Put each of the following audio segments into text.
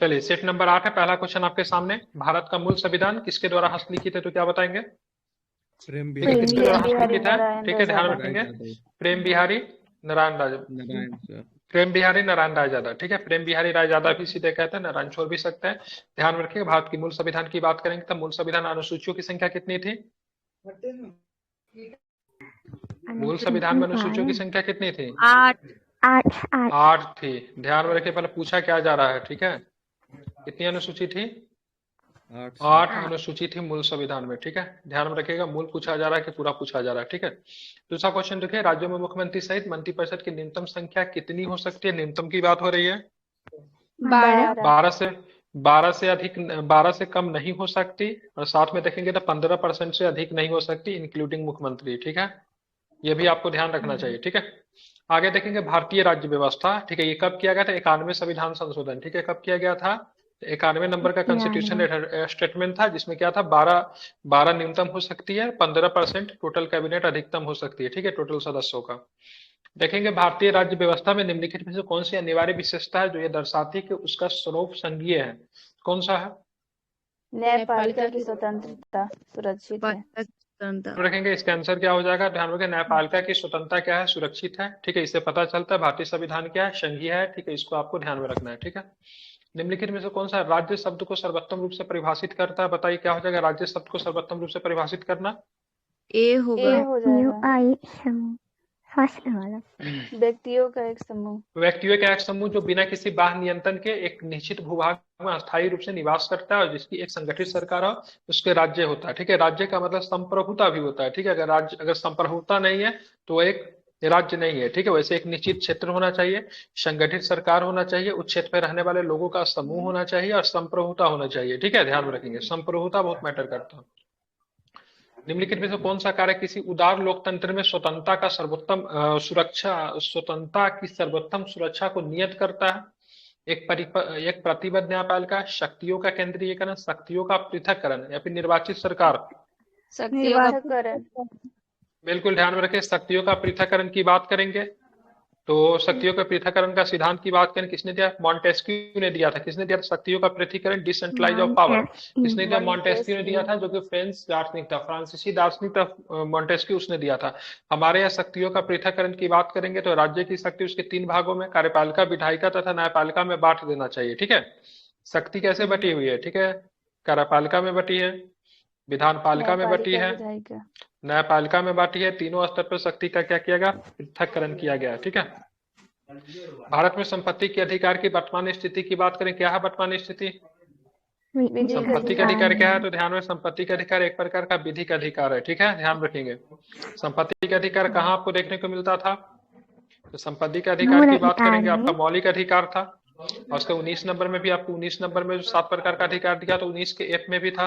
चलिए, set number 8 है। पहला क्वेश्चन आपके सामने, भारत का मूल संविधान किसके द्वारा हस्तलिखित है, तो क्या बताएंगे? प्रेम ठीक है, बिहारी किसके प्रेम द्वारा बिहारी हस्तलिखित है? नारायण ठीक है, ध्यान रायजादा। राय रखेंगे। यादव। प्रेम बिहारी नारायण राय, नारायण सर। प्रेम बिहारी नारायण रायजादा। ठीक है, प्रेम बिहारी रायजादा भी सीधे कहते हैं, नारायण छोड़ भी सकते हैं। ध्यान में रखिएगा, भारत की मूल संविधान की बात करेंगे तो मूल संविधान अनुसूचियों की संख्या कितनी थी? मूल संविधान में अनुसूचियों की संख्या कितनी थी? 8। 8 थी। ध्यान में रखिए, पहले पूछा क्या जा रहा है, ठीक है। कितनी अनुसूची थी? 8 सर। 8 अनुसूची थी मूल संविधान में। ठीक है, ध्यान में रखिएगा, मूल पूछा जा रहा है कि पूरा पूछा जा रहा है। ठीक है, दूसरा क्वेश्चन देखिए, राज्यों में मुख्यमंत्री सहित मंत्रिपरिषद की न्यूनतम संख्या कितनी हो सकती है? न्यूनतम की बात हो रही है। 12। 12 से कम नहीं हो सकती, और साथ में देखेंगे तो 15% से अधिक नहीं हो सकती, इंक्लूडिंग मुख्यमंत्री। ठीक है, ये भी आपको ध्यान रखना चाहिए। ठीक है, आगे देखेंगे भारतीय राज्य व्यवस्था। ठीक है, ये कब किया गया था? 91 संविधान संशोधन। ठीक है, कब किया गया था? 91 नंबर का कॉन्स्टिट्यूशन स्टेटमेंट था, जिसमें क्या था, 12 न्यूनतम हो सकती है, 15% टोटल कैबिनेट अधिकतम हो सकती है। ठीक है, टोटल सदस्यों का। देखेंगे भारतीय राज्य व्यवस्था में निम्नलिखित में से कौन सी अनिवार्य विशेषता है जो ये दर्शाती है कि उसका स्वरूप संघीय है? कौन सा है? न्यायपालिका की स्वतंत्रता सुरक्षित है। तो रखेंगे, इसका आंसर क्या हो जाएगा? ध्यान रखें, न्यायपालिका की स्वतंत्रता क्या है? सुरक्षित है। ठीक है, इससे पता चलता है भारतीय संविधान क्या है, संघीय है। ठीक है, इसको आपको ध्यान में रखना है। ठीक है, निम्नलिखित में से कौन सा राज्य शब्द को सर्वोत्तम रूप से परिभाषित करता है? बताइए क्या हो जाएगा राज्य शब्द को सर्वोत्तम रूप से परिभाषित करना? ए हो जाएगा। व्यक्तियों का एक समूह। व्यक्तियों का एक समूह जो बिना किसी बाह्य नियंत्रण के एक निश्चित भूभाग में अस्थायी रूप से निवास करता है और जिसकी एक संगठित सरकार हो, उसके राज्य होता है। ठीक है, राज्य का मतलब संप्रभुता भी होता है। ठीक है, अगर संप्रभुता नहीं है तो वो एक राज्य नहीं है। ठीक है, वैसे एक निश्चित क्षेत्र होना चाहिए, संगठित सरकार होना चाहिए, उस क्षेत्र में रहने वाले लोगों का समूह होना चाहिए और संप्रभुता होना चाहिए। ठीक है, ध्यान में रखेंगे, संप्रभुता बहुत मैटर करता है। निम्नलिखित में से कौन सा कार्य किसी उदार लोकतंत्र में स्वतंत्रता का सर्वोत्तम स्वतंत्रता की सर्वोत्तम सुरक्षा को नियत करता है? एक प्रतिबद्ध न्यायपालिका, शक्तियों का केंद्रीयकरण, शक्तियों का पृथक्करण, या फिर निर्वाचित सरकार? शक्तियों का पृथक्करण। बिल्कुल ध्यान में रखें, शक्तियों का पृथक्करण की बात करेंगे तो शक्तियों के पृथक्करण का सिद्धांत की बात करें, किसने दिया? मॉन्टेस्क्यू ने दिया था। किसने दिया था शक्तियों का पृथक्करण, डिसेंट्रलाइज ऑफ पावर? किसने दिया? मॉन्टेस्क्यू ने दिया था, जो कि फ्रेंच दार्शनिक था, फ्रांसीसी दार्शनिक था मॉन्टेस्क्यू, उसने दिया था। हमारे यहाँ शक्तियों का पृथक्करण की बात करेंगे तो राज्य की शक्ति उसके 3 भागों में, कार्यपालिका, विधायिका तथा न्यायपालिका में बांट देना चाहिए। ठीक है, शक्ति कैसे बटी हुई है? ठीक है, कार्यपालिका में बटी है, विधान पालिका में बटी न्यायपालिका है, विधायिका। न्यायपालिका में बांटी है। तीनों स्तर पर शक्ति का क्या किया गया? पृथक्करण किया गया। ठीक है, भारत में संपत्ति के अधिकार की वर्तमान स्थिति की बात करें, क्या है वर्तमान स्थिति? विधिक संपत्ति का अधिकार। अधिकार क्या है? तो ध्यान में, संपत्ति का अधिकार एक प्रकार का विधिक अधिकार है। ठीक है, ध्यान रखेंगे, संपत्ति का अधिकार कहाँ आपको देखने को मिलता था? तो संपत्ति के अधिकार की बात करेंगे, आपका मौलिक अधिकार था, और उसके 19 नंबर में भी आपको 19 नंबर में जो 7 प्रकार का अधिकार दिया तो 19 के एफ में भी था।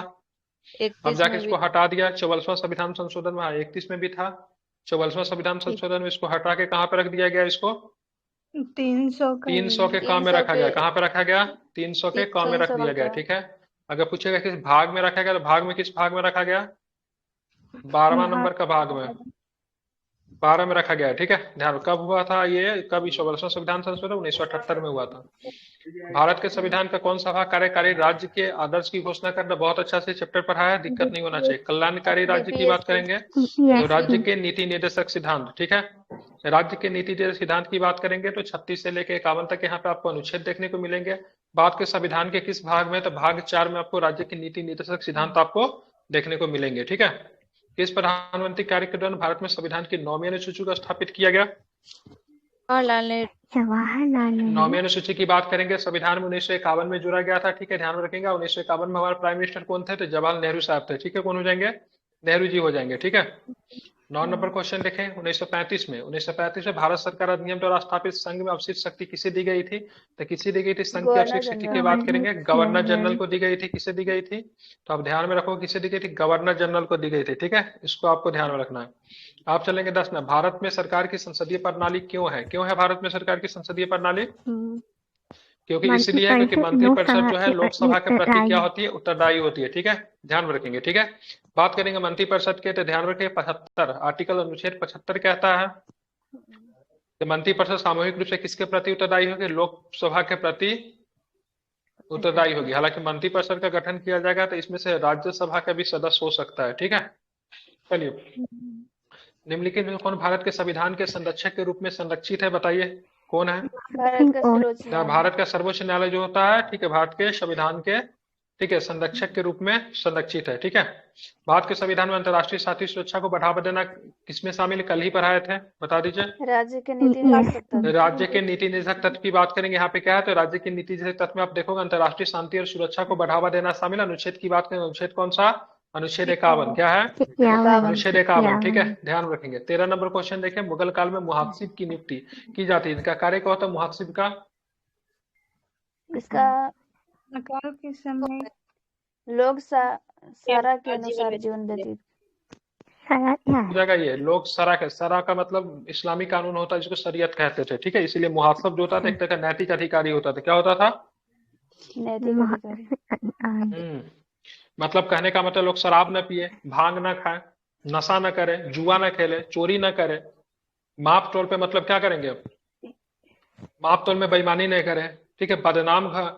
अब 31 जाके में भी। इसको हटा दिया 44वां संविधान संशोधन में, 31 में भी था, 44वां संविधान संशोधन में इसको हटा के कहाँ पे रख दिया गया? इसको 300 के काम में 300 रखा के गया। कहाँ पे रखा गया? 300 के काम में रख 300 दिया गया। का। ठीक है, अगर पूछेगा किस भाग में रखा गया तो भाग में, किस भाग में रखा गया? 12वां नंबर का भाग में, 12 में रखा गया है। ठीक है, ध्यान, कब हुआ था ये? कब? 44वां संविधान संशोधन 1978 में हुआ था। भारत के संविधान का कौन सा भाग कार्यकारी राज्य के आदर्श की घोषणा करना? बहुत अच्छा से चैप्टर पढ़ा है, दिक्कत नहीं होना चाहिए। कल्याणकारी राज्य की बात करेंगे तो राज्य के नीति निर्देशक सिद्धांत। ठीक है, राज्य के नीति निर्देशक सिद्धांत की बात करेंगे तो 36 से लेकर 51 तक यहाँ पे आपको अनुच्छेद देखने को मिलेंगे। बात के संविधान के किस भाग में? तो भाग 4 में आपको राज्य के नीति निर्देशक सिद्धांत आपको देखने को मिलेंगे। ठीक है, किस प्रधानमंत्री कार्य के दौरान भारत में संविधान की 9वीं अनुसूची को स्थापित किया गया? जवाहरलाल नेहरू। 9वीं अनुसूची की बात करेंगे, संविधान में 1951 में जोड़ा गया था। ठीक है, ध्यान में रखेंगे, 1951 में हमारे प्राइम मिनिस्टर कौन थे? तो जवाहरलाल नेहरू साहब थे। ठीक है, कौन हो जाएंगे? नेहरू जी हो जाएंगे। ठीक है, 9 नंबर क्वेश्चन देखें, 1935 में भारत सरकार अधिनियम द्वारा स्थापित संघ में अवशिष्ट शक्ति किसे दी गई थी? तो किसे दी गई थी संघ की गवर्नर अवशिष्ट शक्ति की जनरल। बात करेंगे? गवर्नर जनरल को दी गई थी। किसे दी गई थी? तो आप ध्यान में रखो, किसे दी गई थी? गवर्नर जनरल को दी गई थी। ठीक है, इसको आपको ध्यान में रखना है। आप चलेंगे 10 में, भारत में सरकार की संसदीय प्रणाली क्यों है? क्यों है भारत में सरकार की संसदीय प्रणाली? क्योंकि इसलिए है क्योंकि मंत्रिपरिषद जो है लोकसभा के प्रति क्या होती है? उत्तरदायी होती है। ठीक है, ध्यान में रखेंगे। ठीक है, बात करेंगे मंत्रिपरिषद के तो ध्यान रखें 75 आर्टिकल अनुच्छेद 75 कहता है कि मंत्रिपरिषद सामूहिक रूप से किसके प्रति उत्तरदायी होगी? लोकसभा के प्रति उत्तरदायी होगी। हालांकि मंत्रिपरिषद का गठन किया जाएगा तो इसमें से राज्यसभा का भी सदस्य हो सकता है, ठीक है। चलिए, निम्नलिखित में कौन भारत के संविधान के संरक्षक के रूप में संरक्षित है, बताइए कौन है। भारत का सर्वोच्च क्या न्यायालय। भारत का सर्वोच्च न्यायालय जो होता है, ठीक है, भारत के संविधान के, ठीक है, संरक्षक के रूप में संरक्षित है, ठीक है। भारत के संविधान में अंतर्राष्ट्रीय शांति सुरक्षा को बढ़ावा देना किसमें शामिल है, कल ही पढ़ाए थे, बता दीजिए। राज्य के नीति निदेशक तत्व। राज्य के नीति निदेशक तत्व की बात करेंगे, यहाँ पे क्या है, तो राज्य के नीति निदेशक तत्व में आप देखोगे अंतर्राष्ट्रीय शांति और सुरक्षा को बढ़ावा देना शामिल है। अनुच्छेद की बात करें, अनुच्छेद कौन सा, अनुच्छेद 51, क्या है, अनुच्छेद 51, ठीक है, ध्यान रखेंगे। 13 नंबर क्वेश्चन देखें, मुगल काल में मुहासिब की नियुक्ति की जाती है, इनका कार्य क्या होता है मुहासिब का। इसका अकाल के समय लोग सारा के अनुसार जीवन व्यतीत। हो जाएगा ये लोग सरा का, सरा का मतलब इस्लामी कानून होता है जिसको शरीयत कहते थे, ठीक है। इसीलिए मुहासब जो होता था एक तरह का नैतिक अधिकारी होता था, क्या होता था, नैतिक अधिकारी। मतलब कहने का मतलब लोग शराब न पिए, भांग न खाए, नशा न करे, जुआ न खेले, चोरी न करे, माप तौल पे मतलब क्या करेंगे अब, माप तौल में बेईमानी नहीं करें, ठीक है। बदनाम घर,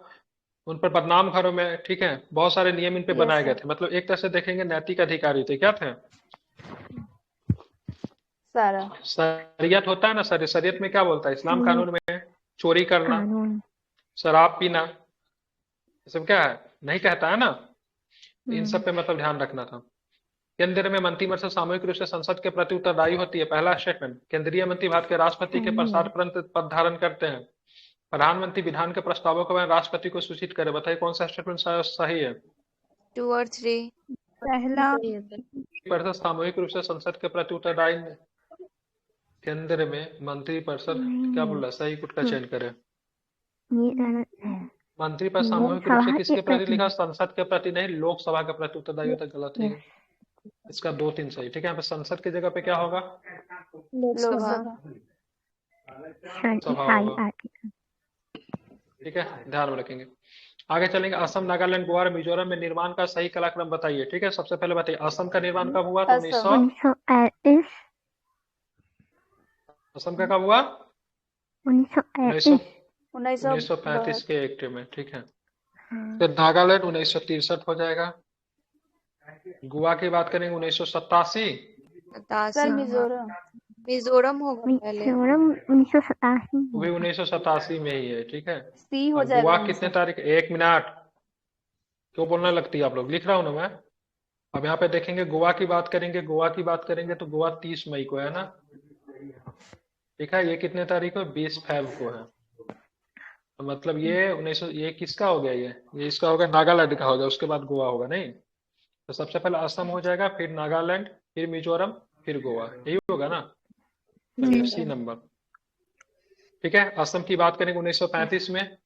उन पर बदनाम घरों में, ठीक है, बहुत सारे नियम इन पे बनाए गए थे। मतलब एक तरह से देखेंगे नैतिक अधिकारी थे, क्या थे, सारा। शरीयत होता है ना, शरीयत में क्या बोलता है, इस्लाम कानून में चोरी करना, शराब पीना, ये सब क्या है, नहीं कहता है ना। इन सब पे मतलब ध्यान रखना था। केंद्र में मंत्रिमंडल सामूहिक रूप से संसद के प्रति उत्तरदायी होती है। पहला स्टेटमेंट, केंद्रीय मंत्री भारत के राष्ट्रपति के प्रसाद परंत पद धारण करते हैं। प्रधानमंत्री विधान के प्रस्तावों के बारे में राष्ट्रपति को सूचित करे, बताइए कौन सा स्टेटमेंट सही है। 2 और 3 पहला परिषद सामूहिक रूप से संसद के प्रति उत्तरदायी। केंद्र में मंत्रिपरिषद क्या बोल रहा है, सही कुट का चयन करे। मंत्रिपरिषद सामूहिक रूप से किसके प्रति लिखा, संसद के प्रति नहीं, लोकसभा के प्रति उत्तरदायी होता है, गलत है इसका 2-3 सही, ठीक है। यहाँ पे संसद की जगह पे क्या होगा, लोकसभा। सभा होगा, ठीक है, ध्यान में रखेंगे। आगे चलेंगे, असम, नागालैंड, गोवा, मिजोरम में निर्माण का सही कालक्रम बताइए, ठीक है। सबसे पहले बताइए असम का निर्माण कब हुआ, तो 1935। असम का कब हुआ, 1935 के एक्ट में, ठीक है। फिर नागालैंड 1963 हो जाएगा। गोवा की बात करेंगे 1987। सर मिजोरम होगा पहले, 1987, वो भी 1987 में ही है, ठीक है। सी हो जाएगा। गोवा कितने तारीख, 1 मिनट क्यों बोलने लगती है आप लोग, लिख रहा हूं ना मैं। अब यहाँ पे देखेंगे गोवा की बात करेंगे, गोवा की बात करेंगे तो गोवा 30 मई को है ना, ठीक है। ये कितने तारीख को, 20 फरवरी को है, तो मतलब ये 1900, ये किसका हो गया, ये इसका होगा, नागालैंड का होगा, उसके बाद गोवा होगा, नहीं। तो सबसे पहले असम हो जाएगा, फिर नागालैंड, फिर मिजोरम, फिर गोवा, यही होगा ना। चलिए सी नंबर, ठीक है। असम की बात करेंगे 1935 में,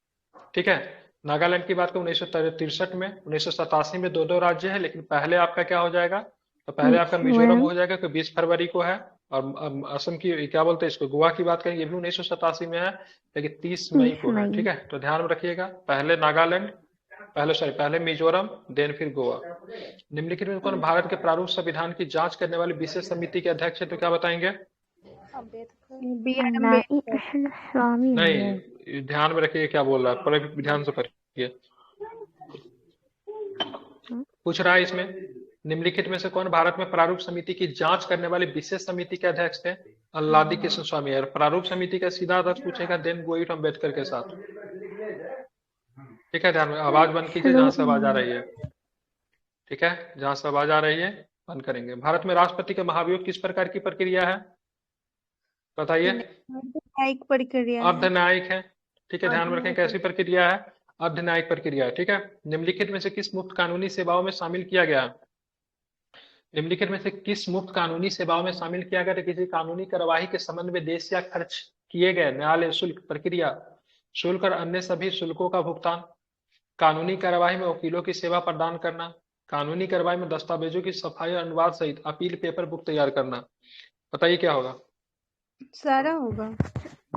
ठीक है। नागालैंड की बात करें 1963 में, 1987 में 2-2 राज्य है, लेकिन पहले आपका क्या हो जाएगा, तो पहले आपका मिजोरम हो जाएगा कि 20 फरवरी को है। और असम की क्या बोलते हैं इसको, गोवा की बात करेंगे, ये भी 1987 में है, लेकिन 30 मई को है, ठीक है। तो ध्यान में रखिएगा, पहले नागालैंड, पहले मिजोरम, देन फिर गोवा। निम्नलिखित में कौन भारत के प्रारूप संविधान की जांच करने वाली विशेष समिति के अध्यक्ष है, तो क्या बताएंगे, नहीं, ध्यान में रखिए क्या बोल रहा है, पर ध्यान से पढ़िए। पूछ रहा है इसमें, निम्नलिखित में से कौन भारत में प्रारूप समिति की जांच करने वाली विशेष समिति के अध्यक्ष थे, अल्लादी कृष्ण स्वामी है। प्रारूप समिति का सीधा अध्यक्ष पूछेगा, देन गो इट अम्बेडकर के साथ, ठीक है। ध्यान में, आवाज बंद कीजिए जहां से आवाज आ रही है, ठीक है, जहां से आवाज आ रही है बंद करेंगे। भारत में राष्ट्रपति का महाभियोग किस प्रकार की प्रक्रिया है, बताइए। न्यायिक प्रक्रिया है। अर्धन्यायिक है, ठीक है, ध्यान में रखें कैसी प्रक्रिया है, अर्धन्यायिक प्रक्रिया है, ठीक है। निम्नलिखित में से किस मुफ्त कानूनी सेवाओं में शामिल किया गया है, निम्नलिखित में से किस मुफ्त कानूनी सेवाओं में शामिल किया गया, तो किसी कानूनी कार्यवाही के संबंध में देश या खर्च किए गए न्यायालय शुल्क, प्रक्रिया शुल्क और अन्य सभी शुल्कों का भुगतान, कानूनी कार्यवाही में वकीलों की सेवा प्रदान करना, कानूनी कार्यवाही में दस्तावेजों की सफाई और अनुवाद सहित अपील पेपर बुक तैयार करना। बताइए क्या होगा, सारा होगा।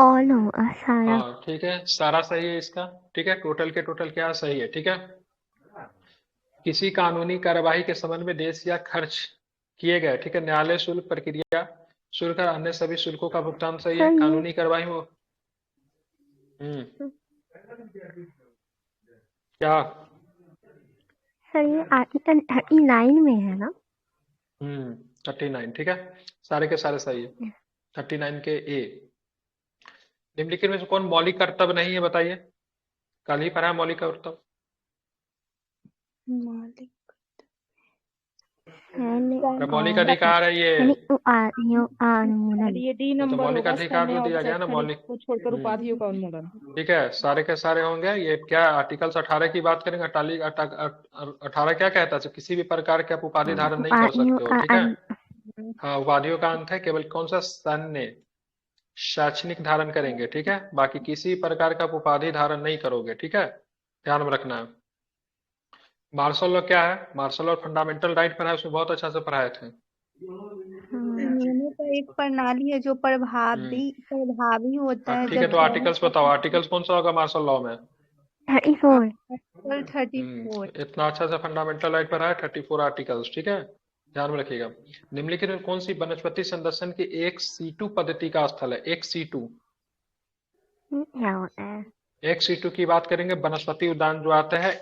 ऑल होगा सारा। हाँ ठीक है, सारा सही है इसका, ठीक है। टोटल के टोटल क्या सही है, ठीक है। किसी कानूनी कार्यवाही के संबंध में देश या खर्च किए गए, ठीक है, न्यायालय शुल्क, प्रक्रिया शुल्क और अन्य सभी शुल्कों का भुगतान सही है। कानूनी कार्यवाही में क्या? सर ये आर्टिकल 39 में है ना? 39, ठीक है, सारे के सारे सही है। 39 के ए। निम्नलिखित में से कौन मौलिक कर्तव्य नहीं है, बताइए। कल ही पढ़ा है मौलिक कर्तव्य। मालिक अरे मौलिक अधिकार है ये। अनुमोदन। ये डी ये तो नंबर मौलिक होगा अधिकार सैन्य तो और दिया गया ना, शैक्षणिक मौलिक। को छोड़कर हम्म, उपाधियों का उन्मूलन। ठीक है, सारे के सारे होंगे। ये क्या आर्टिकल्स 18 की बात करेंगे। 18 क्या कहता है? किसी भी प्रकार के आप उपाधि धारण नहीं कर सकते हो, ठीक है। हाँ, उपाधियों का अंत है, केवल कौन सा? सैन्य शैक्षणिक धारण करेंगे, ठीक है। बाकी किसी प्रकार का आप उपाधि धारण नहीं करोगे, ठीक है, ध्यान में रखना है। मार्शल लॉ क्या है? मार्शल लॉ फंडामेंटल राइट पर है, उसमें बहुत अच्छा से पढ़ाए थे। नियमों का एक प्रणाली है जो प्रभावी होता है ठीक है, जब तो आर्टिकल्स बताओ, आर्टिकल्स कौन सा होगा मार्शल लॉ में? 34। आर्टिकल 34। इतना अच्छा सा फंडामेंटल राइट पर है, 34 आर्टिकल्स, ठीक है, ध्यान में रखिएगा। निम्नलिखित में कौन सी वनस्पति संरक्षण की एक सीटू पद्धति का स्थल है? एक सीटू। क्या होता है? एक सीटू की बात करेंगे, वनस्पति उद्यान जो आता है,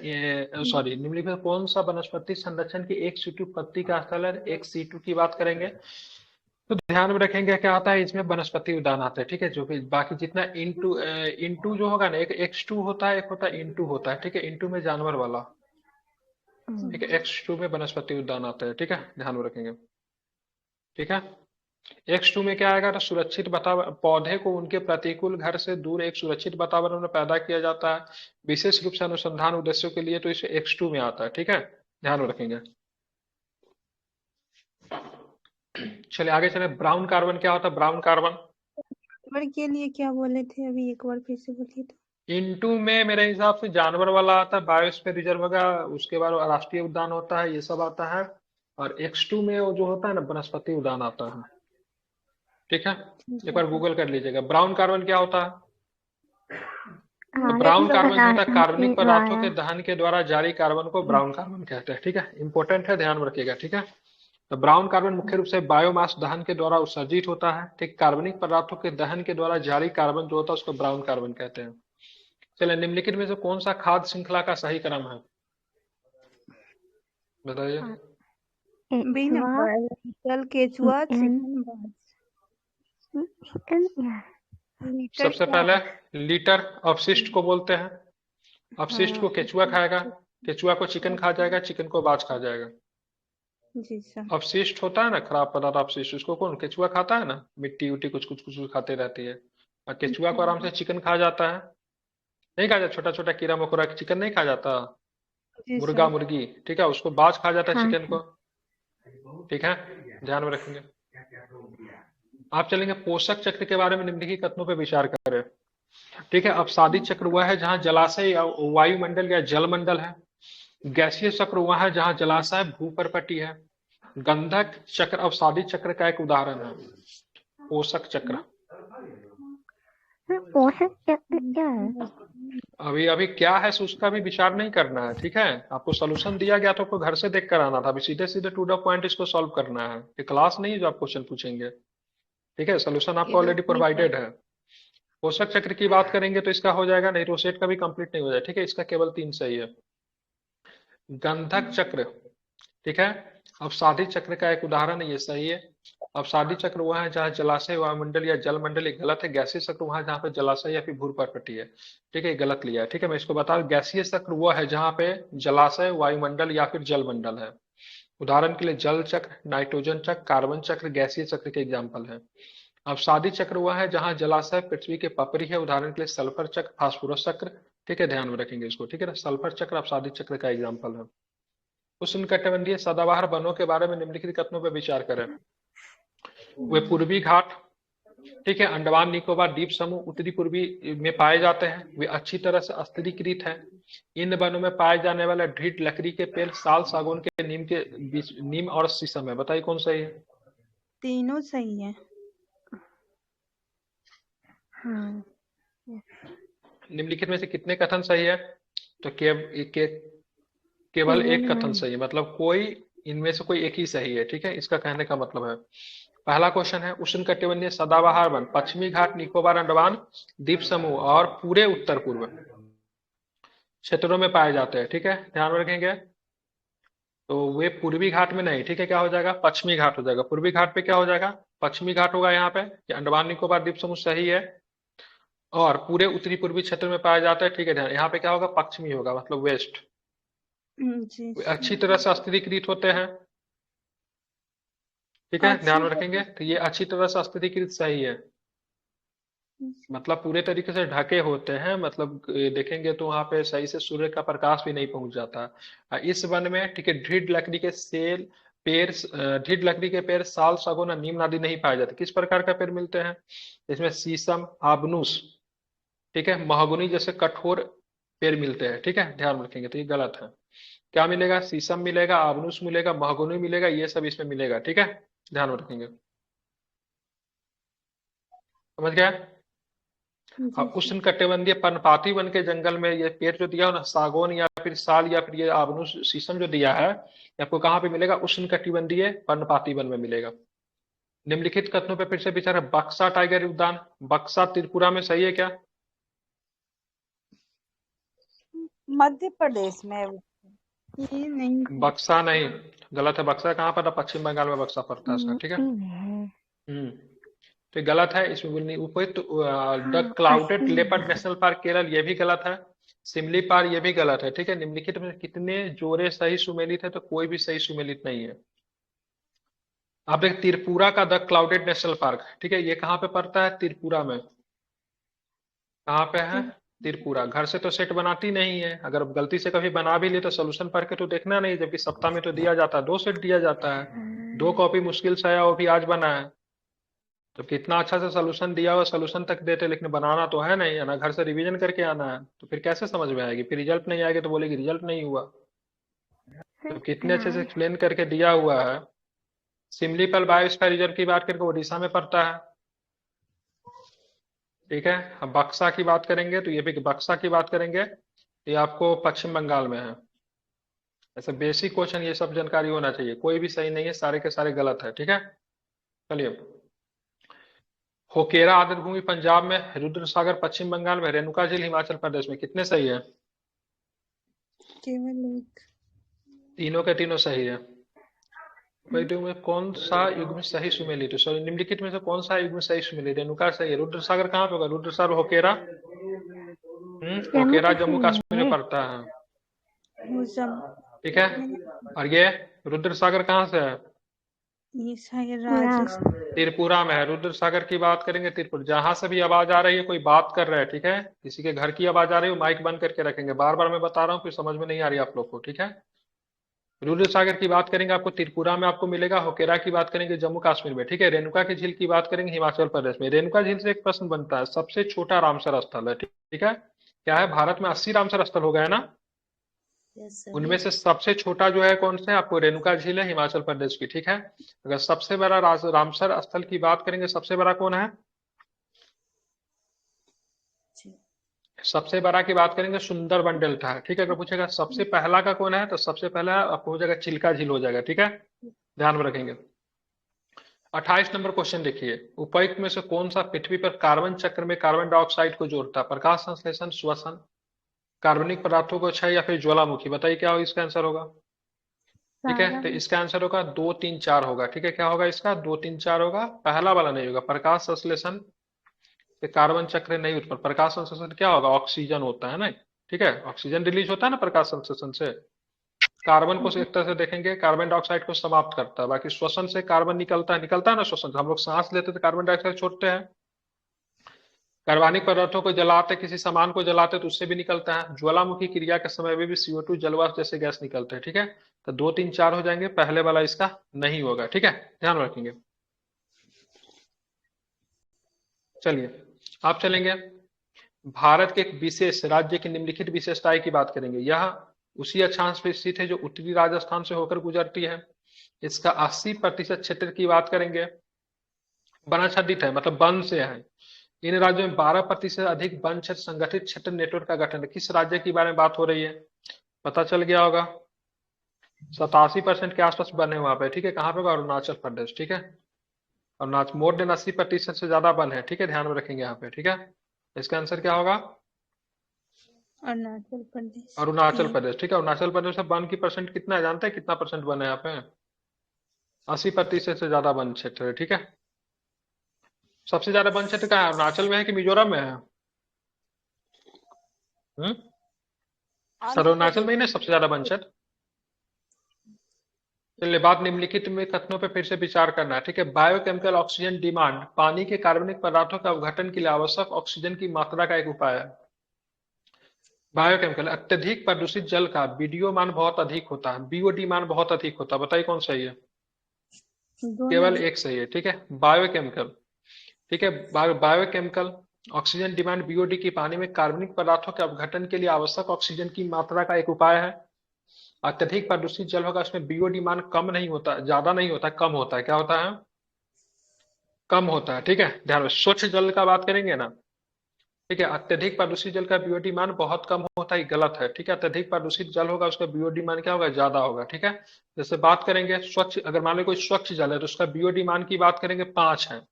सॉरी, निम्नलिखित में कौन सा वनस्पति संरक्षण की एक सीटू पद्धति का स्थल है? एक सीटू की बात करेंगे तो ध्यान में रखेंगे क्या आता है इसमें, वनस्पति उद्यान आता है, ठीक है। जो भी बाकी जितना इंटू जो होगा ना, एक एक्स2 होता है, एक होता है इंटू होता है, ठीक है। इंटू में जानवर वाला, ठीक है। एक्स2 में वनस्पति उद्यान आता है, ठीक है, ध्यान में रखेंगे, ठीक है। एक्स2 में क्या आएगा? तो सुरक्षित वातावरण, पौधे को उनके प्रतिकूल घर से दूर एक सुरक्षित वातावरण में पैदा किया जाता है, विशेष रूप से अनुसंधान उद्देश्यों के लिए, तो इसे एक्स2 में आता है, ठीक है, ध्यान में रखेंगे। चलिए आगे चले। ब्राउन कार्बन क्या होता है? ब्राउन कार्बन जानवर के लिए क्या बोले थे अभी, एक बार फिर से बोलिए तो। इंटू में मेरे हिसाब से जानवर वाला आता है, बायोस्फीयर रिजर्व होगा, उसके बाद राष्ट्रीय उद्यान होता है, ये सब आता है। और एक्स2 में वो जो होता है ना, वनस्पति उद्यान आता है, ठीक है। एक बार गूगल कर लीजिएगा ब्राउन कार्बन क्या होता है। तो ब्राउन कार्बन जो होता है, कार्बनिक पदार्थों के दहन के द्वारा जारी कार्बन को ब्राउन कार्बन कहते हैं, ठीक है, इंपॉर्टेंट है, ध्यान में रखिएगा, ठीक है। तो ब्राउन कार्बन मुख्य रूप से बायोमास दहन के द्वारा उत्सर्जित होता है, ठीक। कार्बनिक पदार्थों के दहन के द्वारा जारी कार्बन जो होता है उसको ब्राउन कार्बन कहते हैं। चलिए, निम्नलिखित में से कौन सा खाद्य श्रृंखला का सही क्रम है, बताइए। बी नंबर जल केचुआ चिकन बाज। लीटर सबसे क्या पहले है? लीटर अपशिष्ट को बोलते हैं। अपशिष्ट को केचुआ खाएगा, केचुआ को चिकन खा जाएगा, चिकन को बाज खा जाएगा। जी सर। अपशिष्ट होता है ना, खराब पदार्थ अपशिष्ट, उसको कौन? केचुआ खाता है ना, मिट्टी उट्टी कुछ कुछ कुछ खाते रहती है। और केचुआ को आराम से चिकन खा जाता है, नहीं खा जाता, छोटा छोटा कीड़ा मकोड़ा चिकन नहीं खा जाता, जी मुर्गा सर। मुर्गी, ठीक है, उसको बाज खा जाता है चिकन को, ठीक है, ध्यान में रखेंगे। आप चलेंगे पोषक चक्र के बारे में, निम्नलिखित कथनों पर विचार करें, ठीक है। अपसादित चक्र वह है जहां जलाशय या वायुमंडल या जलमंडल है। गैसीय चक्र वह है जहां जलाशय भूपर्पटी है। गंधक चक्र अवसादी चक्र का एक उदाहरण है। पोषक चक्र पोषक चक्र क्या है? अभी अभी क्या है सो उसका भी विचार नहीं करना है, ठीक है। आपको सोल्यूशन दिया गया तो आपको घर से देख कर आना था, अभी सीधे सीधे टू द पॉइंट इसको सॉल्व करना है। ये क्लास नहीं है जो आप क्वेश्चन पूछेंगे, ठीक है। सोल्यूशन आपको ऑलरेडी प्रोवाइडेड है। पोषक चक्र की बात करेंगे तो इसका हो जाएगा, नहीं रोसेट का भी कंप्लीट नहीं हो जाए, ठीक है, इसका केवल 3 सही है। गंधक चक्र, ठीक है, अवसादी चक्र का एक उदाहरण है, ये सही है। अवसादी चक्र वह है जहाँ जलाशय वायुमंडल या जलमंडल, ये गलत है। गैसीय चक्र वह है जहाँ पे जलाशय या फिर भूपर्पटी है, ठीक है, ये गलत लिया है, ठीक है। मैं इसको बता दूं, गैसीय चक्र वह है जहाँ पे जलाशय वायुमंडल या फिर जलमंडल है। उदाहरण के लिए जल चक्र, नाइट्रोजन चक्र, कार्बन चक्र गैसीय चक्र के एग्जाम्पल है। अवसादी चक्र वह है जहाँ जलाशय पृथ्वी के पपरी है, उदाहरण के लिए सल्फर चक्र, फास्फोरस चक्र, ठीक है, ध्यान में रखेंगे इसको, ठीक है ना। सल्फर चक्र अवसादी चक्र का एग्जाम्पल है। उष्णकटिबंधीय सदाबहार वनों के बारे में निम्नलिखित कथनों पर विचार करें। वे पूर्वी घाट, ठीक है, अंडमान निकोबार द्वीप समूह उत्तरी पूर्वी में पाए जाते हैं। वे अच्छी तरह से स्थिरीकृत हैं। इन वनों में पाए जाने वाले ढीठ लकड़ी के पेड़ साल, सागौन के बीच नीम और शीशम है। बताइए कौन सही है? तीनों सही है। हाँ। निम्नलिखित में से कितने कथन सही है? तो केवल एक कथन सही है, मतलब कोई इनमें से कोई एक ही सही है, ठीक है, इसका कहने का मतलब है। पहला क्वेश्चन है, उष्णकटिबंधीय सदाबहार वन पश्चिमी घाट, निकोबार, अंडमान द्वीप समूह और पूरे उत्तर पूर्व क्षेत्रों में पाए जाते हैं, ठीक है, ध्यान में रखेंगे। तो वे पूर्वी घाट में नहीं, ठीक है, क्या हो जाएगा, पश्चिमी घाट हो जाएगा। पूर्वी घाट पे क्या हो जाएगा, पश्चिमी घाट होगा यहाँ पे, कि अंडमान निकोबार द्वीप समूह सही है। और पूरे उत्तरी पूर्वी क्षेत्र में पाया जाता है, ठीक है, ध्यान, यहाँ पे क्या होगा, पश्चिमी होगा, मतलब वेस्ट। जी वे अच्छी तरह से स्थिरीकृत होते हैं, ठीक है, ध्यान अच्छी में रखेंगे। तो ये अच्छी तरह से स्थिरीकृत सही है, मतलब पूरे तरीके से ढके होते हैं, मतलब देखेंगे तो वहां पे सही से सूर्य का प्रकाश भी नहीं पहुंच जाता है। इस वन में, ठीक है, दृढ़ लकड़ी के सेल पेड़, दृढ़ लकड़ी के पेड़ साल, सगुन और नीम आदि नहीं पाए जाते। किस प्रकार का पेड़ मिलते हैं, इसमें शीशम, आबनूस, ठीक है, महोगनी जैसे कठोर पेड़ मिलते हैं, ठीक है, ध्यान में रखेंगे। तो ये गलत है। क्या मिलेगा, शीशम मिलेगा, आबनूस मिलेगा, महोगनी मिलेगा, ये सब इसमें मिलेगा, ठीक है, ध्यान में रखेंगे। समझ गया। अब उष्णकटिबंधीय पर्णपाती वन के जंगल में ये पेड़ जो दिया हो ना, सागौन या फिर साल या फिर ये आबनूस शीशम जो दिया है, ये आपको कहाँ पे मिलेगा, उष्णकटिबंधीय पर्णपाती वन में मिलेगा। निम्नलिखित कथनों पे फिर से विचार है। बक्सा टाइगर उद्यान, बक्सा त्रिपुरा में सही है क्या, मध्य प्रदेश में। ये नहीं बक्सा नहीं, गलत है। बक्सा कहाँ पर, पश्चिम बंगाल में बक्सा पड़ता है, ठीक है। तो ये गलत है, इसमें बोलनी उपयुक्त। The clouded leopard national park Kerala, ये भी गलत है। सिमली पार, ये भी गलत है, ठीक है। निम्नलिखित में कितने जोड़े सही सुमेलित है, तो कोई भी सही सुमेलित नहीं है। आप देख, त्रिपुरा का द क्लाउडेड नेशनल पार्क, ठीक है, ये कहाँ पे पड़ता है, त्रिपुरा में। कहाँ पे है, त्रिपुरा। घर से तो सेट बनाती नहीं है, अगर गलती से कभी बना भी ली तो सोल्यूशन पढ़ के तो देखना नहीं, जबकि सप्ताह में तो दिया जाता है, 2 सेट दिया जाता है, 2 कॉपी मुश्किल से आया, वो भी आज बना है। तो कितना अच्छा से सोल्यूशन दिया हुआ, सोल्यूशन तक देते, लेकिन बनाना तो है नहीं, है ना, घर से रिवीजन करके आना है, तो फिर कैसे समझ में आएगी, फिर रिजल्ट नहीं आएगी तो बोलेगी रिजल्ट नहीं हुआ। तो कितने अच्छे से एक्सप्लेन करके दिया हुआ है। सिमलीपाल बायोस्फीयर रिजर्व की बात करके उड़ीसा में पड़ता है, ठीक है। अब बक्सा की बात करेंगे तो ये भी, बक्सा की बात करेंगे, ये आपको पश्चिम बंगाल में है। ऐसे बेसिक क्वेश्चन ये सब जानकारी होना चाहिए, कोई भी सही नहीं है, सारे के सारे गलत है, ठीक है। चलिए, होकेरा आदत भूमि पंजाब में, रुद्र सागर पश्चिम बंगाल में, रेणुका झील हिमाचल प्रदेश में, कितने सही है, केवल एक। तीनों के तीनों सही है। वैद्यों में कौन सा युग्म सही सुमेलित है, सॉरी, निम्नलिखित में से कौन सा युग्म सही सुमेलित है, रेणुका सही है। रुद्र सागर कहाँ पे होगा, रुद्र सागर होकेरा, होकेरा जम्मू कश्मीर में पड़ता है, ठीक है। और ये रुद्र सागर कहाँ से है, ये शायद राजस्थान। त्रिपुरा में है। रुद्र सागर की बात करेंगे, त्रिपुरा, जहां से भी आवाज आ रही है, कोई बात कर रहा है, ठीक है, किसी के घर की आवाज आ रही है, माइक बंद करके रखेंगे, बार बार मैं बता रहा हूँ, फिर समझ में नहीं आ रही आप लोग को, ठीक है। रुद्र सागर की बात करेंगे आपको त्रिपुरा में आपको मिलेगा, होकेरा की बात करेंगे जम्मू कश्मीर में, ठीक है। रेणुका की झील की बात करेंगे हिमाचल प्रदेश में। रेणुका झील से एक प्रश्न बनता है, सबसे छोटा रामसर स्थल है, ठीक है, क्या है, भारत में 80 रामसर स्थल हो गए ना, उनमें से सबसे छोटा जो है कौन सा है, आपको रेणुका झील है, हिमाचल प्रदेश की, ठीक है। अगर सबसे बड़ा रामसर स्थल की बात करेंगे, सबसे बड़ा कौन है, सबसे बड़ा की बात करेंगे सुंदरबन डेल्टा है, ठीक है। अगर पूछेगा सबसे पहला का कौन है, तो सबसे पहला आपको हो जाएगा चिल्का झील हो जाएगा, ठीक है, ध्यान में रखेंगे। 28 नंबर क्वेश्चन देखिए, उपयुक्त में से कौन सा पृथ्वी पर कार्बन चक्र में कार्बन डाइऑक्साइड को जोड़ता है, प्रकाश संश्लेषण, श्वसन, कार्बनिक पदार्थों को क्षय, या फिर ज्वालामुखी, बताइए क्या होगा इसका आंसर होगा, ठीक है। तो इसका आंसर होगा 2, 3, 4 होगा, ठीक है। क्या होगा इसका, 2, 3, 4 होगा, पहला वाला नहीं होगा। प्रकाश संश्लेषण से कार्बन चक्र नहीं उत्पन्न, प्रकाश संश्लेषण क्या होगा, ऑक्सीजन होता है ना, ठीक है, ऑक्सीजन रिलीज होता है ना प्रकाश संश्लेषण से। कार्बन को एक तरह से देखेंगे, कार्बन डाइऑक्साइड को समाप्त करता है, बाकी श्वसन से कार्बन निकलता है ना, श्वसन से हम लोग सांस लेते तो कार्बन डाइऑक्साइड छोड़ते हैं, कार्बनिक पदार्थों को जलाते, किसी सामान को जलाते तो उससे भी निकलता है, ज्वालामुखी क्रिया के समय में भी CO2 जलवाष्प जैसे गैस निकलते हैं, ठीक है। तो 2, 3, 4 हो जाएंगे, पहले वाला इसका नहीं होगा, ठीक है, ध्यान रखेंगे। चलिए, आप चलेंगे, भारत के एक विशेष राज्य की निम्नलिखित विशेषताएं की बात करेंगे। यह उसी अक्षांश पर स्थित है जो उत्तरी राजस्थान से होकर गुजरती है। इसका 80% क्षेत्र की बात करेंगे, वनाच्छादित है, मतलब वन से है। इन राज्यों में 12% अधिक वन क्षेत्र संगठित क्षेत्र नेटवर्क का गठन है। किस राज्य की बारे में बात हो रही है, पता चल गया होगा, 87% के आसपास वन है वहां पे, ठीक है। कहाँ पे होगा, अरुणाचल प्रदेश, ठीक है। और मोर देन 80% से ज्यादा वन है, ठीक है, ध्यान में रखेंगे यहाँ पे, ठीक है। इसका आंसर क्या होगा, अरुणाचल प्रदेश अरुणाचल तीन। प्रदेश, ठीक है। अरुणाचल प्रदेश में वन की परसेंट कितना है जानते हैं? कितना परसेंट वन है यहाँ पे? 80% से ज्यादा वन क्षेत्र है, ठीक है। सबसे ज्यादा वन क्षेत्र कहाँ है? अरुणाचल में है कि मिजोरम में है? सर आंध्र अरुणाचल प्रदेश। में ही ना सबसे ज्यादा वन क्षेत्र। चलिए, बात निम्नलिखित में कथनों पर फिर से विचार करना है, ठीक है। बायोकेमिकल ऑक्सीजन डिमांड पानी के कार्बनिक पदार्थों के अपघटन के लिए आवश्यक ऑक्सीजन की मात्रा का एक उपाय है। बायोकेमिकल, अत्यधिक प्रदूषित जल का बीडीओ मान बहुत अधिक होता है, बीओडी मान बहुत अधिक होता है। बताइए कौन सही है? दोनों केवल एक सही है, ठीक है। बायोकेमिकल, ठीक है। बायोकेमिकल ऑक्सीजन डिमांड बीओडी की पानी में कार्बनिक पदार्थों के अपघटन के लिए आवश्यक ऑक्सीजन की मात्रा का एक उपाय है। अत्यधिक प्रदूषित जल होगा उसमें बीओडी मान कम नहीं होता, ज्यादा नहीं होता, कम होता है। क्या होता है? कम होता है, ठीक है। ध्यान में, स्वच्छ जल का बात करेंगे ना, ठीक है। अत्यधिक प्रदूषित जल का बीओडी मान बहुत कम होता है, गलत है, ठीक है। अत्यधिक प्रदूषित जल होगा उसका बीओडी मान क्या होगा? ज्यादा होगा, ठीक है। जैसे बात करेंगे स्वच्छ, अगर मान लो कोई स्वच्छ जल है तो उसका बीओडी मान की बात करेंगे 5 है।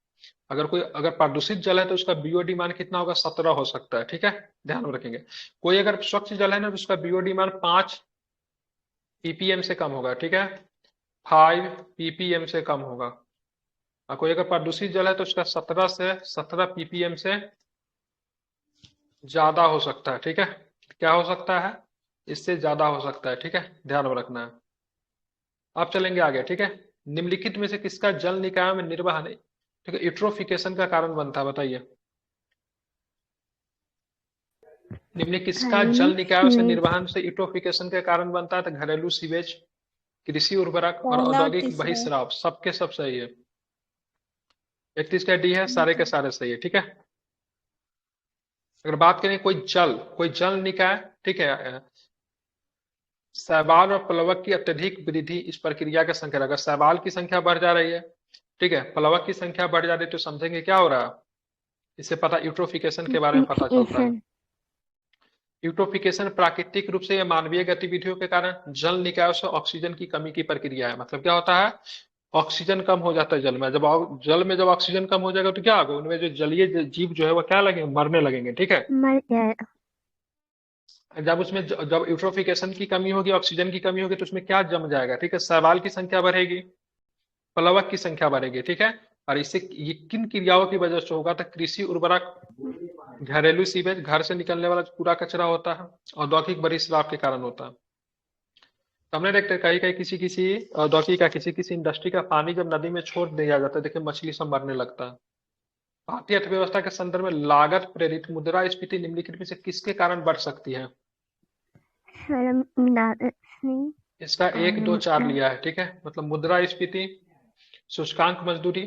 अगर प्रदूषित जल है तो उसका बीओडी मान कितना होगा? 17 हो सकता है, ठीक है। ध्यान में रखेंगे। कोई अगर स्वच्छ जल है ना तो उसका बीओडी मान 5 पीपीएम से कम होगा, ठीक है। 5 पीपीएम से कम होगा। और कोई अगर प्रदूषित जल है तो उसका 17 पीपीएम से ज्यादा हो सकता है, ठीक है। क्या हो सकता है? इससे ज्यादा हो सकता है, ठीक है। ध्यान में रखना है। अब चलेंगे आगे, ठीक है। निम्नलिखित में से किसका जल निकाय में निर्वहन, ठीक है, यूट्रोफिकेशन का कारण बनता है? बताइए। निम्न किसका जल घरेलू निकायों से सीवेज। निर्वहन से यूट्रोफिकेशन के कारण बनता है? तो घरेलू सीवेज, कृषि उर्वरक और पहला और औद्योगिक तीसरा। बहिस्राव, सबके सब सही है। 31 का डी है, सारे के सारे सही है, ठीक है। अगर बात करें कोई जल निकाय, ठीक है, शैवाल और प्लवक की अत्यधिक वृद्धि इस प्रक्रिया के संख्या, अगर शैवाल की संख्या बढ़ जा रही है, ठीक है, प्लवक की संख्या बढ़ जा रही है, तो समझेंगे क्या हो रहा है। इससे पता यूट्रोफिकेशन के बारे में पता चलता है। Eutrophication। यूट्रोफिकेशन प्राकृतिक रूप से या मानवीय गतिविधियों के कारण जल निकायों से ऑक्सीजन की कमी की प्रक्रिया है। मतलब क्या होता है? ऑक्सीजन कम हो जाता है जल में। जल में जब ऑक्सीजन कम हो जाएगा तो क्या होगा? उनमें जो जलीय जीव जो है वो क्या लगेंगे? मरने लगेंगे, ठीक है। मर जाए। जब यूट्रोफिकेशन की कमी होगी, ऑक्सीजन की कमी होगी, तो उसमें क्या जम जाएगा? ठीक है, शैवाल की संख्या बढ़ेगी, प्लवक की संख्या बढ़ेगी, ठीक है। और इससे ये किन क्रियाओं की वजह से होगा? तो कृषि उर्वरक, घरेलू सीवेज, घर से निकलने वाला जो कूड़ा कचरा होता है, औद्योगिक बहिर्वाह के कारण होता है। तो हमने देखते हैं कहीं कहीं किसी किसी औद्योगिक का, किसी किसी इंडस्ट्री का पानी जब नदी में छोड़ दिया जाता है, देखिए मछली सब मरने लगता है। भारतीय अर्थव्यवस्था के संदर्भ में लागत प्रेरित मुद्रास्फीति निम्नलिखित में से किसके कारण बढ़ सकती है? इसका 1 2 4 लिया है, ठीक है। मतलब मुद्रास्फीति, सूचकांक मजदूरी,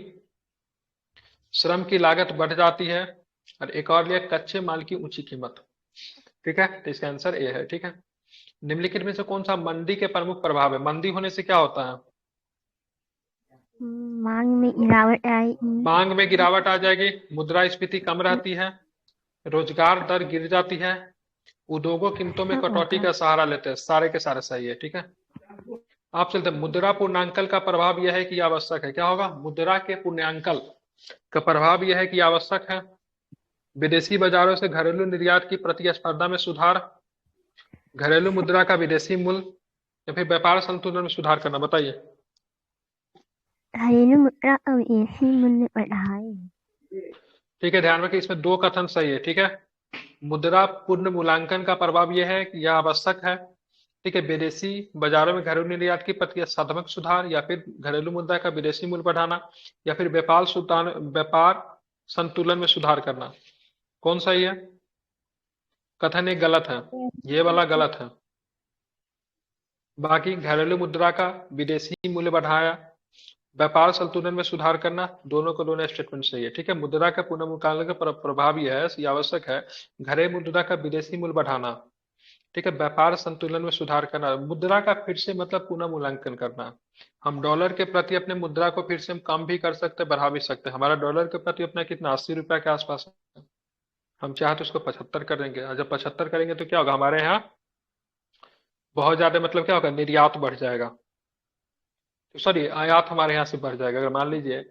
श्रम की लागत बढ़ जाती है, और एक और लिया कच्चे माल की ऊंची कीमत, ठीक है। तो इसका आंसर ए है, ठीक है। निम्नलिखित में से कौन सा मंदी के प्रमुख प्रभाव है? मंदी होने से क्या होता है? मांग में गिरावट आएगी। मांग में गिरावट आ जाएगी, मुद्रास्फीति कम रहती है, रोजगार दर गिर जाती है, उद्योगों कीमतों में कटौती का सहारा लेते हैं। सारे के सारे सही है, ठीक है। आप चलते हैं, मुद्रा पूर्णांकन का प्रभाव यह है कि आवश्यक है। क्या होगा? मुद्रा के पूर्णांकन का प्रभाव यह है कि आवश्यक है। विदेशी बाजारों से घरेलू निर्यात की प्रतिस्पर्धा में सुधार, घरेलू मुद्रा का विदेशी मूल्य, या फिर व्यापार संतुलन में सुधार करना। बताइए। घरेलू मुद्रा का विदेशी मूल्य बढ़ाए। ठीक है, ध्यान रखें इसमें 2 कथन सही है, ठीक है। मुद्रा पूर्ण मूल्यांकन का प्रभाव यह है कि यह आवश्यक है, ठीक है। विदेशी बाजारों में घरेलू निर्यात की प्रतिस्पर्धात्मक सुधार, या फिर घरेलू मुद्रा का विदेशी मूल्य बढ़ाना, या फिर व्यापार संतुलन में सुधार करना। कौन सही है? कथन एक गलत है, ये वाला गलत है। बाकी घरेलू मुद्रा का विदेशी मूल्य बढ़ाया, व्यापार संतुलन में सुधार करना, दोनों को दोनों स्टेटमेंट सही है, ठीक है। मुद्रा का पुनः मूल्यांकन का प्रभाव यह है, ये आवश्यक है, घरेलू मुद्रा का विदेशी मूल्य बढ़ाना, ठीक है। व्यापार संतुलन में सुधार करना, मुद्रा का फिर से मतलब पुनः मूल्यांकन करना। हम डॉलर के प्रति अपने मुद्रा को फिर से हम कम भी कर सकते हैं, बढ़ा भी सकते हैं। हमारा डॉलर के प्रति अपना कितना 80 रुपया के आसपास है, हम चाहे तो उसको 75 कर देंगे। और जब 75 करेंगे तो क्या होगा? हमारे यहाँ बहुत ज्यादा, मतलब क्या होगा? निर्यात बढ़ जाएगा, तो सॉरी आयात हमारे यहाँ से बढ़ जाएगा। अगर मान लीजिए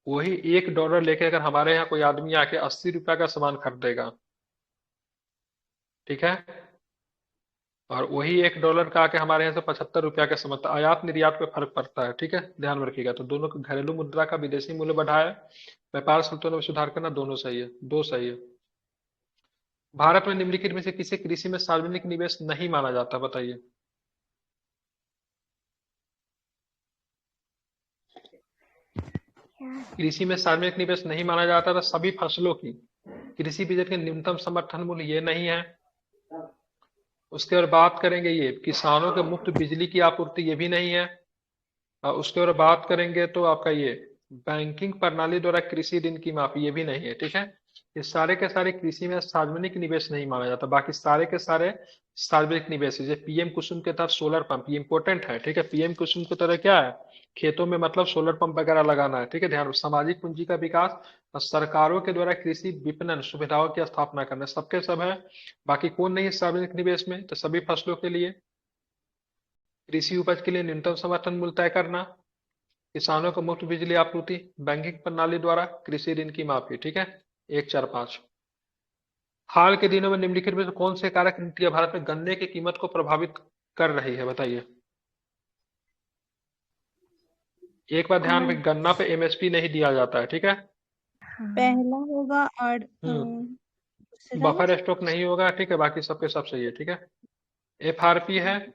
वही $1 लेके अगर हमारे यहाँ कोई आदमी आके 80 रुपया का सामान खरीदेगा, ठीक है। और वही $1 का आके हमारे यहाँ से 75 रुपया के समझता, आयात निर्यात पे फर्क पड़ता है, ठीक है, ध्यान में रखिएगा। तो दोनों को घरेलू मुद्रा का विदेशी मूल्य बढ़ाया, व्यापार संतुलन में सुधार करना, दोनों सही है, दो सही है। भारत में निम्नलिखित में से किसे कृषि में सार्वजनिक निवेश नहीं माना जाता, बताइए। कृषि में सार्वजनिक निवेश नहीं माना जाता था सभी फसलों की कृषि बजट के न्यूनतम समर्थन मूल्य, ये नहीं है। उसके बाद बात करेंगे ये किसानों के मुफ्त बिजली की आपूर्ति, ये भी नहीं है। और उसके बाद बात करेंगे तो आपका ये बैंकिंग प्रणाली द्वारा कृषि ऋण की माफी, ये भी नहीं है, ठीक है। ये सारे के सारे कृषि में सार्वजनिक निवेश नहीं माना जाता, बाकी सारे के सारे सार्वजनिक निवेश। जैसे पीएम कुसुम के तहत सोलर पंप, ये इंपॉर्टेंट है, ठीक है। पीएम कुसुम की तरह क्या है, खेतों में मतलब सोलर पंप वगैरह लगाना है, ठीक है। ध्यान, सामाजिक पूंजी का विकास और सरकारों के द्वारा कृषि विपणन सुविधाओं की स्थापना करना, सबके सब है। बाकी कौन नहीं है सार्वजनिक निवेश में, तो सभी फसलों के लिए, कृषि उपज के लिए न्यूनतम समर्थन मूल्य तय करना, किसानों को मुफ्त बिजली आपूर्ति, बैंकिंग प्रणाली द्वारा कृषि ऋण की माफी, ठीक है। 1, 4, 5। हाल के दिनों में निम्नलिखित में से कौन से कारक नीति भारत में गन्ने की कीमत को प्रभावित कर रही है, बताइए। एक बार ध्यान में, गन्ना पे एमएसपी नहीं दिया जाता है, ठीक है। पहला होगा और दूसरा बफर स्टॉक नहीं होगा, ठीक है। बाकी सबके सब सही है, ठीक है। एफआरपी है,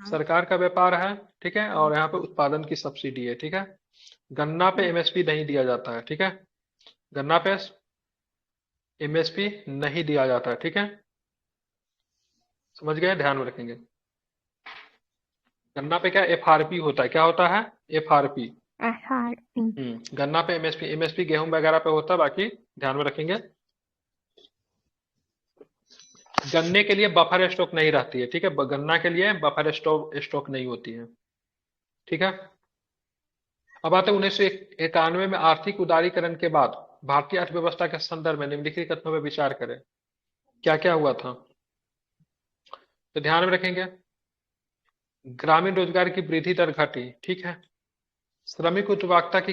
सरकार का व्यापार है, ठीक है। और यहाँ पे उत्पादन की सब्सिडी है, ठीक है। गन्ना पे एमएसपी नहीं दिया जाता है, ठीक है। गन्ना पे एमएसपी नहीं दिया जाता है, ठीक है। समझ गए, ध्यान में रखेंगे। गन्ना पे क्या एफआरपी होता है, क्या होता है, एफआरपी। गन्ना पे एमएसपी, एमएसपी गेहूं वगैरह पे होता है, बाकी ध्यान में रखेंगे। गन्ने के लिए बफर स्टॉक नहीं रहती है, ठीक है। गन्ना के लिए बफर स्टॉक नहीं होती है, ठीक है। अब आते हैं 1991 में आर्थिक उदारीकरण के बाद भारतीय अर्थव्यवस्था के संदर्भ में निम्नलिखित कथनों पर विचार करें। क्या क्या हुआ था, तो ध्यान में रखेंगे। ग्रामीण रोजगार की वृद्धि दर घटी, ठीक है। श्रमिक उत्पादकता की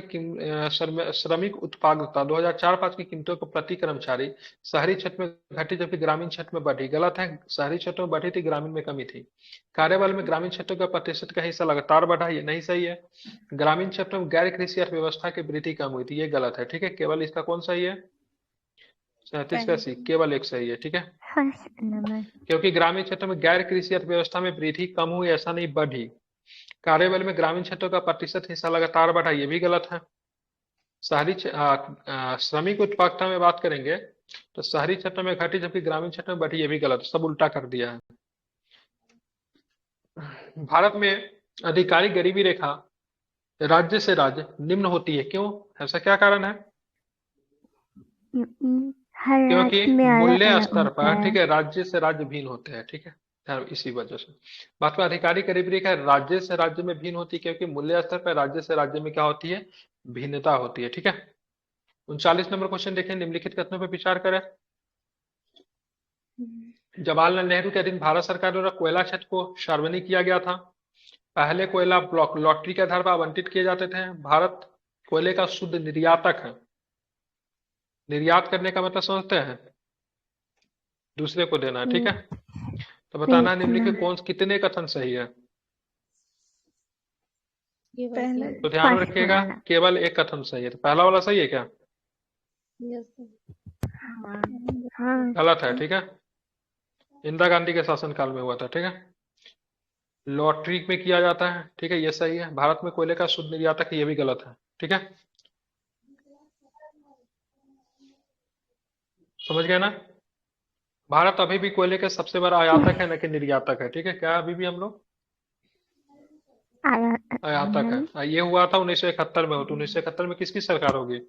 श्रमिक उत्पादकता 2004-5 की कीमतों को प्रति कर्मचारी शहरी क्षेत्र में घटी जबकि ग्रामीण क्षेत्र में बढ़ी, गलत है। शहरी क्षेत्रों में बढ़ी थी, ग्रामीण में कमी थी। कार्यबल में ग्रामीण क्षेत्रों का प्रतिशत का हिस्सा लगातार बढ़ा, ये नहीं सही है। ग्रामीण क्षेत्र में गैर कृषि अर्थव्यवस्था की वृद्धि कम हुई थी, ये गलत है, ठीक है। केवल इसका कौन सही है, 37 का सी, केवल एक सही है, ठीक है। क्योंकि ग्रामीण क्षेत्र में गैर कृषि अर्थव्यवस्था में वृद्धि कम हुई, ऐसा नहीं बढ़ी। कार्यबल में ग्रामीण क्षेत्रों का प्रतिशत हिस्सा लगातार बढ़ा, ये भी गलत है। शहरी श्रमिक उत्पादकता में बात करेंगे तो शहरी क्षेत्र में घटी जबकि ग्रामीण क्षेत्र में बढ़ी, ये भी गलत, सब उल्टा कर दिया है। भारत में आधिकारिक गरीबी रेखा राज्य से राज्य निम्न होती है, क्यों, ऐसा क्या कारण है। क्योंकि मूल्य स्तर पर, ठीक है, राज्य से राज्य भिन्न होते हैं, ठीक है, इसी वजह से। बात में आधिकारिक गरीबी रेखा राज्य से राज्य में भिन्न होती है क्योंकि मूल्य स्तर पर राज्य से राज्य में क्या होती है, भिन्नता होती है, ठीक है। 39 नंबर क्वेश्चन देखें, निम्नलिखित कथनों पर विचार करें। जवाहरलाल नेहरू के अधीन भारत सरकार द्वारा कोयला क्षेत्र को सार्वजनिक किया गया था। पहले कोयला ब्लॉक लॉटरी के आधार पर आवंटित किए जाते थे। भारत कोयले का शुद्ध निर्यातक है। निर्यात करने का मतलब समझते हैं, दूसरे को देना है, ठीक है। तो बताना निम्नलिखित कौन कितने कथन सही है, तो ध्यान में रखिएगा केवल एक कथन सही है। तो पहला वाला सही है क्या, गलत है, ठीक है। इंदिरा गांधी के शासनकाल में हुआ था, ठीक है। लॉटरी में किया जाता है, ठीक है, ये सही है। भारत में कोयले का शुद्ध निर्यातक है, ये भी गलत है, ठीक है। समझ गए ना। भारत अभी भी कोयले के सबसे बड़ा आयातक है, न कि निर्यातक है, ठीक है। क्या अभी भी हम लोग आयातक है। ये हुआ था 1971 में, हो तो 1971 में किसकी सरकार होगी,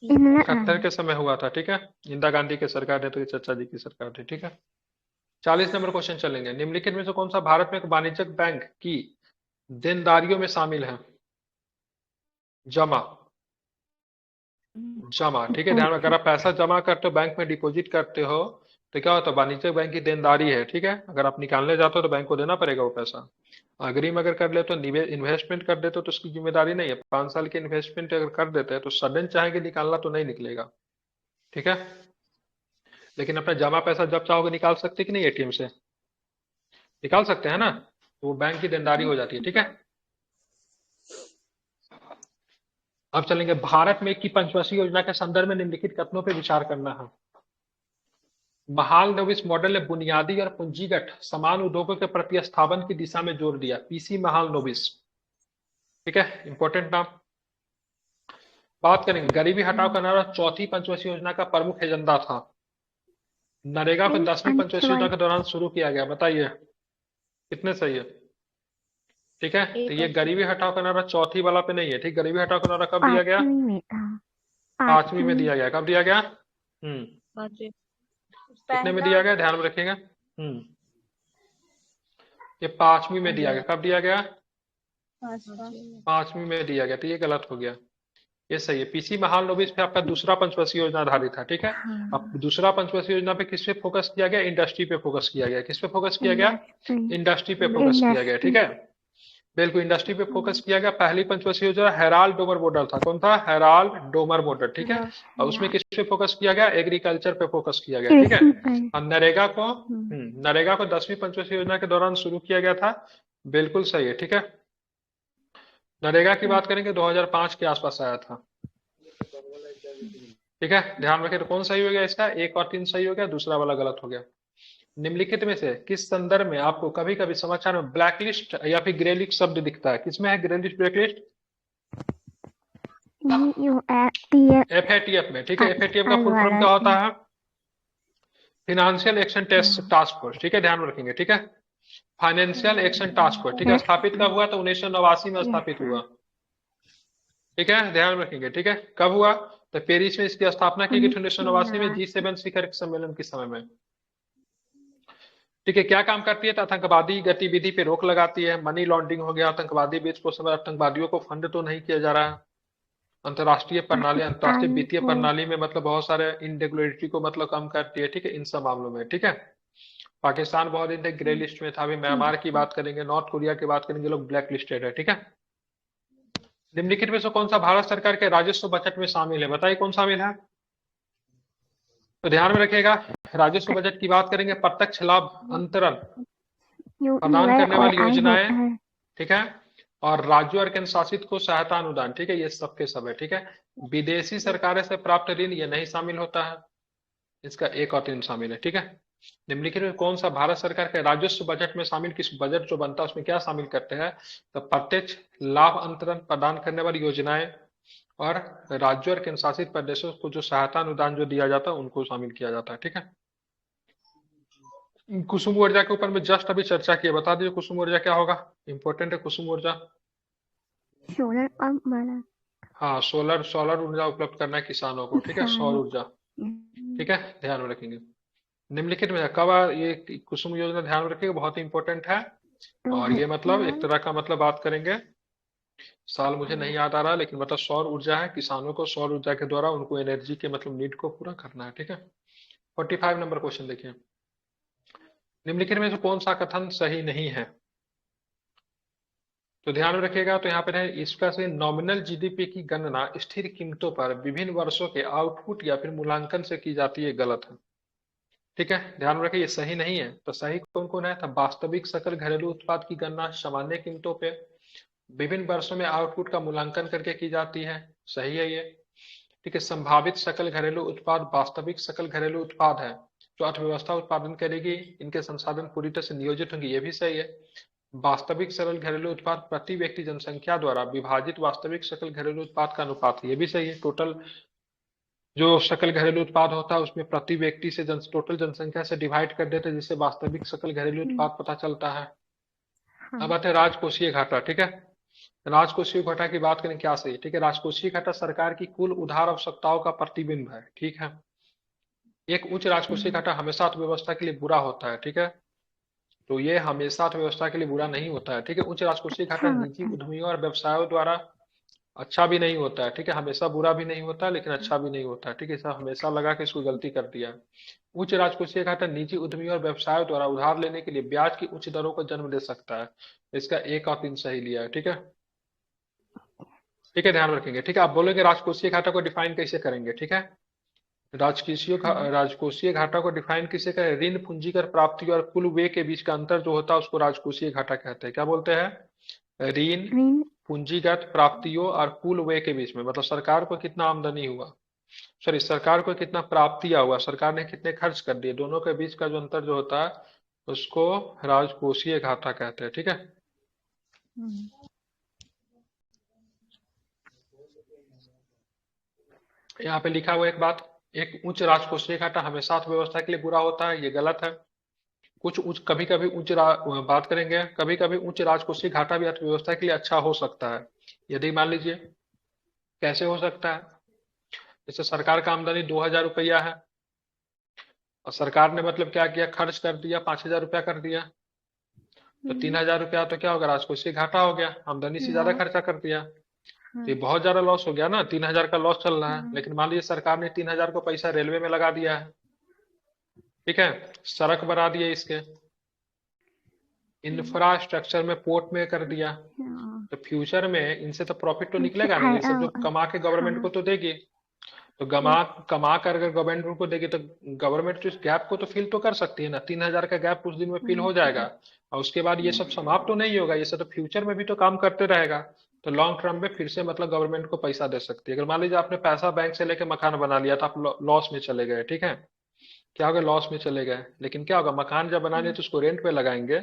71 के समय हुआ था, ठीक है। इंदिरा गांधी की सरकार है तो ये चाचा जी की सरकार थी, ठीक है। 40 नंबर क्वेश्चन चलेंगे। निम्नलिखित में से कौन सा भारत में एक वाणिज्यिक बैंक की देनदारियों में शामिल है, जमा, ठीक है। ध्यान में, अगर आप पैसा जमा करते हो, बैंक में डिपॉजिट करते हो, तो क्या होता है, वाणिज्यिक बैंक की देनदारी है, ठीक है। अगर आप निकालने जाते हो तो बैंक को देना पड़ेगा वो पैसा। अग्रिम अगर कर ले तो इन्वेस्टमेंट कर देते हो तो उसकी जिम्मेदारी नहीं है। 5 साल की इन्वेस्टमेंट अगर कर देते हैं तो सडन चाहेंगे निकालना तो नहीं निकलेगा, ठीक है। लेकिन अपना जमा पैसा जब चाहोगे निकाल सकते कि नहीं एटीएम से, निकाल सकते हैं ना, तो वो बैंक की देनदारी हो जाती है। ठीक है, अब चलेंगे भारत में की पंचवर्षीय योजना के संदर्भ में निम्नलिखित कथनों पर विचार करना है। महालनोबिस मॉडल ने बुनियादी और पूंजीगत समान उद्योगों के प्रतिस्थापन की दिशा में जोर दिया। पीसी महालनोबिस, ठीक है, इंपॉर्टेंट नाम। बात करेंगे गरीबी हटाओ का नारा चौथी पंचवर्षीय योजना का प्रमुख एजेंडा था। नरेगा को 10वीं पंचवर्षीय योजना के दौरान शुरू किया गया। बताइए कितने सही है? ठीक है, तो ये गरीबी हटाओ का नारा चौथी वाला पे नहीं है। ठीक, गरीबी हटाओ का नारा कब दिया गया? 5वीं में था। 5वीं में दिया गया। कब दिया गया? कितने में दिया गया, ध्यान में रखिएगा। ये 5वीं में दिया गया। कब दिया गया? 5वीं में दिया गया, तो ये गलत हो गया, ये सही है। पीसी महालनोबिस पे आपका दूसरा पंचवर्षीय योजना आधारित था। ठीक है, अब दूसरा पंचवर्षीय योजना पे किस पे फोकस किया गया? इंडस्ट्री पे फोकस किया गया। किस पे फोकस किया गया? इंडस्ट्री पे फोकस किया गया। ठीक है, बिल्कुल इंडस्ट्री पे फोकस किया गया। पहली पंचवर्षीय योजना हेराल्ड डोमर मॉडल था। कौन था? Herald Domar model. ठीक है, और उसमें किस पे फोकस किया गया? एग्रीकल्चर पे फोकस किया गया। ठीक है, और नरेगा को 10वीं पंचवर्षीय योजना के दौरान शुरू किया गया था। बिल्कुल सही है। ठीक है, नरेगा की बात करेंगे 2005 के आसपास आया था। ठीक है, ध्यान रखें। तो कौन सही हो गया इसका? 1 और 3 सही हो गया, दूसरा वाला गलत हो गया। निम्नलिखित में से किस संदर्भ में आपको कभी कभी समाचार में ब्लैकलिस्ट या फिर ग्रे लिस्ट शब्द दिखता है? किसमें है grey list, black list? FATF में। ठीक है, FATF का फुल फॉर्म क्या होता है? Financial action task force. ठीक है, ध्यान में रखेंगे। ठीक है, फाइनेंशियल एक्शन टास्क फोर्स। ठीक है, स्थापित कब हुआ? तो 1989 में स्थापित हुआ। ठीक है, ध्यान में रखेंगे। ठीक है, कब हुआ? तो पेरिस में इसकी स्थापना की गई 1989 में, G7 शिखर सम्मेलन के समय में। ठीक है, क्या काम करती है? तो आतंकवादी गतिविधि पे रोक लगाती है। मनी लॉन्ड्रिंग हो गया, आतंकवादी बीच को समय आतंकवादियों को फंड तो नहीं किया जा रहा है। अंतर्राष्ट्रीय प्रणाली, अंतर्राष्ट्रीय वित्तीय प्रणाली में मतलब बहुत सारे इनरेगुलरिटी को मतलब कम करती है। ठीक है, इन सब मामलों में। ठीक है, पाकिस्तान बहुत दिन तक ग्रे लिस्ट में था। अभी म्यांमार की बात करेंगे, नॉर्थ कोरिया की बात करेंगे, लोग ब्लैक लिस्टेड है। ठीक है, निम्नलिखित में से कौन सा भारत सरकार के राजस्व बजट में शामिल है? बताइए कौन शामिल है? तो ध्यान में रखिएगा, राजस्व बजट की बात करेंगे प्रत्यक्ष लाभ अंतरण प्रदान करने वाली योजनाएं। ठीक है, और राज्यों और केंद्र शासित को सहायता अनुदान। ठीक है, ये सबके सब है। ठीक है, विदेशी सरकारें से प्राप्त ऋण ये नहीं शामिल होता है, इसका 1 और 3 शामिल है। ठीक है, निम्नलिखित में कौन सा भारत सरकार के राजस्व बजट में शामिल, किस बजट जो बनता है उसमें क्या शामिल करते हैं? तो प्रत्यक्ष लाभ अंतरण प्रदान करने वाली योजनाएं और राज्यों और केंद्र शासित प्रदेशों को जो सहायता अनुदान जो दिया जाता है उनको शामिल किया जाता है। ठीक है, कुसुम ऊर्जा के ऊपर में जस्ट अभी चर्चा की है। बता दीजिए कुसुम ऊर्जा क्या होगा? इंपॉर्टेंट है कुसुम ऊर्जा। सोलर पंप वाला। हाँ, सोलर ऊर्जा उपलब्ध करना है किसानों को। ठीक है, सौर ऊर्जा। ठीक है, ध्यान में रखेंगे। निम्नलिखित में कब ये कुसुम योजना, ध्यान में रखिएगा, बहुत ही इंपॉर्टेंट है। और ये मतलब एक तरह का मतलब बात करेंगे, साल मुझे नहीं याद आ रहा, लेकिन मतलब सौर ऊर्जा है। किसानों को सौर ऊर्जा के द्वारा उनको एनर्जी के मतलब नीड को पूरा करना है। ठीक है, 45 नंबर क्वेश्चन देखिए, निम्नलिखित में से कौन सा कथन सही नहीं है? तो ध्यान में रखिएगा, तो यहाँ पर है इसका से नॉमिनल जीडीपी की गणना स्थिर कीमतों पर विभिन्न वर्षों के आउटपुट या फिर मूल्यांकन से की जाती है, गलत है। ठीक है, ध्यान में रखिए, ये सही नहीं है। तो सही कौन कौन है? तो वास्तविक सकल घरेलू उत्पाद की गणना सामान्य कीमतों पे विभिन्न वर्षों में आउटपुट का मूल्यांकन करके की जाती है, सही है ये। ठीक है, संभावित सकल घरेलू उत्पाद वास्तविक सकल घरेलू उत्पाद है जो अर्थव्यवस्था उत्पादन करेगी, इनके संसाधन पूरी तरह से नियोजित होंगे, ये भी सही है। वास्तविक सकल घरेलू उत्पाद प्रति व्यक्ति जनसंख्या द्वारा विभाजित वास्तविक सकल घरेलू उत्पाद का अनुपात है, ये भी सही है। टोटल जो सकल घरेलू उत्पाद होता है उसमें प्रति व्यक्ति से टोटल जनसंख्या से डिवाइड कर देते हैं, जिससे वास्तविक सकल घरेलू उत्पाद पता चलता है। अब आते हैं राजकोषीय घाटा। ठीक है, राजकोषीय घाटा की बात करें, क्या सही है? ठीक है, राजकोषीय घाटा सरकार की कुल उधार आवश्यकताओं का प्रतिबिंब है। ठीक है, एक उच्च राजकोषीय घाटा हमेशा अर्थव्यवस्था के लिए बुरा होता है। ठीक है, तो ये हमेशा अर्थव्यवस्था के लिए बुरा नहीं होता है। ठीक है, उच्च राजकोषीय घाटा निजी उद्यमियों और व्यवसायों द्वारा अच्छा भी नहीं होता है। ठीक है, हमेशा बुरा भी नहीं होता लेकिन अच्छा भी नहीं होता है। ठीक है, ऐसा हमेशा लगा के इसको गलती कर दिया। उच्च राजकोषीय घाटा निजी उद्यमियों और व्यवसायों द्वारा उधार लेने के लिए ब्याज की उच्च दरों को जन्म दे सकता है, इसका 1 और 3 सही लिया है। ठीक है, ठीक है, ध्यान रखेंगे। ठीक है, आप बोलेंगे राजकोषीय घाटा को डिफाइन कैसे करेंगे? ठीक है, राजकोषीय घाटा को डिफाइन किसे करें? ऋण, पूंजीगत प्राप्ति और कुल व्यय के बीच का अंतर जो होता है उसको राजकोषीय घाटा कहते हैं। क्या बोलते हैं? ऋण, ऋण पूंजीगत प्राप्तियों और कुल व्यय के बीच में, मतलब सरकार को कितना आमदनी हुआ, सॉरी सरकार को कितना प्राप्तियां हुआ, सरकार ने कितने खर्च कर दिए, दोनों के बीच का जो अंतर जो होता है उसको राजकोषीय घाटा कहते हैं। ठीक है, यहाँ पे लिखा हुआ एक बात, एक उच्च राजकोषीय घाटा हमेशा अर्थव्यवस्था के लिए बुरा होता है, ये गलत है। कुछ उच्च कभी कभी बात करेंगे, कभी कभी उच्च राजकोषीय घाटा भी अर्थव्यवस्था के लिए अच्छा हो सकता है। यदि मान लीजिए, कैसे हो सकता है? जैसे सरकार का आमदनी 2000 रुपया है और सरकार ने मतलब क्या किया, खर्च कर दिया 5000 रुपया कर दिया, तो 3000 रुपया तो क्या होगा, राजकोषीय घाटा हो गया, आमदनी से ज्यादा खर्चा कर दिया, तो ये बहुत ज्यादा लॉस हो गया ना। 3000 का लॉस चल रहा है, लेकिन मान लीजिए सरकार ने 3000 को पैसा रेलवे में लगा दिया है, ठीक है, सड़क बना दिए, इसके इंफ्रास्ट्रक्चर में, पोर्ट में कर दिया, तो फ्यूचर में इनसे तो प्रॉफिट तो निकलेगा नहीं, ये सब जो कमा के गवर्नमेंट को तो देगी, तो कमा कर अगर गवर्नमेंट को देगी तो गवर्नमेंट इस गैप को तो फिल तो कर सकती है ना। 3000 का गैप कुछ दिन में फिल हो जाएगा और उसके बाद ये सब समाप्त तो नहीं होगा, ये सब तो फ्यूचर में भी तो काम करते रहेगा, तो लॉन्ग टर्म में फिर से मतलब गवर्नमेंट को पैसा दे सकती है। अगर मान लीजिए आपने पैसा बैंक से लेके मकान बना लिया तो आप लॉस में चले गए, ठीक है, क्या होगा, लॉस में चले गए, लेकिन क्या होगा, मकान जब बनाने तो उसको रेंट पे लगाएंगे,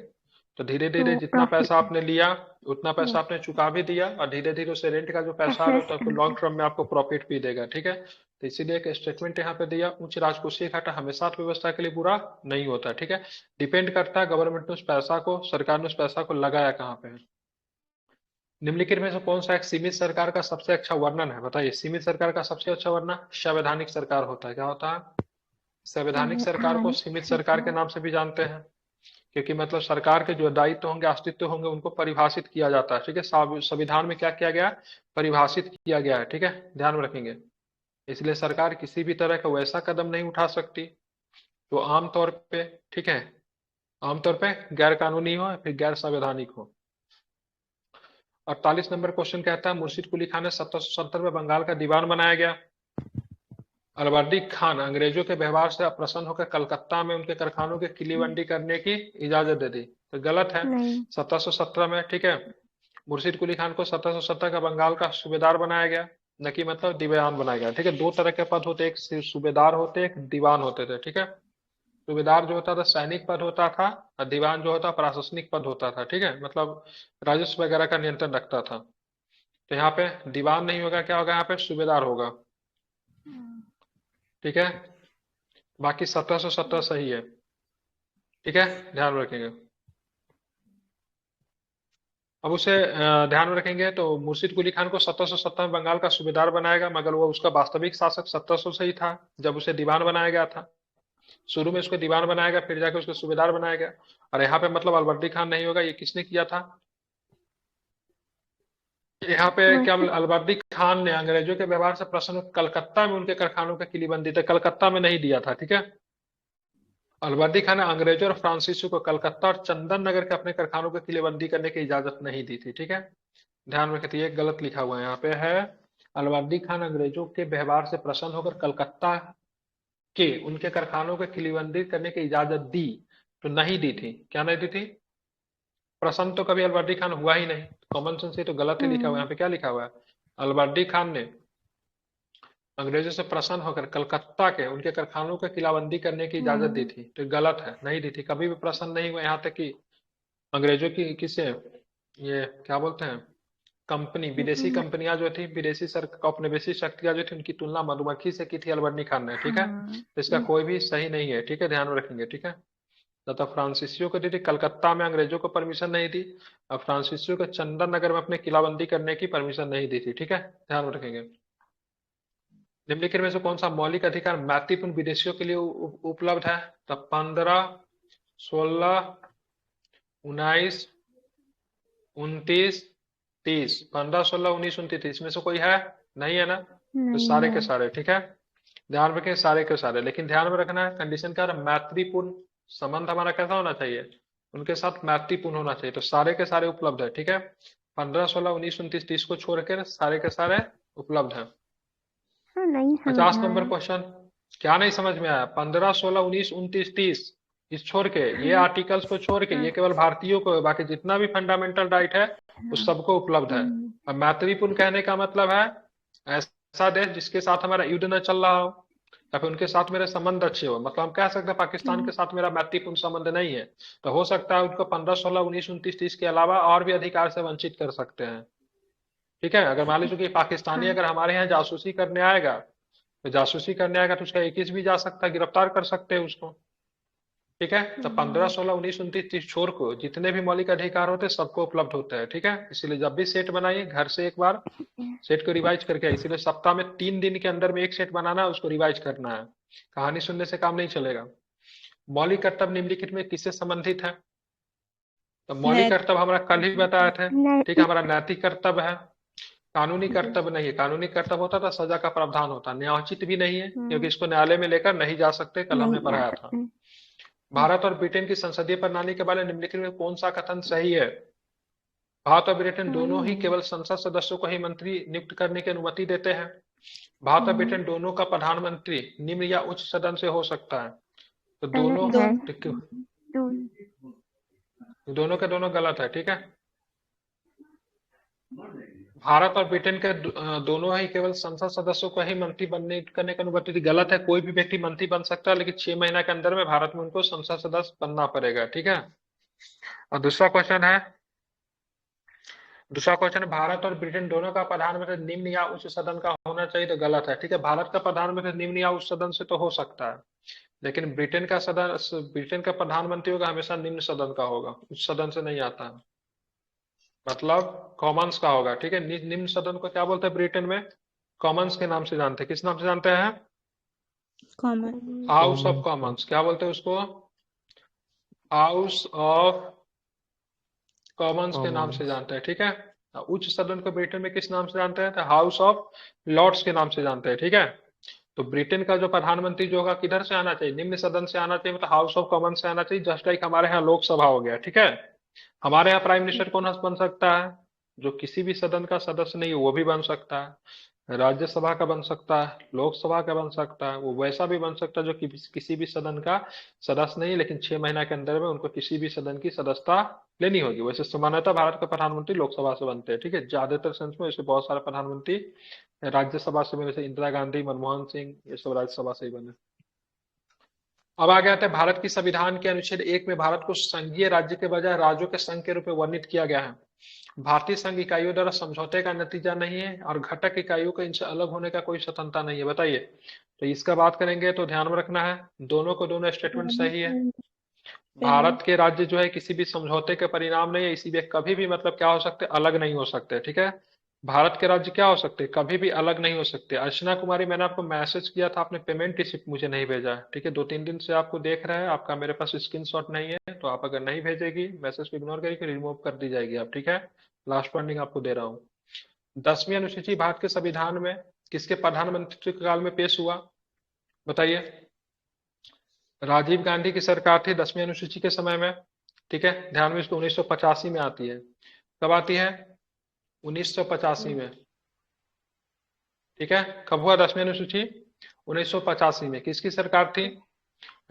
तो धीरे धीरे जितना पैसा आपने लिया उतना पैसा आपने चुका भी दिया और धीरे धीरे उससे रेंट का जो पैसा आ रहा है तो आपको लॉन्ग टर्म में आपको प्रॉफिट भी देगा। ठीक है, तो इसीलिए एक स्टेटमेंट यहाँ पे दिया, उच्च राजकोषीय घाटा हमेशा अर्थव्यवस्था के लिए बुरा नहीं होता। ठीक है, डिपेंड करता है गवर्नमेंट ने उस पैसा को, सरकार ने उस पैसा को लगाया कहाँ पे है। निम्नलिखित में से कौन सा एक सीमित सरकार का सबसे अच्छा वर्णन है? बताइए, सीमित सरकार का सबसे अच्छा वर्णन संवैधानिक सरकार होता है। क्या होता है? संवैधानिक सरकार को सीमित सरकार के नाम से भी जानते हैं, क्योंकि मतलब सरकार के जो दायित्व होंगे, अस्तित्व होंगे, उनको परिभाषित किया जाता है। ठीक है, संविधान में क्या किया गया, परिभाषित किया गया है। ठीक है, ध्यान में रखेंगे, इसलिए सरकार किसी भी तरह का वैसा कदम नहीं उठा सकती जो आमतौर पे, ठीक है, आमतौर पे गैर कानूनी हो या फिर गैर संवैधानिक हो। 48 नंबर क्वेश्चन कहता है, मुर्शिद कुली खान ने 1770 में बंगाल का दीवान बनाया गया। अलवर्दी खान अंग्रेजों के व्यवहार से अप्रसन्न होकर कलकत्ता में उनके कारखानों की किलीबंदी करने की इजाजत दे दी, तो गलत है। 1717 में, ठीक है, मुर्शिद कुली खान को 1770 का बंगाल का सूबेदार बनाया गया, न कि मतलब दीवान बनाया गया। ठीक है, दो तरह के पद होते, एक सूबेदार होते, एक दीवान होते थे। ठीक है, सूबेदार जो होता था सैनिक पद होता था और दीवान जो होता प्रशासनिक पद होता था। ठीक है, मतलब राजस्व वगैरह का नियंत्रण रखता था। तो यहाँ पे दीवान नहीं होगा, क्या होगा, यहाँ पे सूबेदार होगा। ठीक है, बाकी 1717 सही है। ठीक है, ध्यान रखेंगे। अब उसे ध्यान में रखेंगे तो मुर्शिद कुली खान को 1770 में बंगाल का सूबेदार बनाएगा, मगर वो उसका वास्तविक शासक 1700 से ही था जब उसे दीवान बनाया गया था। शुरू में उसको दीवान बनाया गया, फिर जाके उसको सूबेदार बनाया गया। और यहाँ पे मतलब अलवर्दी खान नहीं होगा, ये किसने किया था? यहाँ पे क्या, अलवर्दी खान ने अंग्रेजों के व्यवहार से प्रसन्न कलकत्ता में उनके कारखानों की किलीबंदी, तो कलकत्ता में नहीं दिया था। ठीक है, अलवर्दी खान ने अंग्रेजों और फ्रांसीसियों को कलकत्ता और चंदन नगर के अपने कारखानों की किलीबंदी करने की इजाजत नहीं दी थी। ठीक है, ध्यान में रखिए, गलत लिखा हुआ है यहाँ पे है, अलवर्दी खान अंग्रेजों के व्यवहार से प्रसन्न होकर कलकत्ता के उनके कारखानों की किलीबंदी करने की इजाजत दी, तो नहीं दी थी। क्या नहीं दी थी? प्रसन्न तो कभी अलवर्दी खान हुआ ही नहीं, कॉमन सेंस से तो गलत ही लिखा हुआ है। यहाँ पे क्या लिखा हुआ है, अलवर्दी खान ने अंग्रेजों से प्रसन्न होकर कलकत्ता के उनके कारखानों की किलाबंदी करने की इजाजत दी थी, तो गलत है, नहीं दी थी, कभी भी प्रसन्न नहीं हुआ। यहाँ तक कि अंग्रेजों की किसे, ये क्या बोलते हैं, कंपनी, विदेशी कंपनियां जो थी, विदेशी औपनिवेशिक शक्तियां जो थी, उनकी तुलना मधुमक्खी से की थी अलवर्दी खान ने। ठीक है, तो इसका कोई भी सही नहीं है। ठीक है, ध्यान में रखेंगे। ठीक है, तथा फ्रांसीसियों को दी थी, कलकत्ता में अंग्रेजों को परमिशन नहीं दी, और फ्रांसीसियों को चंदन नगर में अपने किलाबंदी करने की परमिशन नहीं दी थी। ठीक है, ध्यान में रखेंगे। निम्नलिखित में से कौन सा मौलिक अधिकार मैत्रीपूर्ण विदेशियों के लिए उपलब्ध है? तो 15, 16, 19, 29, 30, 15, 16, 19, 29, 30 में से कोई है? नहीं है ना, तो सारे के सारे। ठीक है, ध्यान रखें, सारे के सारे, लेकिन ध्यान में रखना है कंडीशन क्या है, मैत्रीपूर्ण संबंध हमारा कैसा होना चाहिए, उनके साथ मैत्रीपूर्ण होना चाहिए, तो सारे के सारे उपलब्ध है। ठीक है, 15, 16, 19, 29, 30 को छोड़ के सारे के सारे उपलब्ध है। 50 नंबर क्वेश्चन, क्या नहीं समझ में आया? 15, 16, 19, 29, 30 इस छोड़ के, ये आर्टिकल्स को छोड़ के, ये केवल भारतीयों को है, बाकी जितना भी फंडामेंटल राइट है वो सबको उपलब्ध है। अब मैत्रीपूर्ण कहने का मतलब है ऐसा देश जिसके साथ हमारा युद्ध न चल रहा हो या फिर उनके साथ मेरे संबंध अच्छे हो। मतलब हम कह सकते हैं पाकिस्तान के साथ मेरा मैत्रीपूर्ण संबंध नहीं है, तो हो सकता है उनको 15, 16, 19, 29, 30 के अलावा और भी अधिकार से वंचित कर सकते हैं। ठीक है, अगर मान लीजिए कि पाकिस्तानी अगर हमारे यहाँ जासूसी करने आएगा, तो जासूसी करने आएगा तो उसका 21 भी जा सकता है, गिरफ्तार कर सकते हैं उसको। ठीक है, तो 15, 16, 19, 29, 30 छोर को जितने भी मौलिक अधिकार होते हैं सबको उपलब्ध होता है। ठीक है, इसीलिए जब भी सेट बनाइए घर से एक बार सेट को रिवाइज करके आइए। इसीलिए सप्ताह में 3 दिन के अंदर में एक सेट बनाना है, उसको रिवाइज करना है। कहानी सुनने से काम नहीं चलेगा। मौलिक कर्तव्य निम्नलिखित में किससे संबंधित है? तो मौलिक कर्तव्य हमारा कल ही बताया थे। ठीक है, हमारा नैतिक कर्तव्य है, कानूनी कर्तव्य नहीं है। कानूनी कर्तव्य होता था सजा का प्रावधान होता, न्यायोचित भी नहीं है क्योंकि इसको न्यायालय में लेकर नहीं जा सकते, कल हमने पढ़ाया था। भारत और ब्रिटेन की संसदीय प्रणाली के बारे में निम्नलिखित में कौन सा कथन सही है? भारत और ब्रिटेन दोनों ही केवल संसद सदस्यों को ही मंत्री नियुक्त करने की अनुमति देते हैं। भारत और ब्रिटेन दोनों का प्रधानमंत्री निम्न या उच्च सदन से हो सकता है। तो दोनों दोनों के दोनों गलत है। ठीक है, भारत और ब्रिटेन के दोनों ही केवल संसद सदस्यों को ही मंत्री बनने करने की अनुमति दी। गलत है, कोई भी व्यक्ति मंत्री बन सकता है, लेकिन 6 महीने के अंदर में भारत में उनको संसद सदस्य बनना पड़ेगा। ठीक है, और दूसरा क्वेश्चन है भारत और ब्रिटेन दोनों का प्रधानमंत्री निम्न या उच्च सदन का होना चाहिए, तो गलत है। ठीक है, भारत का प्रधानमंत्री निम्न या उच्च सदन से तो हो सकता है, लेकिन ब्रिटेन का प्रधानमंत्री होगा हमेशा निम्न सदन का होगा, उच्च सदन से नहीं आता है, मतलब कॉमन्स का होगा। ठीक है, निम्न सदन को क्या बोलते हैं ब्रिटेन में? कॉमन्स के नाम से जानते हैं। किस नाम से जानते हैं? कॉमन। House of Commons. क्या बोलते हैं उसको? हाउस ऑफ कॉमन्स के नाम से जानते हैं। ठीक है, उच्च सदन को ब्रिटेन में किस नाम से जानते हैं? तो हाउस ऑफ लॉर्ड्स के नाम से जानते हैं। ठीक है, तो ब्रिटेन का जो प्रधानमंत्री जो होगा किधर से आना चाहिए? निम्न सदन से आना चाहिए, मतलब हाउस ऑफ कॉमन से आना चाहिए, जस्ट लाइक हमारे यहाँ लोकसभा हो गया। ठीक है, हमारे यहाँ प्राइम मिनिस्टर कौन बन सकता है? जो किसी भी सदन का सदस्य नहीं है वो भी बन सकता है, राज्यसभा का बन सकता है, लोकसभा का बन सकता है, वो वैसा भी बन सकता है जो किसी भी सदन का सदस्य नहीं, लेकिन 6 महीना के अंदर में उनको किसी भी सदन की सदस्यता लेनी होगी। वैसे सामान्यतः भारत के प्रधानमंत्री लोकसभा से बनते हैं। ठीक है, ज्यादातर सेंस में ऐसे बहुत सारे प्रधानमंत्री राज्यसभा से, जैसे इंदिरा गांधी, मनमोहन सिंह, ये सब राज्यसभा से ही बने। अब आ गया था भारत की संविधान के अनुच्छेद 1 में भारत को संघीय राज्य के बजाय राज्यों के संघ के रूप में वर्णित किया गया है। भारतीय संघ इकाइयों द्वारा समझौते का नतीजा नहीं है और घटक इकाइयों को इनसे अलग होने का कोई स्वतंत्रता नहीं है। बताइए, तो इसका बात करेंगे तो ध्यान में रखना है, दोनों को दोनों स्टेटमेंट सही है। भारत के राज्य जो है किसी भी समझौते के परिणाम नहीं है, इसीलिए कभी भी मतलब क्या हो सकते, अलग नहीं हो सकते। ठीक है, भारत के राज्य क्या हो सकते, कभी भी अलग नहीं हो सकते। अर्चना कुमारी, मैंने आपको मैसेज किया था, आपने पेमेंट रिसिप्ट मुझे नहीं भेजा है। ठीक है, 2-3 दिन से आपको देख रहे हैं, आपका मेरे पास स्क्रीनशॉट नहीं है, तो आप अगर नहीं भेजेगी मैसेज को इग्नोर करके रिमूव कर दी जाएगी आप। ठीक है, लास्ट वार्निंग आपको दे रहा हूँ। 10वीं अनुसूची भारत के संविधान में किसके प्रधानमंत्री काल में पेश हुआ? बताइए। राजीव गांधी की सरकार थी 10वीं अनुसूची के समय में। ठीक है, ध्यान में, इसको 1985 में आती है। कब आती है? 1985 में। ठीक है, कब हुआ 10वीं अनुसूची? 1985 में। किसकी सरकार थी?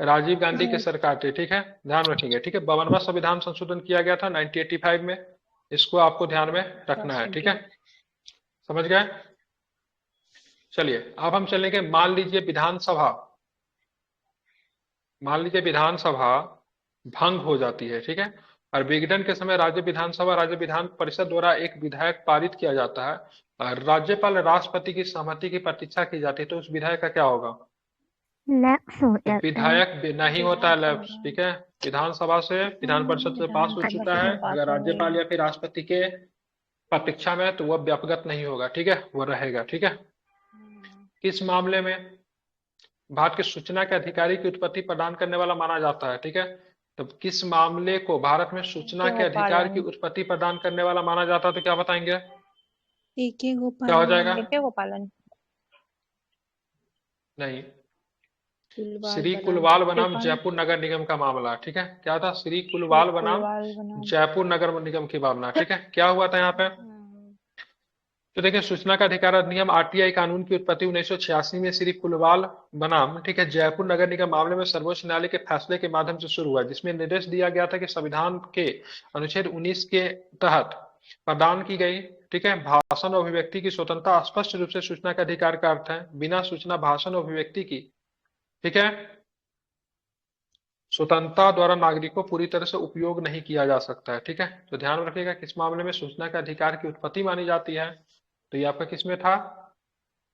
राजीव गांधी की सरकार थी। ठीक है, ध्यान रखेंगे। ठीक है, 52वां संविधान संशोधन किया गया था 1985 में, इसको आपको ध्यान में रखना है। ठीक है, समझ गए? चलिए अब हम चलेंगे, मान लीजिए विधानसभा भंग हो जाती है। ठीक है, और विघटन के समय राज्य विधान परिषद द्वारा एक विधेयक पारित किया जाता है और राज्यपाल राष्ट्रपति की सहमति की प्रतीक्षा की जाती है, तो उस विधेयक का क्या होगा? लैप्स हो जाता है। विधायक नहीं होता है लैप्स। ठीक है, विधानसभा से, विधान परिषद से पास हो चुका है, अगर राज्यपाल या फिर राष्ट्रपति के प्रतीक्षा में है तो वह व्यापगत नहीं होगा। ठीक है, वह रहेगा। ठीक है, किस मामले में भारत के सूचना के अधिकारी की उत्पत्ति प्रदान करने वाला माना जाता है? ठीक है, तो किस मामले को भारत में सूचना के अधिकार की उत्पत्ति प्रदान करने वाला माना जाता है, तो क्या बताएंगे? क्या हो जाएगा? गोपालन। नहीं, श्री कुलवाल बनाम जयपुर नगर निगम का मामला। ठीक है, क्या था? श्री कुलवाल बनाम जयपुर नगर निगम की मामला। ठीक है, क्या हुआ था यहाँ पे? तो देखिए, सूचना का अधिकार अधिनियम आरटीआई कानून की उत्पत्ति 1986 में श्री कुलवाल बनाम, ठीक है, जयपुर नगर निगम मामले में सर्वोच्च न्यायालय के फैसले के माध्यम से शुरू हुआ, जिसमें निर्देश दिया गया था कि संविधान के अनुच्छेद 19 के तहत प्रदान की गई, ठीक है, भाषण और अभिव्यक्ति की स्वतंत्रता स्पष्ट रूप से सूचना के अधिकार का अर्थ है। बिना सूचना, भाषण और अभिव्यक्ति की, ठीक है, स्वतंत्रता द्वारा नागरिकों को पूरी तरह से उपयोग नहीं किया जा सकता है। ठीक है, तो ध्यान रखिएगा किस मामले में सूचना के अधिकार की उत्पत्ति मानी जाती है। तो ये आपका किसमें था,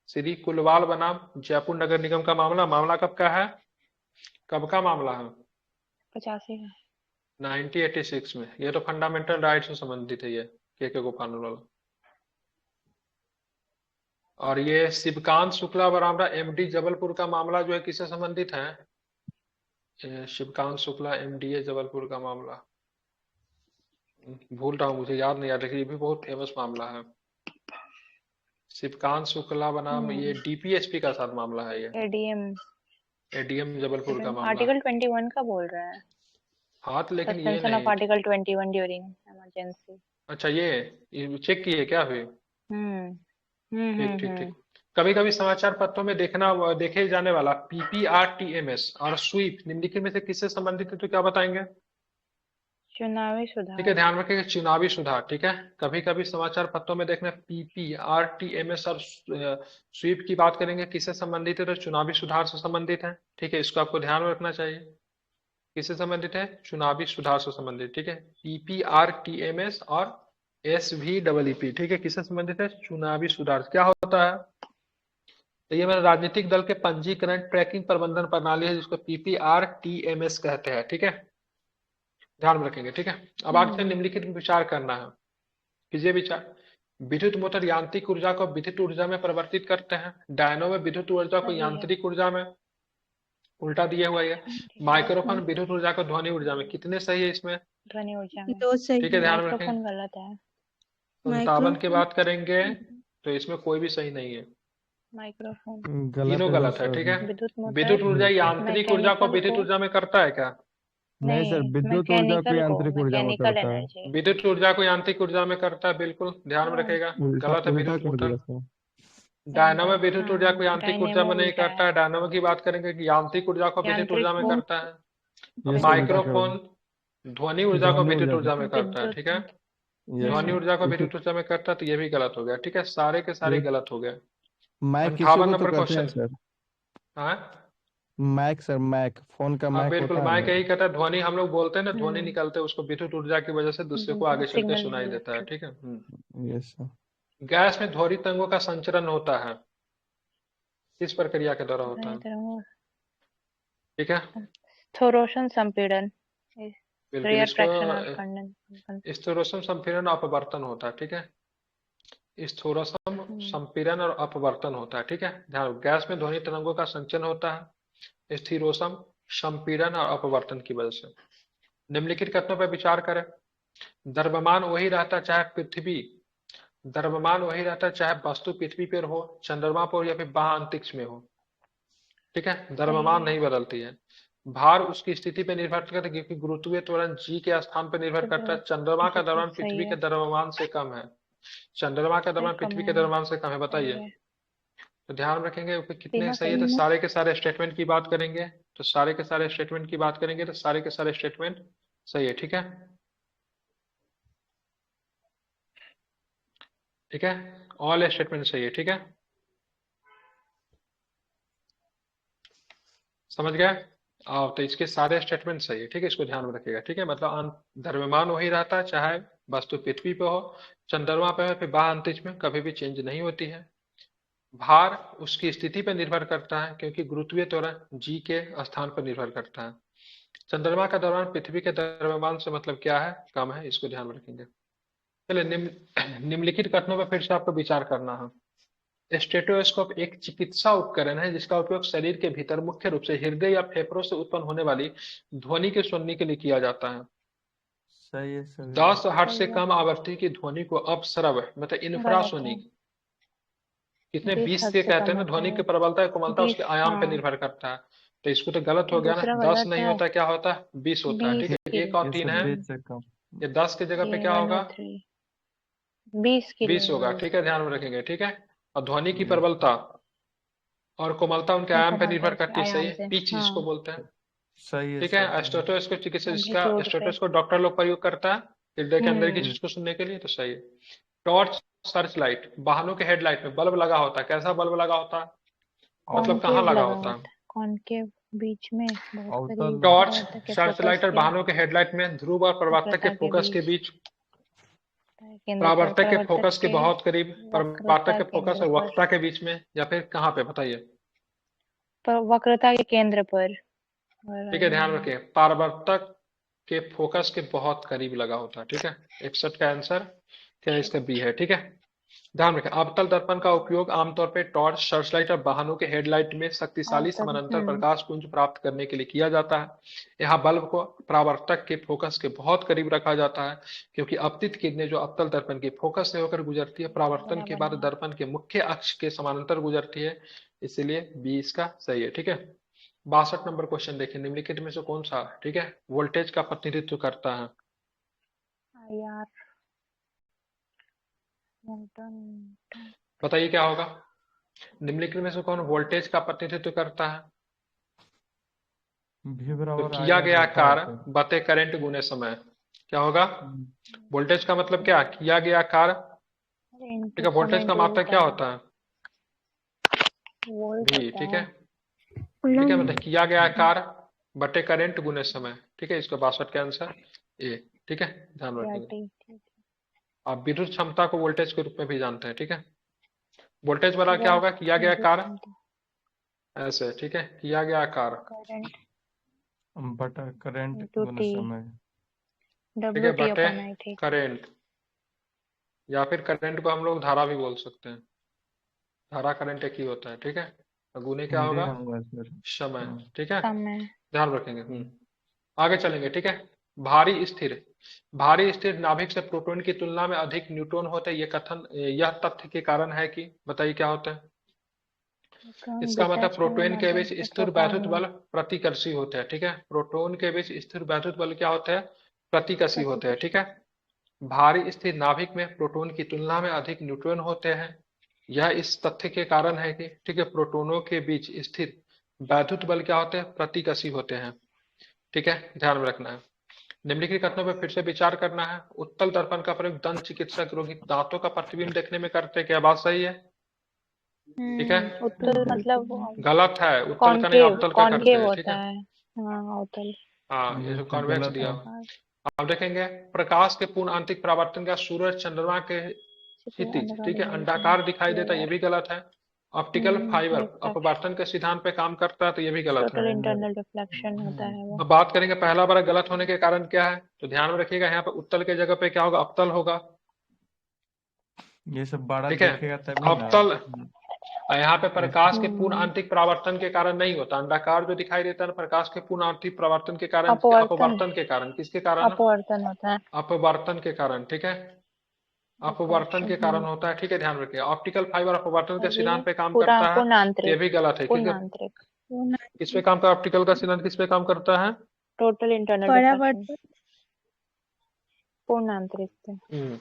श्री कुलवाल बनाम जयपुर नगर निगम का मामला। मामला कब का है, कब का मामला है, 85 का। 1986 में। ये तो फंडामेंटल राइट से संबंधित है, ये के गोपाल वाला। और ये शिवकांत शुक्ला बरामदा एमडी जबलपुर का मामला जो है किससे संबंधित है, शिवकांत शुक्ला एमडीए जबलपुर का मामला, भूल रहा हूँ, मुझे याद नहीं आ रहा, ये भी बहुत फेमस मामला है। शिवकांत शुक्ला बनाम ये डीपीएसपी का साथ मामला है, ये एडीएम जबलपुर का मामला। आर्टिकल 21 का बोल रहा है। हाँ तो लेकिन ये सस्पेंशन ऑफ नहीं, आर्टिकल 21 ड्यूरिंग इमरजेंसी। अच्छा ये चेक किए क्या हुई, ठीक ठीक हम्म। ठीक। कभी कभी समाचार पत्रों में देखे जाने वाला पीपीआरटीएमएस और स्वीप निम्नलिखित में से किससे संबंधित है, तो क्या बताएंगे। चुनावी ठीक है, सुधार। ध्यान रखिएगा चुनावी सुधार। ठीक है, कभी कभी समाचार पत्रों में देखना पीपीआरटीएमएस और स्वीप की बात करेंगे, किससे संबंधित है, तो चुनावी सुधार से संबंधित है। ठीक है, इसको आपको ध्यान में रखना चाहिए, किससे संबंधित है, चुनावी सुधार से संबंधित। ठीक है, पीपीआरटीएमएस और एसवीईपी, ठीक है, किससे संबंधित है, चुनावी सुधार। क्या होता है, तो ये मेरा राजनीतिक दल के पंजीकरण ट्रैकिंग प्रबंधन प्रणाली है, जिसको पीपीआरटीएमएस कहते हैं। ठीक है, ध्यान में रखेंगे। ठीक है, अब आगे निम्नलिखित में विचार करना है, कीजिए विचार। विद्युत मोटर यांत्रिक ऊर्जा को विद्युत ऊर्जा में परिवर्तित करते हैं, डायनो में विद्युत ऊर्जा को यांत्रिक ऊर्जा में, उल्टा दिया हुआ है। माइक्रोफोन विद्युत ऊर्जा को ध्वनि ऊर्जा में, कितने सही है इसमें, ध्वनि ऊर्जा में। दो सही ठीक है, ध्यान में रखें। माइक्रोफोन गलत है। 57 की बात करेंगे तो इसमें कोई भी सही नहीं है, माइक्रोफोन तीनों गलत है। ठीक है, विद्युत ऊर्जा यांत्रिक ऊर्जा को विद्युत ऊर्जा में करता है क्या, नहीं सर, विद्युत ऊर्जा को यांत्रिक ऊर्जा में मैकेनिकल करता है। एनर्जी। विद्युत ऊर्जा को यांत्रिक ऊर्जा में करता है, बिल्कुल ध्यान में रखेगा, गलत है। उल्टा विद्युत कर मोटर दिया सर। डायनामो विद्युत ऊर्जा को यांत्रिक ऊर्जा में नहीं डायनेमो करता है, डायनामो की बात करेंगे कि यांत्रिक ऊर्जा को विद्युत ऊर्जा में यांत्रिक करता है। ये सब माइक्रोफोन ध्वनि ऊर्जा को ध्वनि विद्युत ऊर्जा ऊर्जा में करता है। ठीक है, ये ध्वनि सर। ऊर्जा को विद्युत ऊर्जा में करता है, तो ये भी गलत हो गया। ठीक है, सारे के सारे गलत हो गए। मैक 58 किसी को तो नंबर कहते हैं क्वेश्चन। सर, हाँ मैक सर, मैक फोन का हाँ मैक बिल्कुल, होता है माइक ना। यही कहता है, ध्वनि हम लोग बोलते हैं ना, ध्वनि निकलते हैं, उसको विद्युत ऊर्जा की वजह से दूसरे को आगे चल के सिग्नल सुनाई देता है। ठीक है। Yes sir. गैस में ध्वनि तरंगों का संचरण होता है, किस प्रक्रिया के द्वारा होता है, ठीक है, थोरोशन संपीड़न। बिल्कुल रेयर इसको फ्रैक्शन और कंडेंसेशन। स्थूरोष्म संपीड़न और अपवर्तन होता है। ठीक है, स्थूरोष्म संपीड़न और अपवर्तन होता है। ठीक है, ध्यान, गैस में ध्वनि तरंगों का संचरण होता है स्थिरोष्म संपीड़न और अपवर्तन की वजह से। निम्नलिखित कथनों पर विचार करें। द्रव्यमान वही रहता चाहे पृथ्वी, द्रव्यमान वही रहता चाहे वस्तु पृथ्वी पर हो, चंद्रमा पर या फिर बाह्य अंतरिक्ष में हो। ठीक है, द्रव्यमान नहीं बदलती है। भार उसकी स्थिति पर निर्भर करता है, क्योंकि गुरुत्वीय त्वरण जी के स्थान पर निर्भर करता है। चंद्रमा का द्रव्यमान पृथ्वी के द्रव्यमान से कम है, चंद्रमा का द्रव्यमान पृथ्वी के द्रव्यमान से कम है, बताइए। तो ध्यान रखेंगे कितने सही है, तो सारे के सारे स्टेटमेंट की बात करेंगे, तो सारे के सारे स्टेटमेंट की बात करेंगे, तो सारे के सारे स्टेटमेंट सही है। ठीक है, ठीक है, ऑल स्टेटमेंट सही है। ठीक है, समझ गए आप, तो इसके सारे स्टेटमेंट सही है। ठीक है, इसको ध्यान में रखिएगा। ठीक है, मतलब द्रव्यमान वही रहता है चाहे वस्तु पृथ्वी पे हो, चंद्रमा पे हो, फिर बाह्य अंतरिक्ष में कभी भी चेंज नहीं होती है। भार उसकी स्थिति पर निर्भर करता है, क्योंकि गुरुत्वीय त्वरण जी के स्थान पर निर्भर करता है। चंद्रमा का द्रव्यमान पृथ्वी के द्रव्यमान से मतलब क्या है, कम है, इसको ध्यान में रखेंगे। चलिए निम्नलिखित कथनों पर फिर से आपको विचार करना है। स्टेथोस्कोप एक चिकित्सा उपकरण है जिसका उपयोग शरीर के भीतर मुख्य रूप से हृदय या फेफड़ों से उत्पन्न होने वाली ध्वनि की सुनने के लिए किया जाता है। सही है सर। 10 हर्ट्ज से कम आवृत्ति की ध्वनि को अपश्रव मतलब इंफ्रासोनिक, कितने 20 के कहते हैं ना, ध्वनि की प्रबलता कोमलता उसके आयाम पर निर्भर करता है। तो इसको तो गलत हो गया ना, 10 नहीं होता, क्या होता है, 20 होता है। ठीक है, 1 और 3 है, ये 10 की जगह पे क्या होगा, 20 20 होगा, किलो ठीक है, ध्यान में रखेंगे, ठीक है। और ध्वनि की प्रबलता और कोमलता उनके आयाम पर निर्भर करती है, सही आयाम है, से। पिच हाँ, जिसको बोलते हैं, सही है ठीक है। सर। एस्टोटोस को चिकित्सा, जिसका एम्पलीट्यूड पे। एस्टोटोस को डॉक्टर लोग प्रयोग करता है हृदय के अंदर की हम्म चीज को सुनने के लिए, तो सही है। टॉर्च, सर्च लाइट, वाहनों के हेडलाइट में बल्ब लगा होता है, कैसा बल्ब लगा होता है, मतलब कहाँ कॉनकेव लगा लगा होता है? होता है, कॉनकेव बीच में बहुत अवतल। करीब टॉर्च, परावर्तक के सर्च फोकस लाइट और के वाहनों के हेडलाइट में ध्रुव और प्रवर्तक के वक्रता के फोकस के बीच बीच, केंद्र पर, परावर्तक के परावर्तक फोकस के के बहुत करीब, वक्रता परावर्तक के फोकस केंद्र और पर, वक्रता के बीच में, या फिर कहाँ पे, बताइए। वक्रता के केंद्र पर। और ठीक है, ध्यान रखिए, परावर्तक के फोकस के बहुत करीब लगा होता है, ठीक है। 61 का आंसर क्या है इसका, बी है, ठीक है। ध्यान रखें, अवतल दर्पण का उपयोग आमतौर पर टॉर्च, सर्च लाइट और वाहनों के हेडलाइट में शक्तिशाली अवतल। समानांतर प्रकाश पुंज प्राप्त करने के लिए किया जाता है। यहाँ बल्ब को परावर्तक के फोकस के बहुत करीब रखा जाता है, क्योंकि अपतित किरणें जो अवतल दर्पण के फोकस से होकर गुजरती है, परावर्तन बना के बना बाद दर्पण के मुख्य अक्ष के समानांतर गुजरती है, इसलिए बी इसका सही है, ठीक है। 62 नंबर क्वेश्चन देखिए, निम्नलिखित में से कौन सा, ठीक है, वोल्टेज का प्रतिनिधित्व करता है? यार न्यूटन। बताइए क्या होगा। निम्नलिखित में से कौन वोल्टेज का प्रतिनिधित्व करता है? भी तो बराबर किया आर गया होता है कार्य सर। बटे करंट गुने समय, क्या होगा? हम्म, वोल्टेज का मतलब क्या, किया गया कार्य, ठीक इनटू है। समय वोल्टेज का इंटू मात्रक क्या करंट, होता है? वोल्ट भी, होता ठीक है। है, ठीक है, मतलब किया गया कार्य बटे करंट गुने समय, ठीक है, इसका 62 का आंसर ए, ठीक है, ध्यान या रखेंगे। टी, ठीक आप विद्युत क्षमता को वोल्टेज के रूप में भी जानते हैं, ठीक है। वोल्टेज वाला है। क्या होगा, किया गया विद्युत कार्य, क्षमता, ऐसे, ठीक है, किया गया कार्य, करंट बटा करंट इंटू गुने टी, समय। ठीक डब्ल्यू है, टी बटे अपन आई, ठीक। करंट, या फिर करंट को हम लोग धारा भी बोल सकते हैं, धारा करंट एक ही होता है, ठीक है। और गुने क्या हिंदी होगा, होगा सर। समय, हाँ। ठीक है, समय। ध्यान रखेंगे। आगे चलेंगे, ठीक है। भारी स्थिर, भारी स्थिर नाभिक से प्रोटॉन की तुलना में अधिक न्यूट्रॉन होते हैं, यह तथ्य के कारण है कि, बताइए क्या होता है इलेक्ट्रॉन इसका मतलब? डिटैच होने के प्रोटॉन के माध्यम बीच से स्थिर प्रोटॉन वैद्युत में बल प्रतिकर्षी होते हैं, ठीक है। प्रोटॉन के बीच स्थिर वैद्युत बल क्या होते हैं, प्रतिकर्षी होते हैं, ठीक है। भारी स्थिर नाभिक में प्रोटॉन की तुलना में अधिक न्यूट्रॉन होते हैं, यह इस तथ्य के कारण है कि, ठीक है, प्रोटोनों के बीच स्थिर वैद्युत बल क्या होते हैं, प्रतिकर्षी होते हैं, ठीक है, ध्यान में रखना है। निम्नलिखित कथनों पर फिर से विचार करना है। उत्तल दर्पण का प्रयोग दंत चिकित्सक रोगी दांतों का प्रतिबिंब देखने में करते हैं, क्या बात सही है? ठीक है, उत्तल मतलब गलत है, उत्तल का नहीं कॉनकेव, अवतल का करते कॉनकेव हैं, ठीक होता है। है। हाँ, उत्तल। हाँ, ये ये जो तो कॉन्वेक्स गलत दिया। है। आप देखेंगे प्रकाश के पूर्ण आंतरिक परावर्तन का सूरज चंद्रमा के क्षितिज, ठीक है, अंडाकार दिखाई देता है, ये भी गलत है। ऑप्टिकल फाइबर अपवर्तन के सिद्धांत पे काम करता है, तो ये भी गलत है। टोटल इंटरनल रिफ्लेक्शन होता है वो। अब बात करेंगे पहला बार गलत होने के कारण क्या है, तो ध्यान में रखिएगा, यहाँ पे उत्तल के जगह पे क्या होगा, अवतल होगा, ये सब बड़ा ठीक है, देखेगा तभी ना। अवतल। यहाँ पे प्रकाश के पूर्ण हम्म, आंतरिक परावर्तन के कारण नहीं होता, अंडाकार जो दिखाई देता है ना, प्रकाश के पूर्ण आंतरिक परावर्तन के कारण, अपवर्तन, अपवर्तन के कारण, किसके कारण, अपवर्तन होता है। अपवर्तन के कारण, ठीक है, अपवर्तन के कारण होता है, ठीक है, ध्यान रखिए। ऑप्टिकल फाइबर अपवर्तन के और ये सिद्धांत पे काम पूरा करता है, पूर्ण तो ये आंतरिक, भी गलत है, पूर्ण क्योंकि आंतरिक, किस पे काम करता है, ऑप्टिकल का सिद्धांत किस पे काम करता है? टोटल इंटरनल रिफ्लेक्शन, परावर्तन पूर्ण आंतरिक पे।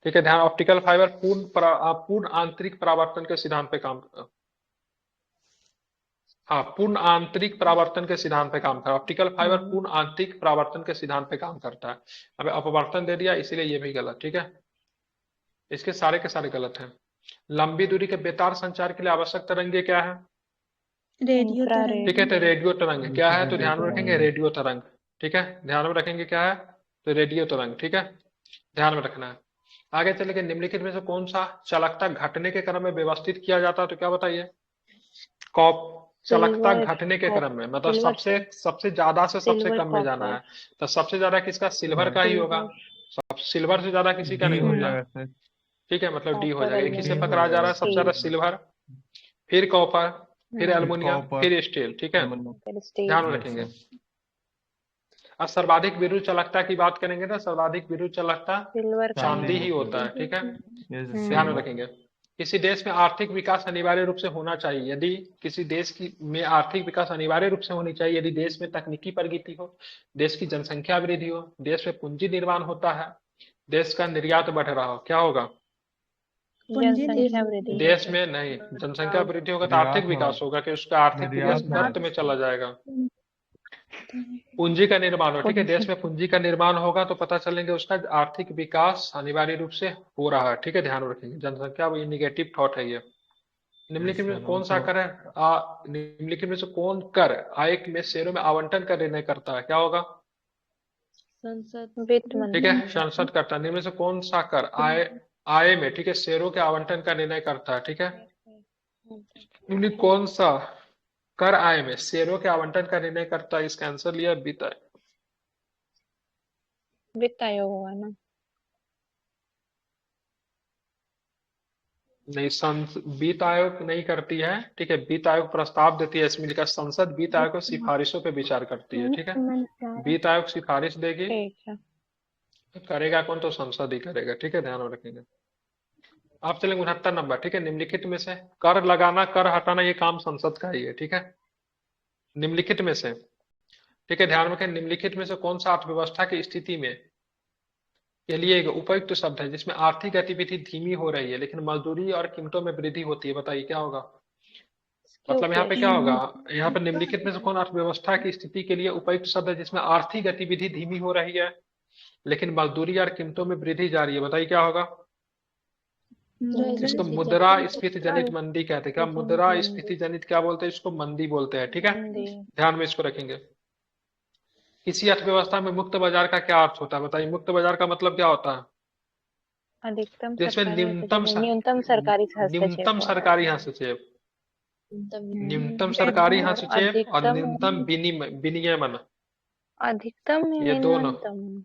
ठीक है, ध्यान, ऑप्टिकल फाइबर पूर्ण आंतरिक परावर्तन के सिद्धांत पे काम, हाँ, पूर्ण आंतरिक परावर्तन के सिद्धांत पे काम करता है। ऑप्टिकल फाइबर पूर्ण आंतरिक परावर्तन के सिद्धांत पे काम करता है। अब अपवर्तन दे दिया, इसीलिए ये भी गलत, ठीक है, इसके सारे के सारे गलत हैं। लंबी दूरी के बेतार संचार के लिए आवश्यक तरंगे क्या है, रेडियो तरंग ठीक है, तो रेडियो तरंग क्या है, तो रेडियो ध्यान में रखेंगे तरंग। रेडियो तरंग, ठीक है, ध्यान में रखेंगे क्या है, तो रेडियो तरंग, ठीक है, ध्यान में रखना है। आगे चलेंगे, निम्नलिखित में से कौन सा चालकता घटने के क्रम में व्यवस्थित किया जाता है, तो क्या बताइए, कॉप चालकता सिल्वर, घटने के क्रम में, मतलब सिल्वर सबसे सबसे ज्यादा से सबसे सिल्वर कम में जाना कॉपर, है, तो सबसे ज्यादा किसका, सिल्वर का ही होगा, सिल्वर, सब सिल्वर से ज्यादा किसी का डी नहीं हो होता है, जाएगा सर। ठीक है, मतलब डी हो कॉपर, जाएगा, एक ही से डी हो पकड़ा जा जाएगा। रहा है, सबसे ज्यादा स्टील, सिल्वर, फिर कॉपर, फिर फिर एल्युमिनियम, कॉपर। फिर स्टील, ठीक है, फिर स्टील। ध्यान में यस रखेंगे। सर। अब सर्वाधिक विद्युत चालकता की बात करेंगे ना, सर्वाधिक विद्युत चालकता सिल्वर का चांदी ही चांदी होता है, ठीक है, यस ध्यान में सर। रखेंगे। किसी देश में आर्थिक विकास अनिवार्य रूप से होना चाहिए, यदि किसी देश की में आर्थिक विकास अनिवार्य रूप से होनी चाहिए, यदि देश में तकनीकी प्रगति हो, देश की जनसंख्या वृद्धि हो, देश में पूंजी निर्माण होता है, देश का निर्यात बढ़ रहा हो, क्या होगा? पूंजी जनसंख्या निवेश। वृद्धि। देश में नहीं, जनसंख्या वृद्धि होगा तो आर्थिक निर्यात विकास हो होगा कि उसका आर्थिक विकास निर्यात हो दत्त में चला जाएगा। पूंजी का निर्माण हो, ठीक है, देश में पूंजी का निर्माण होगा तो पता चलेंगे उसका आर्थिक विकास अनिवार्य रूप से हो रहा है, ठीक है, ध्यान रखेंगे। जनसंख्या ये निगेटिव थॉट है ये। निम्नलिखित में कौन सा कर है निम्नलिखित में से कौन कर आय में शेयरों में आवंटन का निर्णय करता है, क्या होगा? वित्त ठीक मंत्री। है, संसद करता है। निम्न में से कौन सा कर आय में, ठीक है, शेयरों के आवंटन का निर्णय करता है, ठीक है। निम्नलिखित कौन सा कर आय में शेयरों के आवंटन का निर्णय करता है? इसका आंसर लिया वित्त आयोग। वित्त आयोग होगा ना। नहीं, वित्त आयोग नहीं करती है, ठीक है, वित्त आयोग प्रस्ताव देती है, इसमें लिखा संसद वित्त आयोग की सिफारिशों पे विचार करती है, ठीक है। वित्त आयोग सिफारिश देगी, ठीक है। करेगा कौन? तो संसद ही करेगा, ठीक है, ध्यान में रखेंगे। आप चलेंगे 69 नंबर, ठीक है। निम्नलिखित में से कर लगाना कर हटाना ये काम संसद का ही है, ठीक है। निम्नलिखित में से, ठीक है, ध्यान रखें, निम्नलिखित में से कौन सा अर्थव्यवस्था की स्थिति में के लिए एक उपयुक्त शब्द है जिसमें आर्थिक गतिविधि धीमी हो रही है लेकिन मजदूरी और कीमतों में वृद्धि होती है? बताइए क्या होगा? मतलब यहाँ पे क्या होगा? यहाँ पे निम्नलिखित में से कौन अर्थव्यवस्था की स्थिति के लिए उपयुक्त शब्द है जिसमें आर्थिक गतिविधि धीमी हो रही है लेकिन मजदूरी और कीमतों में वृद्धि जारी है? बताइए क्या होगा? इसको मुद्रास्फीति जनित मंदी कहते हैं। क्या मुद्रास्फीति जनित क्या बोलते हैं? इसको मंदी बोलते हैं, ठीक है, ध्यान में इसको रखेंगे। किसी अर्थव्यवस्था में मुक्त बाजार का क्या अर्थ होता है? बताइए, मुक्त बाजार का मतलब क्या होता है? अधिकतम जिसमें सरकारी न्यूनतम न्यूनतम सरकारी हस्तक्षेप न्यूनतम हो। सरकारी हस्तक्षेप, न्यूनतम सरकारी हस्तक्षेप और न्यूनतम विनियमन, अधिकतम ये दोनों न्यूनतम।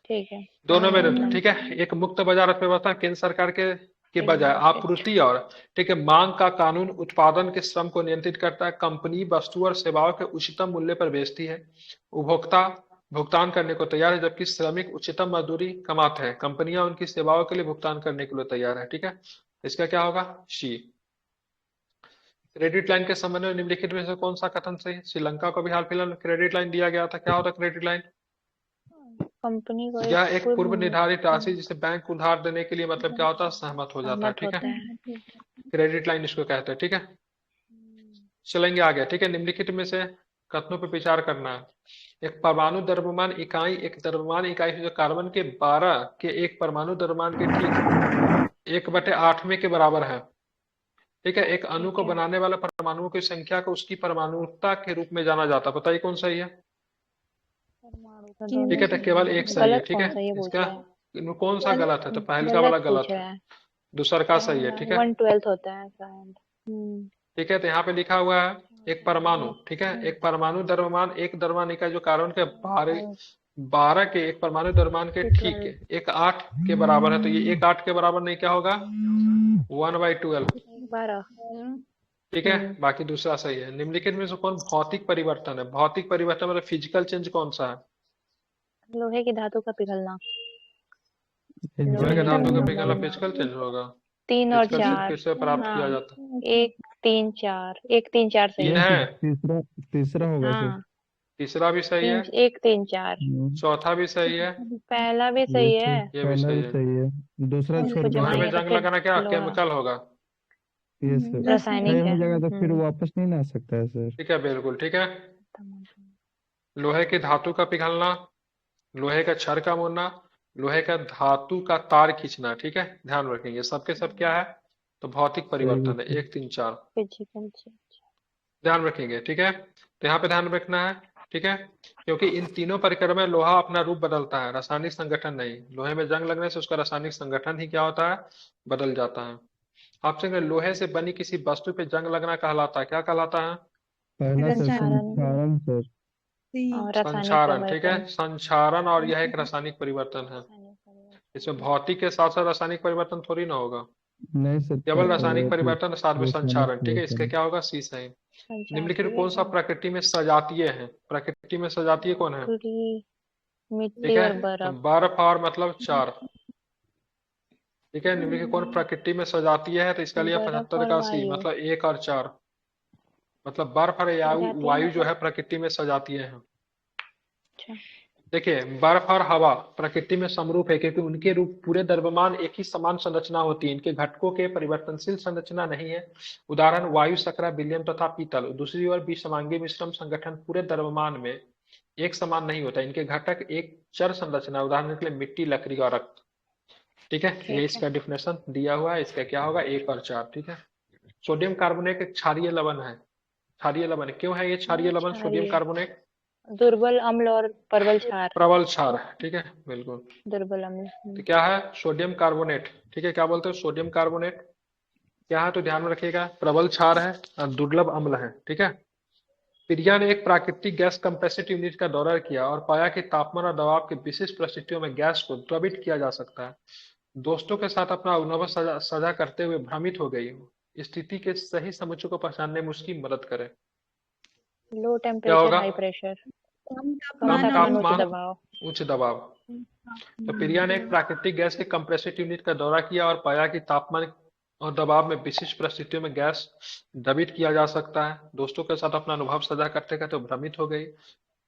ठीक है। दोनों में, ठीक है। एक मुक्त बाजार अर्थव्यवस्था केंद्र सरकार के बजाय आपूर्ति और, ठीक है, मांग का कानून उत्पादन के श्रम को नियंत्रित करता है। कंपनी वस्तु और सेवाओं के उच्चतम मूल्य पर बेचती है, उपभोक्ता भुगतान करने को तैयार है जबकि श्रमिक उच्चतम मजदूरी कमाते हैं। कंपनियां उनकी सेवाओं के लिए भुगतान करने के लिए तैयार है, ठीक है। इसका क्या होगा? सी। क्रेडिट लाइन के संबंध में निम्नलिखित में से कौन सा कथन सही? श्रीलंका को भी हाल फिलहाल में क्रेडिट लाइन दिया गया था, क्या होता है क्रेडिट लाइन? कंपनी को यह एक पूर्व निर्धारित राशि जिसे बैंक उधार देने के लिए मतलब क्या होता है? सहमत हो जाता है, ठीक है, क्रेडिट लाइन इसको कहते हैं, ठीक है। चलेंगे आगे, ठीक है। निम्नलिखित में से कथनों पर विचार करना है। एक परमाणु द्रव्यमान इकाई एक द्रव्यमान इकाई है जो कार्बन के 12 के एक परमाणु द्रव्यमान के ठीक 1/8 के बराबर है, ठीक है। एक अणु को बनाने वाले परमाणुओं की संख्या को उसकी परमाणुता के रूप में जाना जाता है। बताइए कौन सही है? ठीक है, तो केवल एक सही है, ठीक है। इसका कौन सा गलत है? तो पहले का वाला गलत है, दूसरा का सही है, ठीक है। 1/12 होता है शायद। ठीक है, तो यहाँ पे लिखा हुआ है एक परमाणु, ठीक है, एक परमाणु द्रव्यमान एक द्रव्यमान इकाई जो कार्बन के 12 के एक परमाणु द्रव्यमान के ठीक है 1/8 के बराबर है। तो ये 1/8 के बराबर नहीं, क्या होगा? 1/12, 12। ठीक है। बाकी दूसरा सही है। निम्नलिखित में से कौन भौतिक परिवर्तन है? भौतिक परिवर्तन मतलब फिजिकल चेंज कौन सा है? लोहे की धातु का पिघलना। लोहे के धातु का पिघलना फिजिकल चेंज होगा। 3 और फिजिकल चेंज 4 किससे प्राप्त किया जाता है? 1 3 4 1 3 4 सही तीन है। है, तीसरा होगा सर। हाँ, तीसरा भी सही है, 1 3 4 चौथा भी सही है, पहला भी सही है। ये भी सही है। सही है, दूसरा उसको छोड़ दो। लोहे में जमाएंगे तो जंग फिर लगाना क्या लोहा केमिकल होगा? ये सर रासायनिक सही हो है। जाएगा तो फिर वापस नहीं ना आ सकता है सर। ठीक है, बिल्कुल ठीक है। लोहे की धातु का पिघलना, लोहे का क्षय का मुड़ना, लोहे का धातु का तार खींचना, ठीक है, ध्यान रखेंगे सबके सब क्या है? तो भौतिक परिवर्तन है। 1 3 4 फिजिकल चेंज। ध्यान रखेंगे, ठीक है। तो यहाँ पे ध्यान रखना है, ठीक है, क्योंकि इन तीनों प्रक्रिया में लोहा अपना रूप बदलता है, रासायनिक संगठन नहीं। लोहे में जंग लगने से उसका रासायनिक संगठन ही क्या होता है? बदल जाता है। आपसे लोहे से बनी किसी वस्तु पे जंग लगना कहलाता है, क्या कहलाता है? पहला सर संक्षारण सर। और रासायनिक संक्षारण, ठीक है, परिवर्तन। संक्षारण, और यह एक रासायनिक परिवर्तन है। इसमें भौतिक के साथ साथ रासायनिक परिवर्तन थोड़ी ना होगा, नहीं सर, केवल रासायनिक परिवर्तन साथ में रासायनिक संक्षारण, ठीक है। इसका परिवर्तन। क्या होगा? सी सही। निम्नलिखित कौन सा प्रकृति में सजातीय है? प्रकृति में सजातीय कौन है? लकड़ी, ठीक मिट्टी है, और बर्फ। बर्फ और मतलब 4, ठीक है। निम्नलिखित कौन प्रकृति में सजातीय है? तो इसका लिया बर्फ 75 और का सी, वायु। मतलब 1 और 4, मतलब बर्फ और सजातीय वायु जो मतलब? है प्रकृति में सजातीय है। अच्छा। देखिए, बर्फ और हवा प्रकृति में समरूप है क्योंकि उनके रूप पूरे द्रव्यमान एक ही समान संरचना होती है, इनके घटकों के परिवर्तनशील संरचना नहीं है। उदाहरण वायु, सकरा, विलियम तथा पीतल। दूसरी ओर विषमांगी मिश्रम संगठन पूरे द्रव्यमान में एक समान नहीं होता, इनके घटक एक चर संरचना, उदाहरण के लिए मिट्टी, लकड़ी और रक्त। ठीक है, ये ठीक है। इसका डिफिनेशन दिया हुआ है, इसका क्या होगा 1 और 4। ठीक है। सोडियम कार्बोनेट एक क्षारीय लवण है। क्षारीय लवण क्यों है ये क्षारीय लवण सोडियम क्षारीय, कार्बोनेट? दुर्बल अम्ल और प्रबल क्षार। प्रबल क्षार है, ठीक है, बिल्कुल। दुर्बल अम्ल। तो क्या है सोडियम कार्बोनेट, ठीक है, क्या बोलते हैं सोडियम कार्बोनेट क्या है, तो ध्यान में रखिएगा, प्रबल क्षार है और दुर्लभ अम्ल है। ठीक है। प्रिया ने एक प्राकृतिक गैस कंप्रेसिव यूनिट का दौरा किया और पाया कि तापमान और दबाव की विशिष्ट परिस्थितियों में गैस को द्रवित किया जा सकता है। दोस्तों के साथ अपना अनुभव साझा करते हुए भ्रमित हो गई। स्थिति के सही समुच्चय को पहचानने में उसकी मदद करें। लो क्या टेम्परेचर होगा? High pressure. कम कम तापमान और तापमान उच्च दबाव। उच्च दबाव। तो प्रिया ने एक प्राकृतिक गैस के कंप्रेसिव यूनिट का दौरा किया और पाया कि तापमान और दबाव में विशिष्ट परिस्थितियों में गैस द्रवित किया जा सकता है। दोस्तों के साथ अपना अनुभव साझा करते करते भ्रमित हो गई।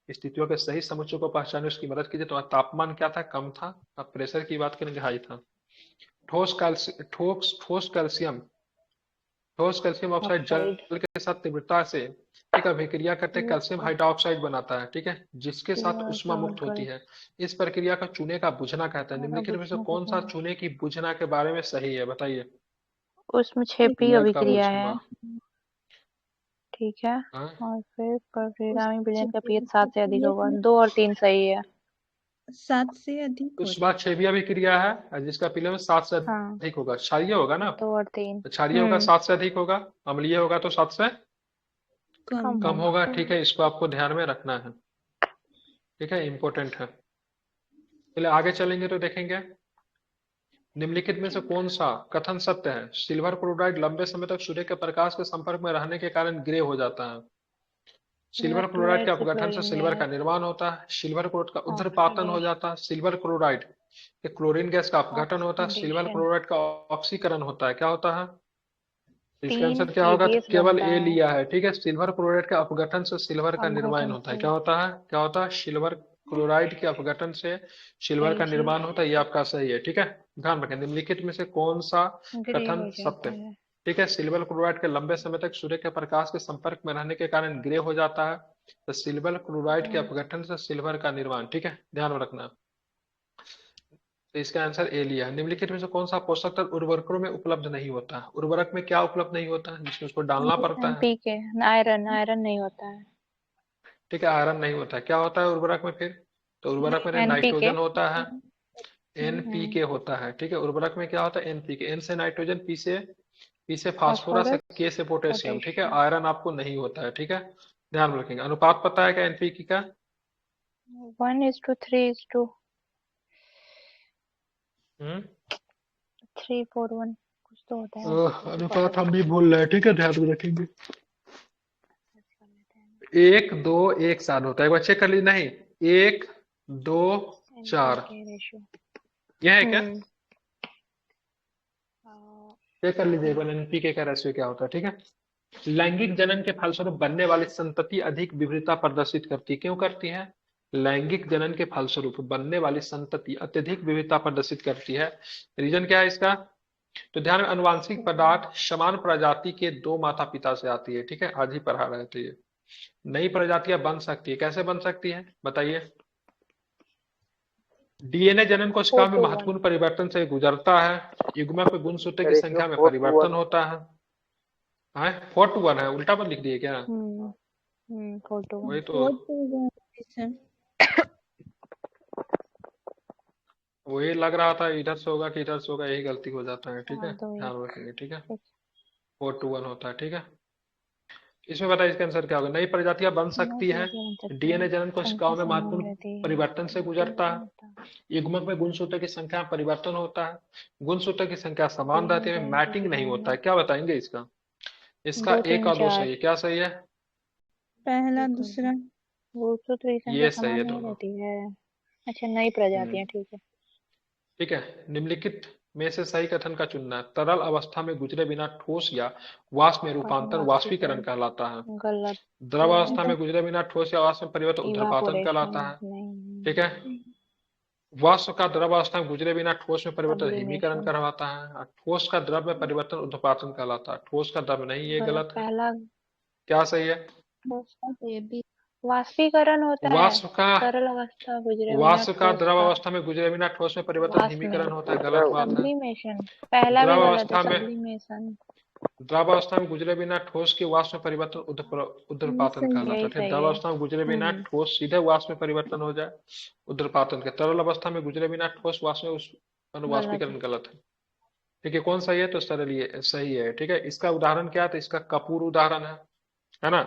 स्थितियों के सही समुच्चय को पहचानने उसकी मदद कीजिए। तो तापमान क्या था, कम था, अब प्रेशर की बात करेंगे हाई था। ठोस कैल्शियम ऑक्साइड जल के साथ तीव्रता से एक अभिक्रिया करते कैल्शियम हाइड्रोक्साइड बनाता है, ठीक है, जिसके साथ ऊष्मा मुक्त होती है। इस प्रक्रिया का चूने का बुझना कहता है। निम्नलिखित में से कौन सा चूने की बुझना के बारे में सही है, बताइए। उसमें क्षेपी चूने का अभिक्रिया है, बुझना। ठीक है। हाँ? और फिर परिणामी विलयन का पीएच 7 से अधिक होगा। 2 और 3 सही है। 7 से अधिक उस बाद छेवी अभिक्रिया है और जिसका पीले में 7 से हाँ, अधिक होगा, क्षारीय होगा ना। 2 और 3 तो क्षारीय होगा 7 से अधिक होगा, अम्लीय होगा तो 7 से कम कम होगा। ठीक है, इसको आपको ध्यान में रखना है, ठीक है, इंपॉर्टेंट है। चलिए आगे चलेंगे तो देखेंगे निम्नलिखित में से कौन सा कथन सत्य है। सिल्वर क्लोराइड लंबे समय तक सूर्य के प्रकाश के संपर्क में रहने के कारण ग्रे हो जाता है। सिल्वर क्लोराइड के अपघटन से सिल्वर का निर्माण होता है। सिल्वर क्लोराइड का ऊर्ध्वपातन हो जाता है। सिल्वर क्लोराइड के क्लोरीन गैस का अपघटन होता है। सिल्वर क्लोराइड का ऑक्सीकरण होता है। क्या होता है, इसका आंसर क्या होगा, तो केवल ए लिया है। ठीक है, सिल्वर क्लोराइड के अपघटन से सिल्वर का निर्माण होता है। क्या होता है, क्या होता है, सिल्वर क्लोराइड के अपघटन से सिल्वर का निर्माण होता है। ये आपका सही है। ठीक है, ध्यान रखें निम्नलिखित में से कौन सा कथन सत्य है। ठीक है, सिल्वर क्लोराइड के लंबे समय तक सूर्य के प्रकाश के संपर्क में रहने के कारण ग्रे हो जाता है। तो सिल्वर क्लोराइड के अपघटन से सिल्वर का निर्माण। ठीक है, ध्यान में रखना। तो इसका आंसर ए लिया है। निम्नलिखित में से कौन सा पोषक तत्व उर्वरकों में उपलब्ध नहीं होता। उर्वरक में क्या उपलब्ध नहीं होता है जिसमें उसको डालना पड़ता है। एनपीके, आयरन नहीं होता है। ठीक है, आयरन नहीं होता है। क्या होता है उर्वरक में फिर, तो उर्वरक में एनपीके। नाइट्रोजन होता है, एनपीके होता है। ठीक है, उर्वरक में क्या होता है, एनपीके, एन से नाइट्रोजन, पी से फास्फोरस, के से पोटेशियम। ठीक है, आयरन आपको नहीं होता है। ठीक है, ध्यान में रखेंगे। अनुपात पता है क्या एनपीके का, 1:3:2 3:4:1 कुछ तो होता है। अनुपात हम भी भूल रहे हैं। ठीक है, ध्यान में रखेंगे। 1 2 1 7 होता है। एक बार चेक कर लीजिए, नहीं 1 2 4 यह है क्या, चेक कर लीजिए एक बार एनपीके का रेशियो क्या होता है। ठीक है, लैंगिक जनन के फलस्वरूप बनने वाली संतति अधिक विविधता प्रदर्शित करती है। क्यों करती है, लैंगिक जनन के फलस्वरूप बनने वाली संतति अत्यधिक विविधता प्रदर्शित करती है। रीजन क्या है इसका, तो ध्यान में, अनुवांशिक पदार्थ समान प्रजाति के 2 माता पिता से आती है। ठीक है, आज ही पढ़ा रहे थे ये। नई प्रजातियां बन सकती है, कैसे बन सकती है बताइए। डीएनए जनन कोशिका में महत्वपूर्ण परिवर्तन से गुजरता है। युग्मक में गुणसूत्र की संख्या में परिवर्तन होता है। 4:1 है, उल्टा पर लिख दिए क्या, 4:1 वही तो, वही लग रहा था इधर से होगा कि इधर से होगा, यही गलती हो जाता है। ठीक है, ध्यान रखेंगे। ठीक है, 4:1 होता है। ठीक है, इसमें बताइए इसका आंसर क्या होगा। नई प्रजातियां बन सकती है, डीएनए जनन कोशिकाओं में महत्वपूर्ण परिवर्तन से गुजरता है, युग्मक में गुणसूत्र की संख्या में परिवर्तन होता है, गुणसूत्र की संख्या समान रहती है, मैटिंग नहीं होता है। क्या बताएंगे इसका, इसका 1 और 2 सही है। क्या सही है, पहला दूसरा, गुणसूत्र की संख्या ये सही है समान नहीं दोनों। रहती है। अच्छा, नई प्रजातियां, ठीक है। ठीक है, निम्नलिखित में से सही कथन का चुनना है। तरल अवस्था में गुजरे बिना ठोस या वाष्प में रूपांतर वाष्पीकरण कहलाता है। गलत। द्रव अवस्था में गुजरे बिना ठोस या वाष्प में परिवर्तन ऊर्ध्वपातन कहलाता है। नहीं, ठीक है, वाष्प का द्रव अवस्था में गुजरे बिना ठोस में परिवर्तन हिमीकरण सब्लिमेशन। कहलाता है, और ठोस का द्रव में परिवर्तन ऊर्ध्वपातन कहलाता है। ठोस का द्रव नहीं, ये गलत है। पहला क्या सही है? वाष्पीकरण होता है। वाष्प का तरल अवस्था गुजरे बिना वाष्प का ठोस द्रव का अवस्था में गुजरे बिना ठोस में परिवर्तन वाष्प हिमीकरण में होता है, गलत बात है। सब्लिमेशन। पहला भी द्रव गलत है, अवस्था में सब्लिमेशन। द्रव अवस्था में गुजरे बिना ठोस के वाष्प में परिवर्तन ऊर्ध्वपातन कहलाता है। यही ठीक, सही द्रव है। अवस्था में गुजरे बिना ठोस सीधे वाष्प में परिवर्तन हो जाए, ऊर्ध्वपातन के। तरल अवस्था में गुजरे बिना ठोस वाष्प में गलत वाष्पीकरण गलत है। ठीक है, कौन सही है? तो सरल ये सही है। ठीक है, इसका उदाहरण क्या है? तो इसका कपूर उदाहरण है ना।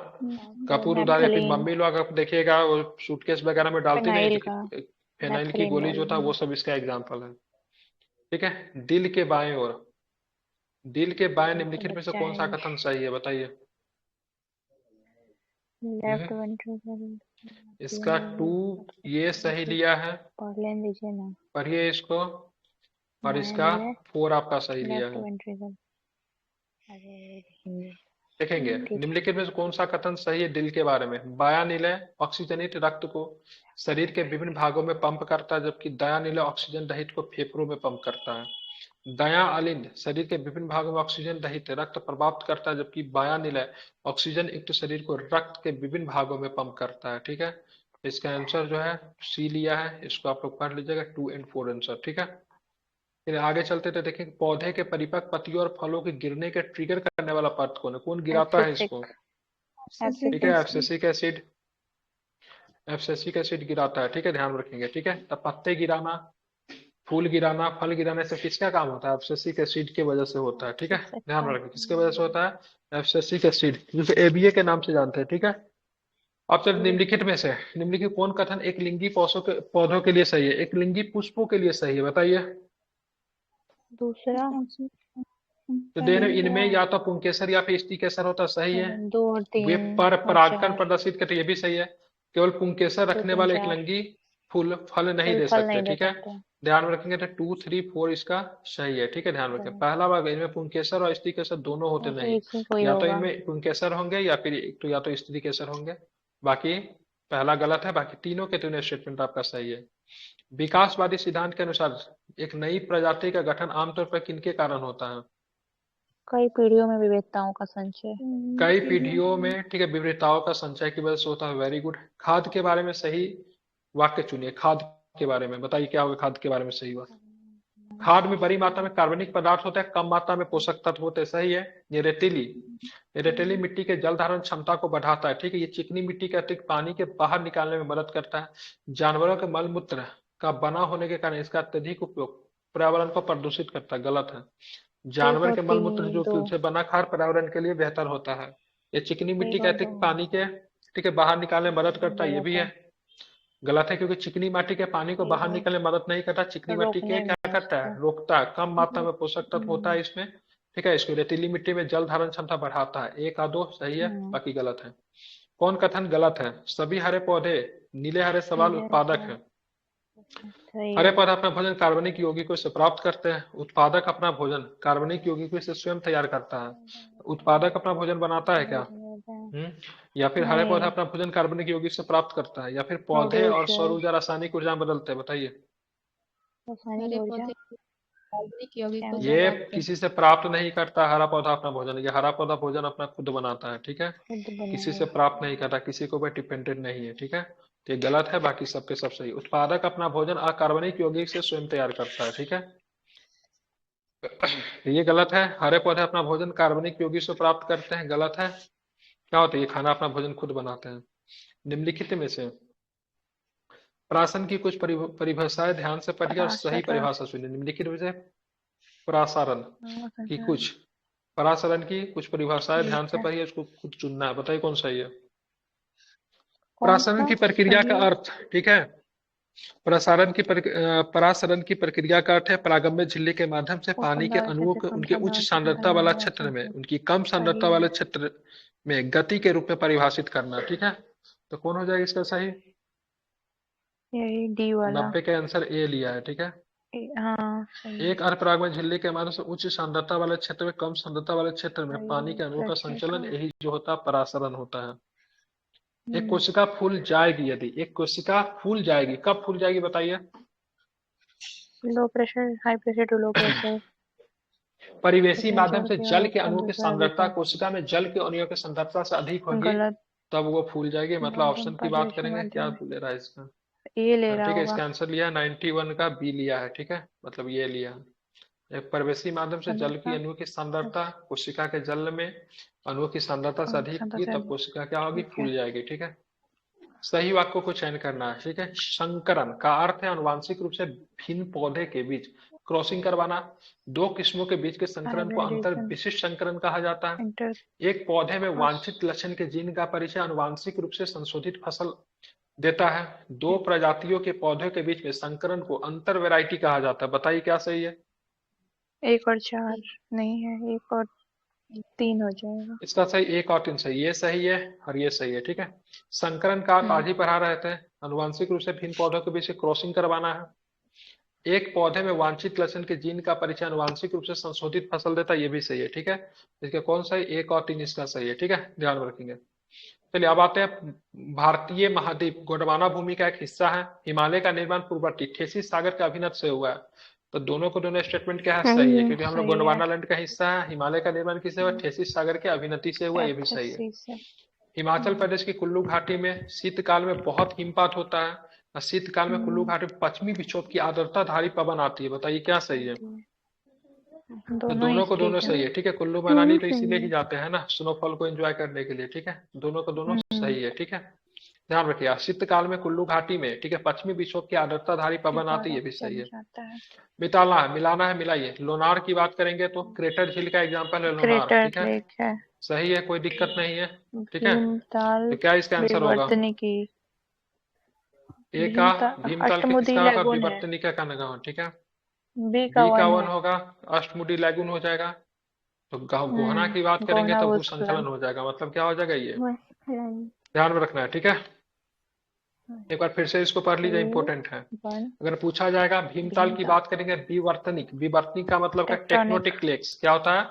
कपूर उदाहरण, फिर नेफ्थलीन, मम्मी लोग आप देखिएगा वो सूटकेस वगैरह में डालती नहीं फिनाइल तो का फेनाइल की नेफ्थलीन गोली जो था, वो डालेंगे। सब इसका एग्जाम्पल है। ठीक है, दिल के बाएं ओर, दिल के बाएं निम्नलिखित में से बच्चा कौन सा है कथन सही है? बताइए। Left ventricle. इसका 2 ये सही लिया है, पढ़ लेने दीजिए ना। पढ़िए इसको। और बाएं इसका नीले 4 आपका सही लिया लेफ्ट है। वेंट्रिकल। अरे देखेंगे ठीक है। निम्नलिखित में से कौन सा कथन सही है दिल के बारे में? बायां निलय ऑक्सीजनित रक्त को शरीर के विभिन्न भागों में पंप करता है, जबकि दायां निलय ऑक्सीजन रहित को फेफड़ों में पंप करता है। दायां अलिंद शरीर के विभिन्न भागों में ऑक्सीजन रहित रक्त प्राप्त करता है, जबकि बायां निलय ऑक्सीजन युक्त शरीर को रक्त के विभिन्न भागों में पंप करता है। ठीक है, इसका आंसर जो है सी लिया है, इसको आप लोग पढ़ लीजिएगा 2 और 4 आंसर। ठीक है, फिर आगे चलते तो देखें पौधे के परिपक्व पत्तियों और फलों के गिरने के ट्रिगर करने वाला पदार्थ कौन है? कौन गिराता है इसको? ठीक है, एब्सिसिक एसिड, एब्सिसिक एसिड गिराता है। ठीक है, ध्यान रखेंगे। ठीक है, तब पत्ते गिराना, फूल गिराना, फल गिराने से किसका काम होता है? एब्सिसिक एसिड की वजह से होता है। ठीक है, ध्यान रखें किसके वजह से होता है? एब्सिसिक एसिड, जिसे एबीए के नाम से जानते हैं। ठीक है, अब चल निम्नलिखित में से निम्नलिखित कौन कथन एक लिंगी पौधों के लिए सही है, एक लिंगी पुष्पों के लिए सही है? बताइए। दूसरा तो देख रहे हो, इनमें या तो पुंकेसर या फिर स्टिकेसर होता, सही है। 2 और 3 वे और परागकण 4 प्रदर्शित करते, ये भी सही है। केवल पुंकेसर तो रखने 3 वाले एक 4 लिंगी फूल फल नहीं दे फल सकते। नहीं दे ठीक है, सकते। ध्यान में रखेंगे तो 2, 3, 4 इसका सही है। ठीक है, ध्यान रखें। पहला भाग इनमें पुंकेसर और स्त्री केसर दोनों होते तो नहीं, एक ही कोई या तो होगा। इनमें पुंकेसर होंगे या फिर एक तो या तो स्त्री केसर होंगे। बाकी पहला गलत है, बाकी तीनों के तीनों स्टेटमेंट आपका सही है। विकासवादी सिद्धांत के अनुसार एक नई प्रजाति का गठन आमतौर पर किनके कारण होता है? कई पीढ़ियों में विविधताओं का संचय। कई पीढ़ियों में, ठीक है, विविधताओं का संचय की वजह से होता है। Very good. खाद के बारे में सही वाक्य चुनिए। खाद के बारे में बताइए क्या होगा खाद के बारे में सही वाक्य? खाद में बड़ी मात्रा में कार्बनिक पदार्थ होते हैं, कम मात्रा में पोषक तत्व होते हैं। सही है। ये रेतीली मिट्टी के जल धारण क्षमता को बढ़ाता है। ठीक है, ये चिकनी मिट्टी के अतिरिक्त पानी के बाहर निकालने में मदद करता है। जानवरों के मल मूत्र का बना होने के कारण इसका अत्यधिक उपयोग पर्यावरण को प्रदूषित करता है। गलत है। जानवर के मल मूत्र जो से बना खाद पर्यावरण के लिए बेहतर होता है। ये चिकनी मिट्टी के अतिरिक्त पानी के, ठीक है, बाहर निकालने में मदद करता है। ये भी है, गलत है, क्योंकि चिकनी मिट्टी के पानी को बाहर निकलने में मदद नहीं करता। चिकनी मिट्टी के क्या करता है? रोकता है। कम मात्रा में पोषक तत्व होता है इसमें। ठीक है, इसको रेतीली मिट्टी में जल धारण क्षमता बढ़ाता है। 1 और 2 सही है, बाकी गलत है। कौन कथन गलत है? सभी हरे पौधे नीले हरे सवाल उत्पादक है। हरे पौधे अपना भोजन कार्बनिक यौगिकों से प्राप्त करते हैं। उत्पादक अपना भोजन कार्बनिक यौगिकों से स्वयं तैयार करता है। उत्पादक अपना भोजन बनाता है क्या? या फिर हरे पौधा अपना भोजन कार्बनिक यौगिक से प्राप्त करता है, या फिर पौधे और सौर ऊर्जा रासायनिक ऊर्जा में बदलते हैं? बताइए। ये किसी से प्राप्त नहीं करता हरा पौधा अपना भोजन। ये हरा पौधा भोजन अपना खुद बनाता है। ठीक है, किसी से प्राप्त नहीं करता, किसी को भी डिपेंडेंट नहीं है। ठीक है, तो ये गलत है, बाकी सबके सब सही। उत्पादक अपना भोजन अकार्बनिक यौगिक से स्वयं तैयार करता है। ठीक है, ये गलत है। हरे पौधे अपना भोजन कार्बनिक यौगिक से प्राप्त करते हैं। गलत है। क्या होता है? ये खाना अपना भोजन खुद बनाते हैं। निम्नलिखित में से प्रासन की कुछ परिभाषाएं ध्यान से पढ़िए और सही परिभाषा सुनिए। निम्नलिखित में से प्रासारण की कुछ परासरण की कुछ परिभाषाएं ध्यान से पढ़िए, उसको खुद चुनना है। बताइए कौन सही है? परासरण की प्रक्रिया का अर्थ, ठीक है, परासरण की प्रक्रिया का अर्थ है परागम्य झिल्ली के माध्यम से पानी के अणुओं को उनके उच्च सांद्रता वाला क्षेत्र में उनकी कम सांद्रता वाले क्षेत्र में गति के रूप में परिभाषित करना। ठीक है, तो कौन हो जाएगा इसका सही? डी वाला। 90 का आंसर ए लिया है। ठीक है, हाँ सही एक अर्धपराग में झिल्ली के माध्यम से उच्च सांद्रता वाले क्षेत्र में कम सांद्रता वाले क्षेत्र में सही पानी है, के अणुओं का प्रेशर संचलन, का। यही जो होता है परासरण होता है। एक हम्म, कोशिका फूल जाएगी, यदि एक कोशिका फूल जाएगी, कब फूल जाएगी बताइए? Low pressure, high pressure to low pressure, परिवेशी माध्यम पोटेंशियल से की जल और के अणुओं की कंप्रेसर सांद्रता, अधिक कोशिका में जल के अणुओं की सांद्रता से अधिक है। होगी, गलत। तब वो फूल जाएगी। मतलब ऑप्शन की बात परिवेशी करेंगे, क्या माध्यम ले रहा है इसका? ये ले रहा ठीक है, होगा। इसका आंसर लिया 91 का बी लिया है। ठीक है, मतलब ये लिया है। एक परिवेशी माध्यम से जल की सांद्रता अणुओं की सांद्रता कोशिका के जल में अणुओं की सांद्रता से अधिक सांद्रता होगी, से तब कोशिका क्या होगी? अधिक है। फूल जाएगी। ठीक है, सही वाक्य को चयन करना है। ठीक है, संकरण का अर्थ है अनुवांशिक रूप से भिन्न पौधे के बीच क्रॉसिंग करवाना। दो किस्मों के बीच के संकरण को अंतर हाइब्रिडेशन, विशिष्ट संकरण कहा जाता है। इंटर एक पौधे में वांछित लक्षण के जीन का परिचय अनुवांशिक रूप से संशोधित फसल देता है। दो प्रजातियों के पौधों के बीच में संकरण को अंतर वैरायटी कहा जाता है। बताइए क्या सही है? 1 और 4 नहीं है, 1 और 3 हो जाएगा। इसका सही 1 और 3 सही, ये सही है और ये सही है। ठीक है, संकरण का आप आज ही पढ़ा रहे थे, अनुवांशिक रूप से भिन्न पौधों के बीच क्रॉसिंग करवाना है। एक पौधे में वांछित लक्षण के जीन का परिचय अनुवांशिक रूप से संशोधित फसल देता है, ये भी सही है। ठीक है, इसका कौन सही? 1 और 3 इसका सही है। ठीक है, ध्यान में रखेंगे। चलिए अब आते हैं, भारतीय महाद्वीप गोंडवाना भूमि का एक हिस्सा है। हिमालय का निर्माण पूर्ववर्ती थेसिस सागर के अभिनत से हुआ है। तो दोनों को दोनों स्टेटमेंट क्या है? सही सही है, है। क्योंकि हम लोग सही है। गोंडवाना लैंड का हिस्सा है। हिमालय का निर्माण किससे हुआ? थेसिस सागर के अभिनति से हुआ, ये भी सही है। 88 से। हिमाचल प्रदेश की कुल्लू घाटी में शीतकाल में बहुत हिमपात होता है, और शीतकाल में कुल्लू घाटी में पश्चिमी विक्षोभ की आर्द्रताधारी पवन आती है। बताइए क्या सही है? तो दोनों ही दोनों को दोनों ठीक है। सही है। ठीक है, कुल्लू मनाली तो सही इसीलिए ही है। जाते हैं ना, स्नोफॉल को एंजॉय करने के लिए। ठीक है, दोनों को दोनों सही है। ठीक है, ध्यान रखिए, शीतकाल में कुल्लू घाटी में, ठीक है, पश्चिमी विक्षोभ की आर्द्रताधारी पवन आती है, ये भी सही है। जाता है। मितालना है, मिलाना है, मिलाइए। लोनार की बात करेंगे तो क्रेटर झील का एग्जाम्पल है लोनार। क्रेटर ठीक है, लेक है। सही है, कोई दिक्कत नहीं है। ठीक है, भीमताल तो क्या इसका आंसर होगा? विवर्तनी की ए का भीमताल भीमताल के अष्टमुदी किसका होगा? लैगून है। विवर्तनिका का नगा। ठीक है, बी का बी का 1 वन है। होगा, अष्टमुडी लैगून हो जाएगा। तो गोहना की बात करेंगे गोहना तो भूस्खलन। भूसंचलन हो जाएगा। मतलब क्या हो जाएगा? ये भूस्खलन। ध्यान में रखना है। ठीक है, एक बार फिर से इसको पढ़ लीजिए, इंपॉर्टेंट है। 1 अगर पूछा जाएगा भीमताल की भीमताल बात करेंगे, विवर्तनिक, विवर्तनिक का मतलब क्या? टेक्टोनिक। Tectonic plates. क्या होता है?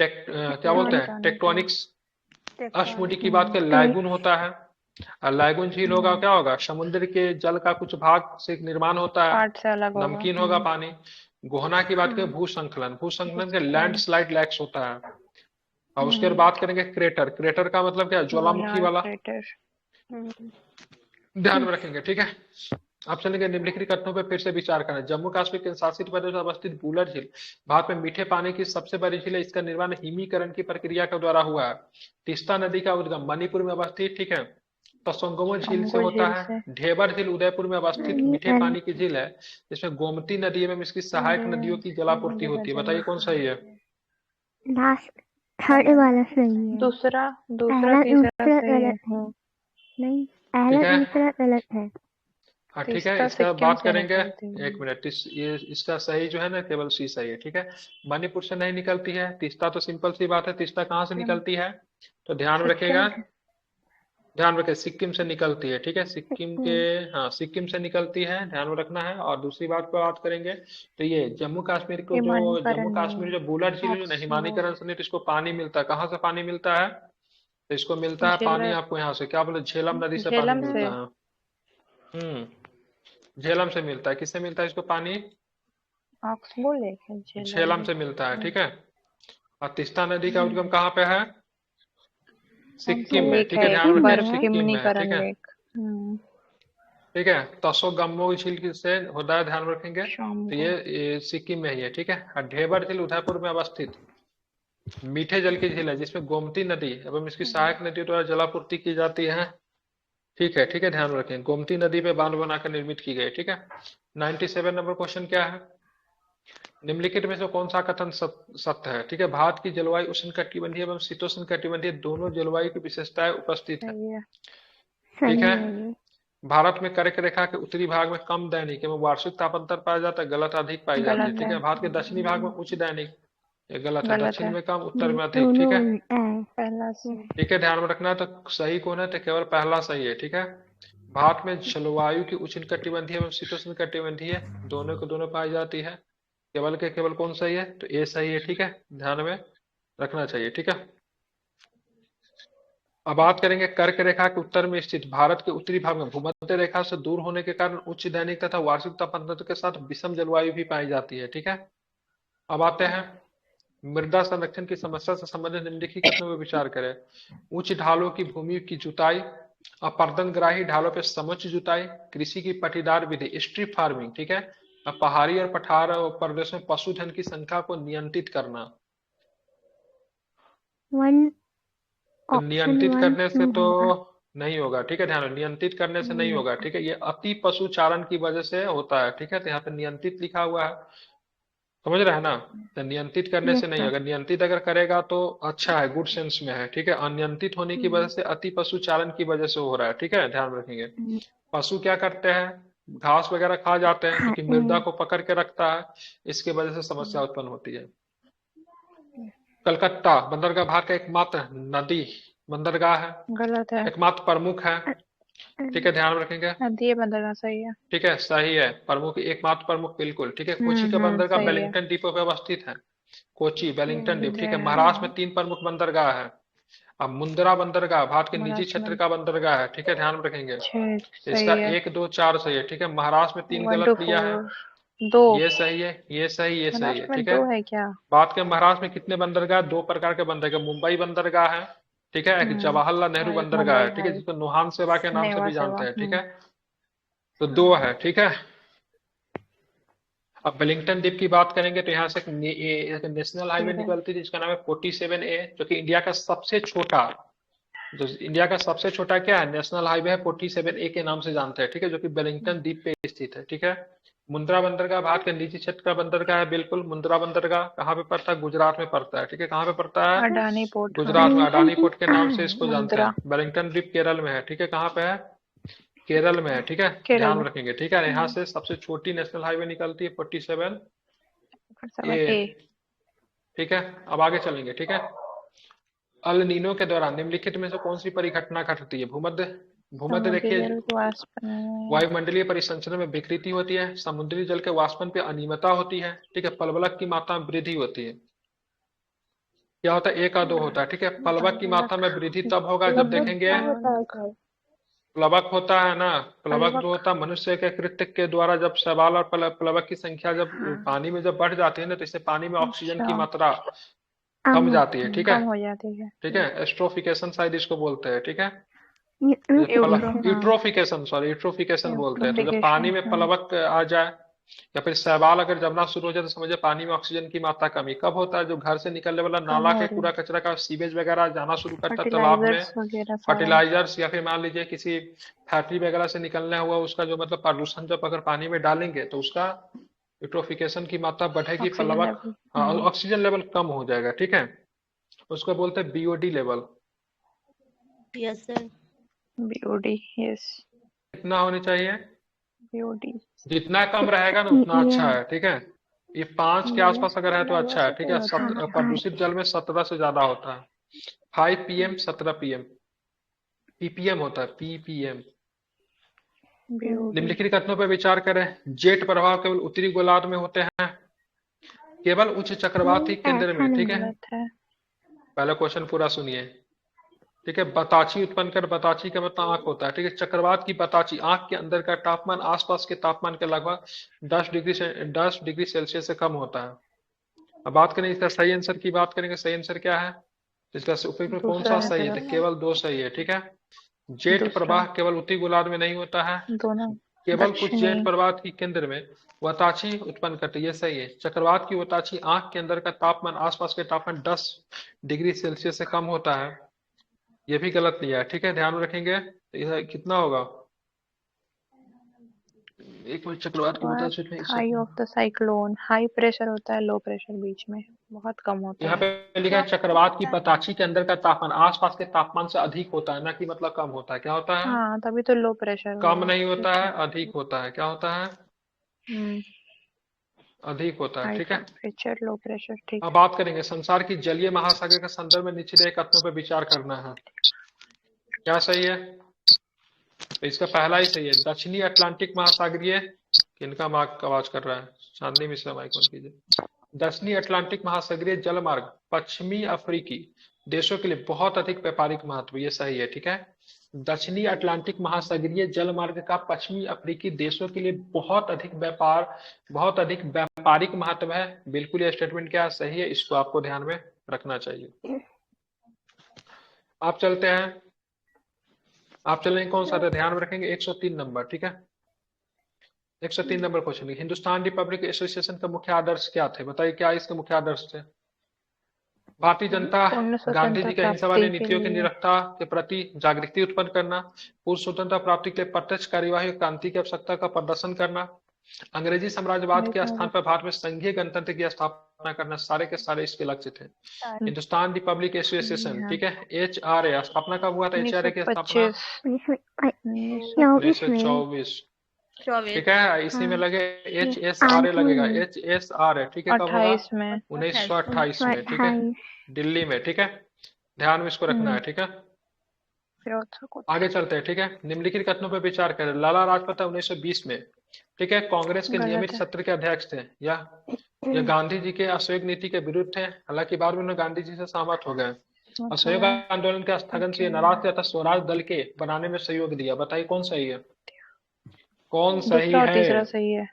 क्या बोलते हैं? टेक्टोनिक। टेक्टोनिक्स। अष्टमुडी की बात करें, लैगून होता है। और लैगून झील होगा, क्या होगा? समुद्र के जल का कुछ भाग से निर्माण होता है, पार्ट से अलग होगा। नमकीन होगा पानी। गोहना की बात करें, भूसंकलन, भूसंकलन के लैंडस्लाइड लैक्स होता है। और उसके बाद बात करेंगे क्रेटर, क्रेटर का मतलब क्या है? ज्वालामुखी वाला। क्रेटर। ध्यान में रखेंगे। ठीक है, अब चलेंगे निम्नलिखित कथनों पर फिर से विचार करना। जम्मू कश्मीर के शासित प्रदेश में अवस्थित बुलर झील भारत में मीठे पानी की सबसे बड़ी झील है। इसका निर्माण हिमीकरण की प्रक्रिया के द्वारा हुआ है। तीस्ता नदी का उद्गम मणिपुर में अवस्थित, ठीक है, तसोंगमो झील से होता है। ढेबर झील उदयपुर में अवस्थित मीठे पानी की झील है, जिसमें गोमती नदी में इसकी सहायक नदियों की जलापूर्ति होती है। बताइए कौन सही है? लास्ट थर्ड वाला सही है। दूसरा पहला तीसरा दूसरा सही है। गलत है। नहीं, पहला दूसरा गलत है। हाँ ठीक है, तीसरा इसका सिक्किम बात से करेंगे। निकलती है। एक मिनट, ये इसका सही जो है ना, केवल सी सही है। ठीक है, मणिपुर से नहीं निकलती है। तीस्ता तो सिंपल सी बात है, तीस्ता कहाँ से निकलती है? तो ध्यान में रखिएगा, ध्यान रखें, सिक्किम से निकलती है। ठीक है, सिक्किम के, हाँ सिक्किम से निकलती है, ध्यान में रखना है। और दूसरी बात पर बात करेंगे तो ये जम्मू कश्मीर को, जो जम्मू कश्मीर जो बुलर झील है, जो हिमानीकरण से नहीं, तो इसको पानी मिलता है। कहाँ से पानी मिलता है? तो इसको मिलता है पानी आपको यहाँ से, क्या बोले, झेलम नदी से पानी मिलता है। झेलम से मिलता है। किससे मिलता है इसको पानी? झेलम से मिलता है। ठीक है, और तीस्ता नदी का उद्गम कहाँ पे है? सिक्किम में। ठीक है, ध्यान रखिए, सिक्किम में है। ठीक है, ठीक है, तसोगम्बो झील से होता है, ध्यान रखेंगे। तो ये सिक्किम में ही है। ठीक है, और ढेबर झील उदयपुर में अवस्थित मीठे जल की झील है, जिसमें गोमती नदी एवं इसकी सहायक नदियों द्वारा जलापूर्ति की जाती है। ठीक है, ठीक है, ध्यान रखें, गोमती नदी पे बांध बनाकर निर्मित की गई। ठीक है, 97 नंबर क्वेश्चन क्या है? निम्नलिखित में से कौन सा कथन सत्य है? ठीक है, भारत की जलवायु उष्णकटिबंधीय एवं शीतोष्णकटिबंधीय दोनों जलवायु की विशेषताएं उपस्थित है। ठीक है, भारत में कर्क रेखा के उत्तरी भाग में कम दैनिक एवं वार्षिक तापांतर पाया जाता है, गलत, अधिक पाई जाती है। ठीक है, भारत के दक्षिणी भाग में उच्च दैनिक, ये गलत है, दक्षिण में कम, उत्तर में अधिक। ठीक है, पहला ठीक है, ध्यान में रखना है। तो सही कौन है? तो केवल पहला सही है। ठीक है, भारत में जलवायु की उष्णकटिबंधीय एवं शीतोष्णकटिबंधीय दोनों को दोनों पाई जाती है। केवल के केवल कौन सही है? तो ए सही है। ठीक है, ध्यान में रखना चाहिए। ठीक है, अब बात करेंगे कर्क रेखा के उत्तर में स्थित भारत के उत्तरी भाग में भूमध्य रेखा से दूर होने के कारण उच्च दैनिक तथा वार्षिक तापमात्रा के साथ विषम जलवायु भी पाई जाती है। ठीक है, अब आते हैं मृदा संरक्षण की समस्या से संबंधित निम्नलिखित कथनों पर विचार करें। उच्च ढालों की भूमि की जुताई, अपर्दनग्राही ढालों पर समुच्च जुताई, कृषि की पटीदार विधि स्ट्रिप फार्मिंग। ठीक है, अब पहाड़ी और पठार प्रदेशों में पशुधन की संख्या को नियंत्रित करना। वन तो ऑप्शन नियंत्रित वन करने से क्यों तो होगा? नहीं होगा। ठीक है, ध्यान रखो, नियंत्रित करने से नहीं होगा। ठीक है, ये अति पशुचारण की वजह से होता है। ठीक है, तो यहाँ पे नियंत्रित लिखा हुआ है, समझ रहे हैं ना? तो नियंत्रित करने यस से नहीं सर। होगा। नियंत्रित अगर करेगा तो अच्छा है, गुड सेंस में है। ठीक है, अनियंत्रित होने की वजह से अति पशुचारण की वजह से हो रहा है। ठीक है, ध्यान रखेंगे। पशु क्या करते हैं? घास वगैरह खा जाते हैं, क्योंकि मृदा को पकड़ के रखता है, इसके वजह से समस्या उत्पन्न होती है। कलकत्ता बंदरगाह भारत का एकमात्र नदी बंदरगाह है, गलत है। एकमात्र प्रमुख है। ठीक है, ध्यान रखेंगे। नदी है, बंदरगाह सही है। ठीक है, सही है, प्रमुख, एकमात्र प्रमुख, बिल्कुल। ठीक है, कोची का बंदरगाह सही है। वेलिंगटन द्वीप पे अवस्थित है। कोची, वेलिंगटन द्वीप। ठीक है, जय महाराष्ट्र में 3 प्रमुख बंदरगाह है। अब मुंद्रा बंदरगाह भारत के निजी महाराष्ट्र क्षेत्र में का बंदरगाह है। ठीक है, ध्यान में रखेंगे। 6 तो इसका सही है। 1 2 4 सही है। ठीक है, महाराष्ट्र में 3 1 गलत 2 दिया है। 4 2 ये सही है, ये सही, ये सही है। महाराष्ट्र में ठीक है, 2 है क्या? बात करें महाराष्ट्र में कितने बंदरगाह? 2 प्रकार के बंदरगाह, मुंबई बंदरगाह है। ठीक है, एक जवाहरलाल नेहरू और एक बंदरगाह है। मुंबई ठीक है, हाई जिसको नुहान सेवा के नाम से नेवा भी सेवा। जानते हैं। ठीक है, तो 2 है। ठीक है, अब वेलिंगटन द्वीप की बात करेंगे तो यहाँ से एक नेशनल हाईवे निकलती है जिसका नाम है 47A, जो कि इंडिया का सबसे छोटा, जो इंडिया का सबसे छोटा क्या है? नेशनल हाईवे है, 47A के नाम से जानते हैं। ठीक है, जो कि वेलिंगटन द्वीप पे स्थित है। ठीक है, मुंद्रा बंदरगाह भारत के निजी क्षेत्र का बंदरगाह है। बिल्कुल, मुंद्रा बंदरगाह कहाँ पे पड़ता है? गुजरात में पड़ता है। ठीक है, कहाँ पे पड़ता है? अडानी पोर्ट। गुजरात में, वेलिंगटन अडानी पोर्ट द्वीप के कहाँ नाम से है? इसको जानते मुंद्रा हैं। वेलिंगटन द्वीप केरल में है। ठीक है, कहाँ पे है? केरल में है। ठीक है, केरल ध्यान में। रखेंगे। ठीक है, यहाँ से सबसे छोटी नेशनल हाईवे निकलती है 47A। ए ठीक है, अब आगे चलेंगे। ठीक है, अल नीनो के दौरान निम्नलिखित में से कौन सी परिघटना घटती है? भूमध्य भूमध्य समुद्री देखिए, जल के वाष्प में वायुमंडलीय परिसंचरण में विकृति होती है, समुद्री जल के वाष्पन पे अनियमितता होती है। ठीक है, प्लवक की मात्रा में वृद्धि होती है। क्या होता है? 1 और 2 होता है। ठीक है, प्लवक की मात्रा में वृद्धि तब होगा जब देखेंगे प्लवक होता है ना, प्लवक जो होता है मनुष्य के कृत्य के द्वारा, जब शैवाल और प्लवक की संख्या जब पानी में जब बढ़ जाती है ना, तो इससे पानी में ऑक्सीजन की मात्रा कम जाती है। ठीक है, कम हो जाती है। ठीक है, एस्ट्रोफिकेशन शायद इसको बोलते हैं। ठीक है, यूट्रोफिकेशन। यूट्रोफिकेशन, सॉरी, यूट्रोफिकेशन बोलते हैं। तो जब पानी में यूट्रोफिकेशन, प्लवक आ जाए या फिर शैवाल अगर जमना शुरू हो जाए तो समझे पानी में ऑक्सीजन की मात्रा कमी। कब होता है? जो घर से निकलने वाला कम नाला हो के रही कूड़ा कचरा का सीवेज वगैरह जाना शुरू करता है तालाब में, फर्टिलाइजर्स वगैरह सारा। फर्टिलाइजर्स, या फिर मान लीजिए किसी फैक्ट्री वगैरह से निकलने हुआ उसका जो मतलब प्रदूषण जब अगर पानी में डालेंगे तो उसका यूट्रोफिकेशन की मात्रा बढ़ेगी, ऑक्सीजन प्लवक, लेवल। ऑक्सीजन लेवल कम हो जाएगा। ठीक है, उसको बोलते हैं BOD level. Yes sir. BOD, yes कितना होनी चाहिए? बीओडी। जितना कम रहेगा ना उतना अच्छा है। ठीक है, ये 5 के आसपास अगर है तो अच्छा है। ठीक है, प्रदूषित जल में 17 से ज्यादा होता है। 5 PM 17 PM, ppm होता है, ppm। बीओडी निम्नलिखित कथनों पर विचार करें। जेट प्रभाव केवल उत्तरी गोलार्ध में होते हैं, केवल उच्च चक्रवाती केंद्र ऐसा में। नहीं ठीक है, गलत है। पहला क्वेश्चन पूरा सुनिए। ठीक है, बताची उत्पन्न कर, बताची का मतलब आंख होता है। ठीक है, चक्रवात की बताची, आंख के अंदर का तापमान आसपास के तापमान के लगभग 10 डिग्री सेल्सियस से कम होता है। अब बात करें इसका सही आंसर की, बात करेंगे सही आंसर क्या है, इसका उपयुक्त में कौन सा दूसरा है सही है? सही। तो केवल 2 सही है। ठीक है, जेट दूसरा प्रवाह केवल उत्तरी गोलार्ध में नहीं होता है, दोनों केवल कुछ जेट दक्षिणी। प्रवाह की केंद्र में वताची उत्पन्न करती है। ये सही है। चक्रवात की वताची आंख के अंदर का तापमान आसपास के तापमान 10 डिग्री सेल्सियस से कम होता है। ये भी गलत लिया है। ठीक है, ध्यान में रखेंगे। तो यह कितना होगा? एक मिनट, चक्रवात की वताची में high of the cyclone, high pressure होता है, लो प्रेशर बीच में, बहुत कम होता यहाँ है। पे लिखा है चक्रवात की पताची के अंदर का तापमान आसपास के तापमान से अधिक होता है, ना कि मतलब कम होता है। क्या होता है? हाँ, तभी तो लो प्रेशर कम हुआ। नहीं होता ठीक है, अधिक होता है। क्या होता है? है। अधिक होता है। हाई ठीक है, टेम्परेचर, लो प्रेशर, ठीक अब है। बात करेंगे संसार की जलीय महासागर के संदर्भ में नीचे दिए कथनों पर विचार करना है। क्या सही है? तो इसका पहला ही सही है। दक्षिणी अटलांटिक महासागरीय, किनका मार्ग आवाज कर रहा है? चांदनी मिश्रा माइक ऑन कीजिए। दक्षिणी अटलांटिक महासागरीय जलमार्ग पश्चिमी अफ्रीकी देशों के लिए बहुत अधिक व्यापारिक महत्व, ये सही है, ठीक है। दक्षिणी अटलांटिक महासागरीय जलमार्ग का पश्चिमी अफ्रीकी देशों के लिए बहुत अधिक व्यापारिक महत्व है। बिल्कुल ये स्टेटमेंट क्या सही है, इसको आपको ध्यान में रखना चाहिए। आप चलते हैं, आप चलेंगे कौन सा था, ध्यान में रखेंगे 103 नंबर, ठीक है। 103 number question, Hindustan Republic association का मुख्य आदर्श क्या थे? बताइए क्या इसके मुख्य आदर्श थे? भारतीय जनता पूर्ण गांधी जी स्वतंत्रता के अहिंसा वाली प्राप्ति के नीतियों की लिए। निरर्थता के प्रति जागृति उत्पन्न करना, पूर्ण स्वतंत्रता प्राप्ति के लिए प्रत्यक्ष कार्यवाही और क्रांति की आवश्यकता का प्रदर्शन करना, अंग्रेजी साम्राज्यवाद के स्थान पर भारत में संघीय गणतंत्र की स्थापना करना, सारे के सारे इसके लक्ष्य थे। हिंदुस्तान रिपब्लिक एसोसिएशन, ठीक है, HRA स्थापना कब हुआ था? HRA की स्थापना 1924, ठीक है। इसी में लगे HSRA लगेगा, HSRA, ठीक है, कब होगा? 28 में 1928 में, ठीक है, दिल्ली में, ठीक है। ध्यान में इसको रखना है, ठीक है। आगे चलते हैं, ठीक है। निम्नलिखित कथनों पर विचार करें। लाला लाजपत 1920 में, ठीक है, कांग्रेस के नियमित सत्र के अध्यक्ष थे, या गांधी जी के असहयोग नीति के विरुद्ध थे। हालांकि बाद में उन्होंने गांधी जी से सहमत हो गए। असहयोग आंदोलन के स्थगन से नाराज थे तथा स्वराज दल के बनाने में सहयोग दिया। बताइए कौन सही है, कौन सही दूसरा और है? तीसरा सही है,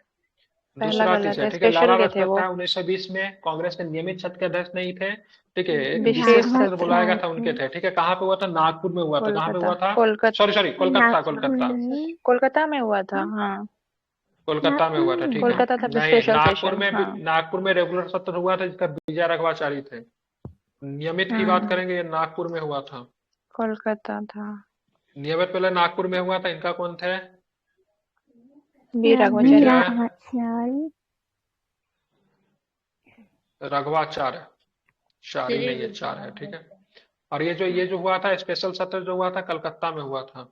पहला दूसरा गलत तीसरा, है। ठीक है। लाला स्पेशल के थे लाजपत वो, राय 1920 में कांग्रेस के नियमित सत्र के अध्यक्ष नहीं थे, ठीक है, एक विशेष विशेष सत्र सत्र। बुलाया गया था उनके थे, ठीक है। कहाँ पे हुआ था? नागपुर में हुआ था। कहाँ पे हुआ था? सॉरी कोलकाता, कोलकाता में हुआ था। हाँ, कोलकाता में हुआ था, ठीक है। कोलकाता था नहीं, स्पेशल नागपुर सेशन। में हाँ, नागपुर में रेगुलर सत्र हुआ था जिसका विजय रघवाचारी थे। नियमित की बात करेंगे, ये नागपुर में हुआ था। कोलकाता था। नियमित पहले नागपुर में हुआ था। इनका कौन थे? वीर वीराचार्य। रघवाचार्य, शारी नहीं है, चार है, ठीक है। और ये जो हुआ था स्पेशल सत्र जो हुआ था कलकत्ता में हुआ था।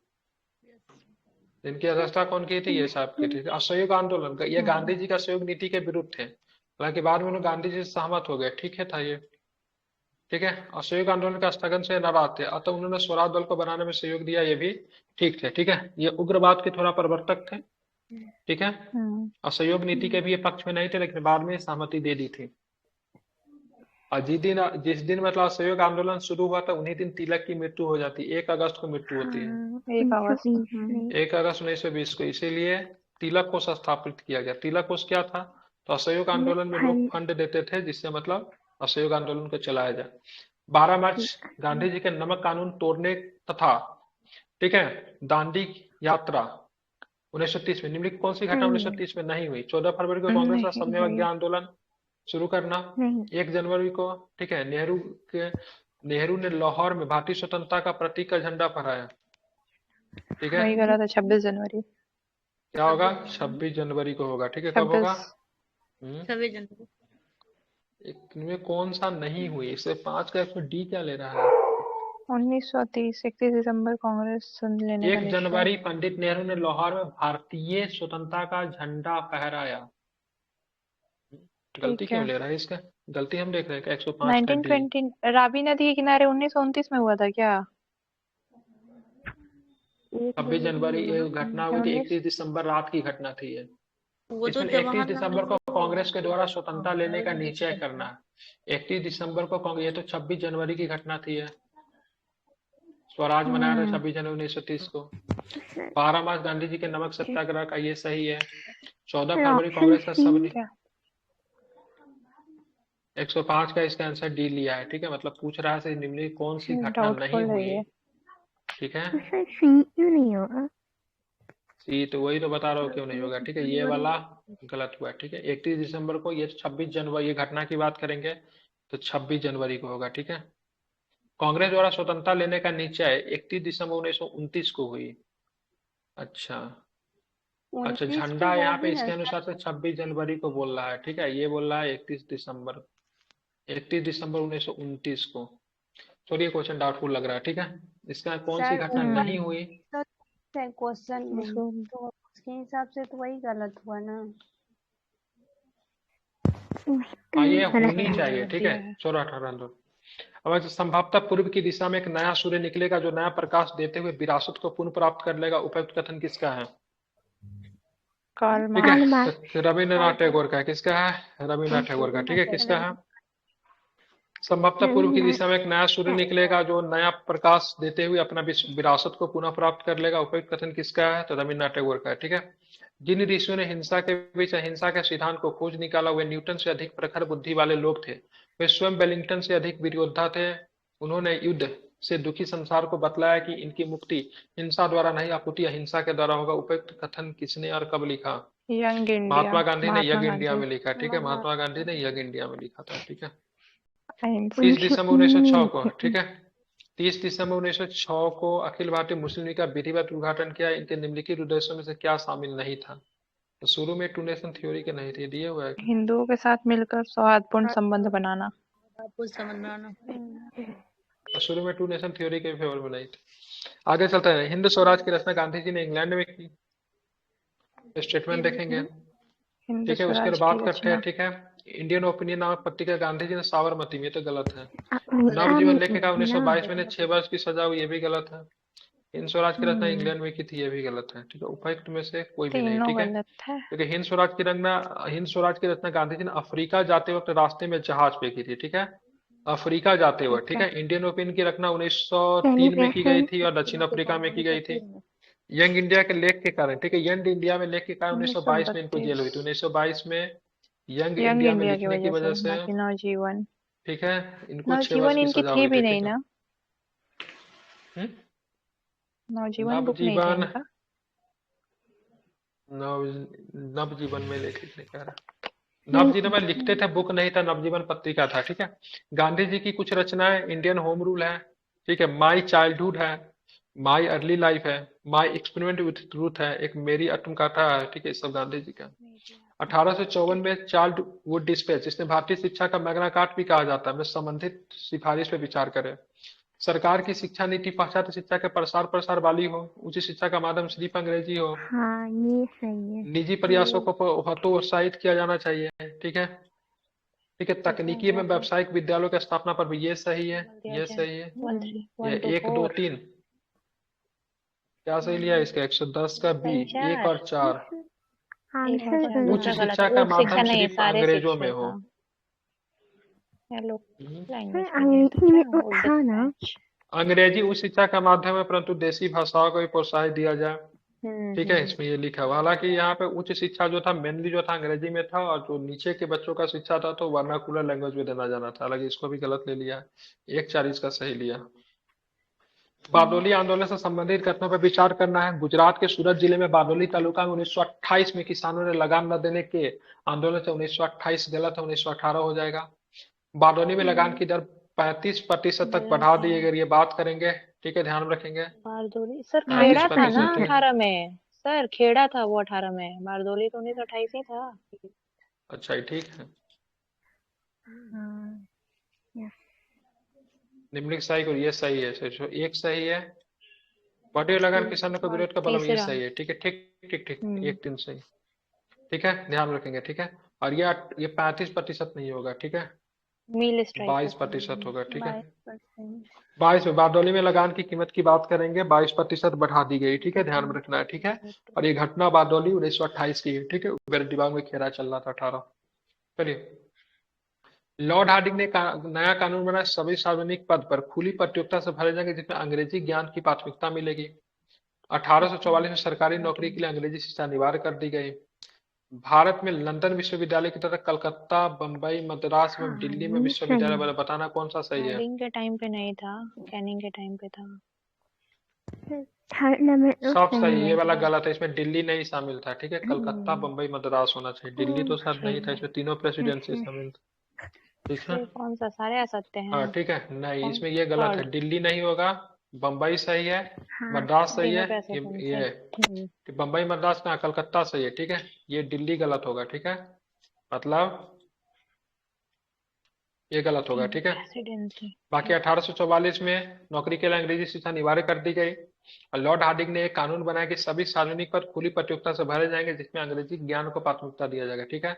इनकी अध्यक्षता कौन की थी? ये साहब की थी। असहयोग आंदोलन का, ये गांधी जी का सहयोग नीति के विरुद्ध थे, हालांकि बाद में उन्होंने गांधी जी से सहमत हो गए, ठीक है, था ये, ठीक है। असहयोग आंदोलन का स्थगन से नाराज थे, अतः उन्होंने स्वराज दल को बनाने में सहयोग दिया, ये भी ठीक थे, ठीक है। ये उग्रवाद के थोड़ा प्रवर्तक थे, ठीक है। असहयोग नीति के भी ये पक्ष में नहीं थे, लेकिन बाद में सहमति दे दी थी। और जिस दिन मतलब असहयोग आंदोलन शुरू हुआ था उन्हीं दिन तिलक की मृत्यु हो जाती है। 1 अगस्त को मृत्यु होती है, 1 अगस्त। 1 अगस्त 1920 को। इसीलिए तिलक कोष स्थापित किया गया। तिलक कोष क्या था? तो असहयोग आंदोलन में लोग फंड देते थे, जिससे मतलब असहयोग आंदोलन को चलाया जाए। 12 मार्च गांधी जी के नमक कानून तोड़ने तथा, ठीक है, दांडी यात्रा 1930 में। निम्नलिखित कौन सी घटना 1930 में नहीं हुई? 14 फरवरी को कांग्रेस का सबने अवज्ञा आंदोलन शुरू करना, 1 जनवरी को, ठीक है, नेहरू ने लाहौर में भारतीय स्वतंत्रता का प्रतीक का झंडा फहराया, ठीक है। वही गलत है, 26 जनवरी। क्या होगा? 26 जनवरी को होगा, ठीक है। कब होगा? 26 जनवरी। इनमें कौन सा नहीं हुई? इससे 5 का इसमें डी क्या ले रहा है? 1930 31 दिसंबर कांग्रेस लेने का 1 जनवरी पंडित नेहरू ने लाहौर में भारतीय स्वतंत्रता का झंडा फहराया। गलती क्यों ले रहा है इसका? गलती हम देख रहे हैं 105 का डी। 1920 रावी नदी के किनारे 1929 में हुआ था क्या? 26 जनवरी ये घटना हुई थी, 31 दिसंबर रात की घटना थी ये। इसमें 31 दिसंबर को कांग्रेस के द्वारा स्वतंत्रता लेने का निश्चय करना। 31 दिसंबर को ये तो 26 जनवरी की घटना थी है। स्वराज मनाया था 26 जनवरी 1930 को। 12 मार्च गांधी जी के नमक सत्याग्रह का, ये सही है। 14 फरवरी कांग्रेस का सब 105 का इसका आंसर डी लिया है, ठीक है। मतलब पूछ रहा है निम्नलिखित कौन सी घटना नहीं हुई, ठीक है। नहीं होगा, सी तो वही तो बता रहा हूँ क्यों नहीं होगा, ठीक है। ये वाला गलत हुआ, ठीक है। 31 दिसंबर को, ये 26 जनवरी, ये घटना की बात करेंगे तो 26 जनवरी को होगा, ठीक है। कांग्रेस द्वारा स्वतंत्रता लेने का निश्चय 31 दिसंबर 1929 को हुई। अच्छा, झंडा यहाँ पे इसके अनुसार से 26 जनवरी को बोल रहा है, ठीक है। ये बोल रहा है 31 दिसंबर 1929 को। चलिए क्वेश्चन डाउटफुल लग रहा है, ठीक है। इसका कौन सी घटना नहीं हुई? क्वेश्चन में तो उसके हिसाब से तो वही गलत हुआ ना। हाँ, ये होनी चाहिए, ठीक है। 18 दो अब संभवतः पूर्व की दिशा में एक नया सूर्य निकलेगा जो नया प्रकाश देते हुए विरासत को पुनः प्राप्त कर लेगा। उपयुक्त कथन किसका है? कार्ल ठीक मार्क्स। Karl Marx. है, रविन्द्रनाथ टैगोर का है। किसका है? रविन्द्रनाथ टैगोर का। ठीक है, किसका है? संभवतः पूर्व की दिशा में एक नया सूर्य निकलेगा जो नया प्रकाश देते हुए अपना विरासत को पुनः प्राप्त कर लेगा। उपयुक्त कथन किसका है? तो रविन्द्रनाथ टैगोर का है। ठीक है। जिन ऋषियों ने हिंसा के बीच अहिंसा के सिद्धांत को खोज निकाला वे न्यूटन से अधिक प्रखर बुद्धि वाले लोग थे। वे स्वयं वेलिंगटन से अधिक वीर योद्धा थे। उन्होंने युद्ध से दुखी संसार को बतलाया कि इनकी मुक्ति हिंसा द्वारा नहीं अपितु अहिंसा के द्वारा होगा। उपयुक्त कथन किसने और कब लिखा? Young India. महात्मा गांधी ने यंग महात्मा इंडिया में गांधी। लिखा। ठीक है, महात्मा गांधी ने यंग इंडिया में लिखा था। ठीक है, अहिंसा। 30 दिसंबर 1906 को। ठीक है, 30 दिसंबर 1906 को अखिल भारतीय मुस्लिम लीग का विधिवत उद्घाटन किया। इनके निम्नलिखित उद्देश्यों में से क्या शामिल नहीं था? तो शुरू में टू नेशन थ्योरी के नहीं थे, दिए हुआ है। हिंदुओं के साथ मिलकर सौहार्दपूर्ण संबंध बनाना। आपको समझ में आना। तो शुरू में टू नेशन थ्योरी के फेवर में नहीं थे। आगे चलते हैं। हिंद स्वराज की रचना गांधी जी ने इंग्लैंड में की। स्टेटमेंट देखेंगे। हिंद ठीक है, उसके स्वराज बाद की करते हैं। रचना। ठीक है, इंडियन ओपिनियन नामक पत्रिका गांधी जी ने साबरमती में, ये तो गलत है। उड़ीसा नवजीवन में लेखिका थी ना। 1922 में 6 वर्ष की सजा हुई, ये भी गलत है। हिंद स्वराज की रचना हम्म, इंग्लैंड में की थी, ये भी गलत है। ठीक है, उपयुक्त में से कोई भी नहीं। तीनों ठीक है, गलत है। क्योंकि हिंद स्वराज की रचना गांधी जी ने अफ्रीका जाते वक्त रास्ते में जहाज पे की थी। ठीक है, अफ्रीका जाते हुए। ठीक है, इंडियन ओपिनियन की रचना 1903 में की गई सेलिब्रेशन। थी और दक्षिण अफ्रीका में की गई थी। यंग इंडिया के लेख के कारण। ठीक है, यंग इंडिया में लेख के कारण 1922 में इनको जेल हुई थी। 1922 में यंग यंग इंडिया में इंडिया की लिखने की वजह वजह से, से। ना कि नवजीवन। ठीक है, इनको 6 वर्ष नवजीवन की इनकी सजा थी हुई भी थी। नहीं ठीक है, ना। नवजीवन बुक नहीं था नवजीवन इनका। नव नवजीवन में लेखक ने कहा। नवजीवन लिखते थे, बुक नहीं था, नवजीवन पत्रिका था। ठीक है, गांधी जी की कुछ रचनाएं इंडियन होम रूल है। ठीक है, माई चाइल्डहुड है, माई अर्ली लाइफ है, माई एक्सपेरिमेंट विथ ट्रूथ है, एक मेरी आत्मकथा है। ठीक है, ये सब गांधी जी का। 1854 में चार्ल्ड वुड डिस्पैच, इसने भारतीय शिक्षा का मैग्ना कार्टा भी कहा जाता है, में संबंधित सिफारिश पे विचार करें। सरकार की शिक्षा नीति पाश्चात्य शिक्षा के प्रसार वाली हो, उच्च शिक्षा का माध्यम सिर्फ अंग्रेजी हो, हाँ ये सही है। निजी प्रयासों को प्रोत्साहित किया जाना चाहिए। ठीक है, ठीक है, तकनीकी एवं व्यावसायिक विद्यालयों की स्थापना पर भी ये सही है, ये सही है। 1 3 ये 1 2 1 2 4 3 क्या सही लिया इसका? 110 का बी, 1 और 4। आंसर उच्च गलत। शिक्षा का उच्च शिक्षा माध्यम नहीं, सिर्फ सारे अंग्रेजों में शिक्षा हो। था। हेलो हम्म। लैंग्वेज सर अंग्रेजी में तो था ना। अंग्रेजी उच्च शिक्षा का माध्यम है, परंतु देसी भाषाओं को भी प्रोत्साहित दिया जाए। ठीक है, इसमें ये लिखा हुआ। हालांकि यहाँ पे उच्च शिक्षा जो था मेनली जो था अंग्रेजी में था, और जो नीचे के बच्चों का शिक्षा था तो वर्नाकुलर लैंग्वेज में देना जाना था। हालांकि इसको भी गलत ले लिया। 1 4 इसका सही लिया। बारडोली आंदोलन से संबंधित घटनाओं पर विचार करना है। गुजरात के सूरत जिले में बारडोली तालुका में 1928 में किसानों ने लगान न देने के आंदोलन से 1928 गलत है, 1918 हो जाएगा। बारडोली में लगान की दर 35% तक बढ़ा दी गई, ये बात करेंगे। ठीक है, ध्यान रखेंगे। बारदोली सर 35 खेड़ा था ना प्रतिशत। 18 में। सर खेड़ा था वो 18 में। बारदोली तो 1928 ही था। अच्छा, ये ठीक है। हाँ यस। निम्नलिखित सही और ये सही है। सही, एक सही है। बढ़ी लगान किसानों को विरोध का बलम, ये तीसरा। सही है। ठीक है, ठीक ठीक ठीक, 1 3 सही। ठीक है, ध्यान रखेंगे। ठीक है, और ये 35% नहीं होगा। ठीक है, मील स्ट्राइक 22% होगा। ठीक है, 22%। 22 में बारडोली में लगान की कीमत की बात करेंगे, 22% बढ़ा दी गई। ठीक है, ध्यान में रखना है। ठीक है, और ये घटना बारडोली 1928 की है। ठीक है, मेरे दिमाग में खेरा चल रहा था 18। चलिए, लॉर्ड हार्डिंग ने नया कानून बनाया, सभी सार्वजनिक पद पर खुली प्रतियोगिता से भरे जाएंगे जिसमें अंग्रेजी ज्ञान की प्राथमिकता मिलेगी। 1844 में सरकारी नौकरी के लिए अंग्रेजी शिक्षा अनिवार्य कर दी गई। भारत में लंदन विश्वविद्यालय की तरह कलकत्ता, बम्बई, मद्रास एवं दिल्ली में ये विश्वविद्यालय सही है। बताना कौन सा सही है? हार्डिंग के टाइम पे नहीं था, कैनिंग के टाइम पे था। थर्ड नंबर तो सब सही सही, ये है। वाला गलत है। इसमें दिल्ली नहीं शामिल था। ठीक है, कलकत्ता, बम्बई, मद्रास होना चाहिए। दिल्ली तो शायद नहीं था, इसमें तीनों प्रेसिडेंसी शामिल था। ठीक है, फिर कौन सा? सारे आ सकते हाँ हैं। ठीक है, नहीं कौन? इसमें ये गलत है। थर्ड। दिल्ली नहीं होगा, बम्बई सही है, हाँ मद्रास सही तीनों है। पे ऐसे कौन से? ये कि बम्बई मद्रास कहाँ, कलकत्ता सही है। ठीक है, ये दिल्ली गलत होगा। ठीक है, मतलब ये गलत होगा। ठीक है, प्रेसिडेंसी। बाकी 1844 में नौकरी के लिए अंग्रेजी शिक्षा अनिवार्य कर दी गई। और लॉर्ड हार्डिंग ने एक कानून बनाया कि सभी सार्वजनिक पद खुली प्रतियोगिता से भरे जाएंगे जिसमें अंग्रेजी ज्ञान को प्राथमिकता दिया जाएगा। ठीक है,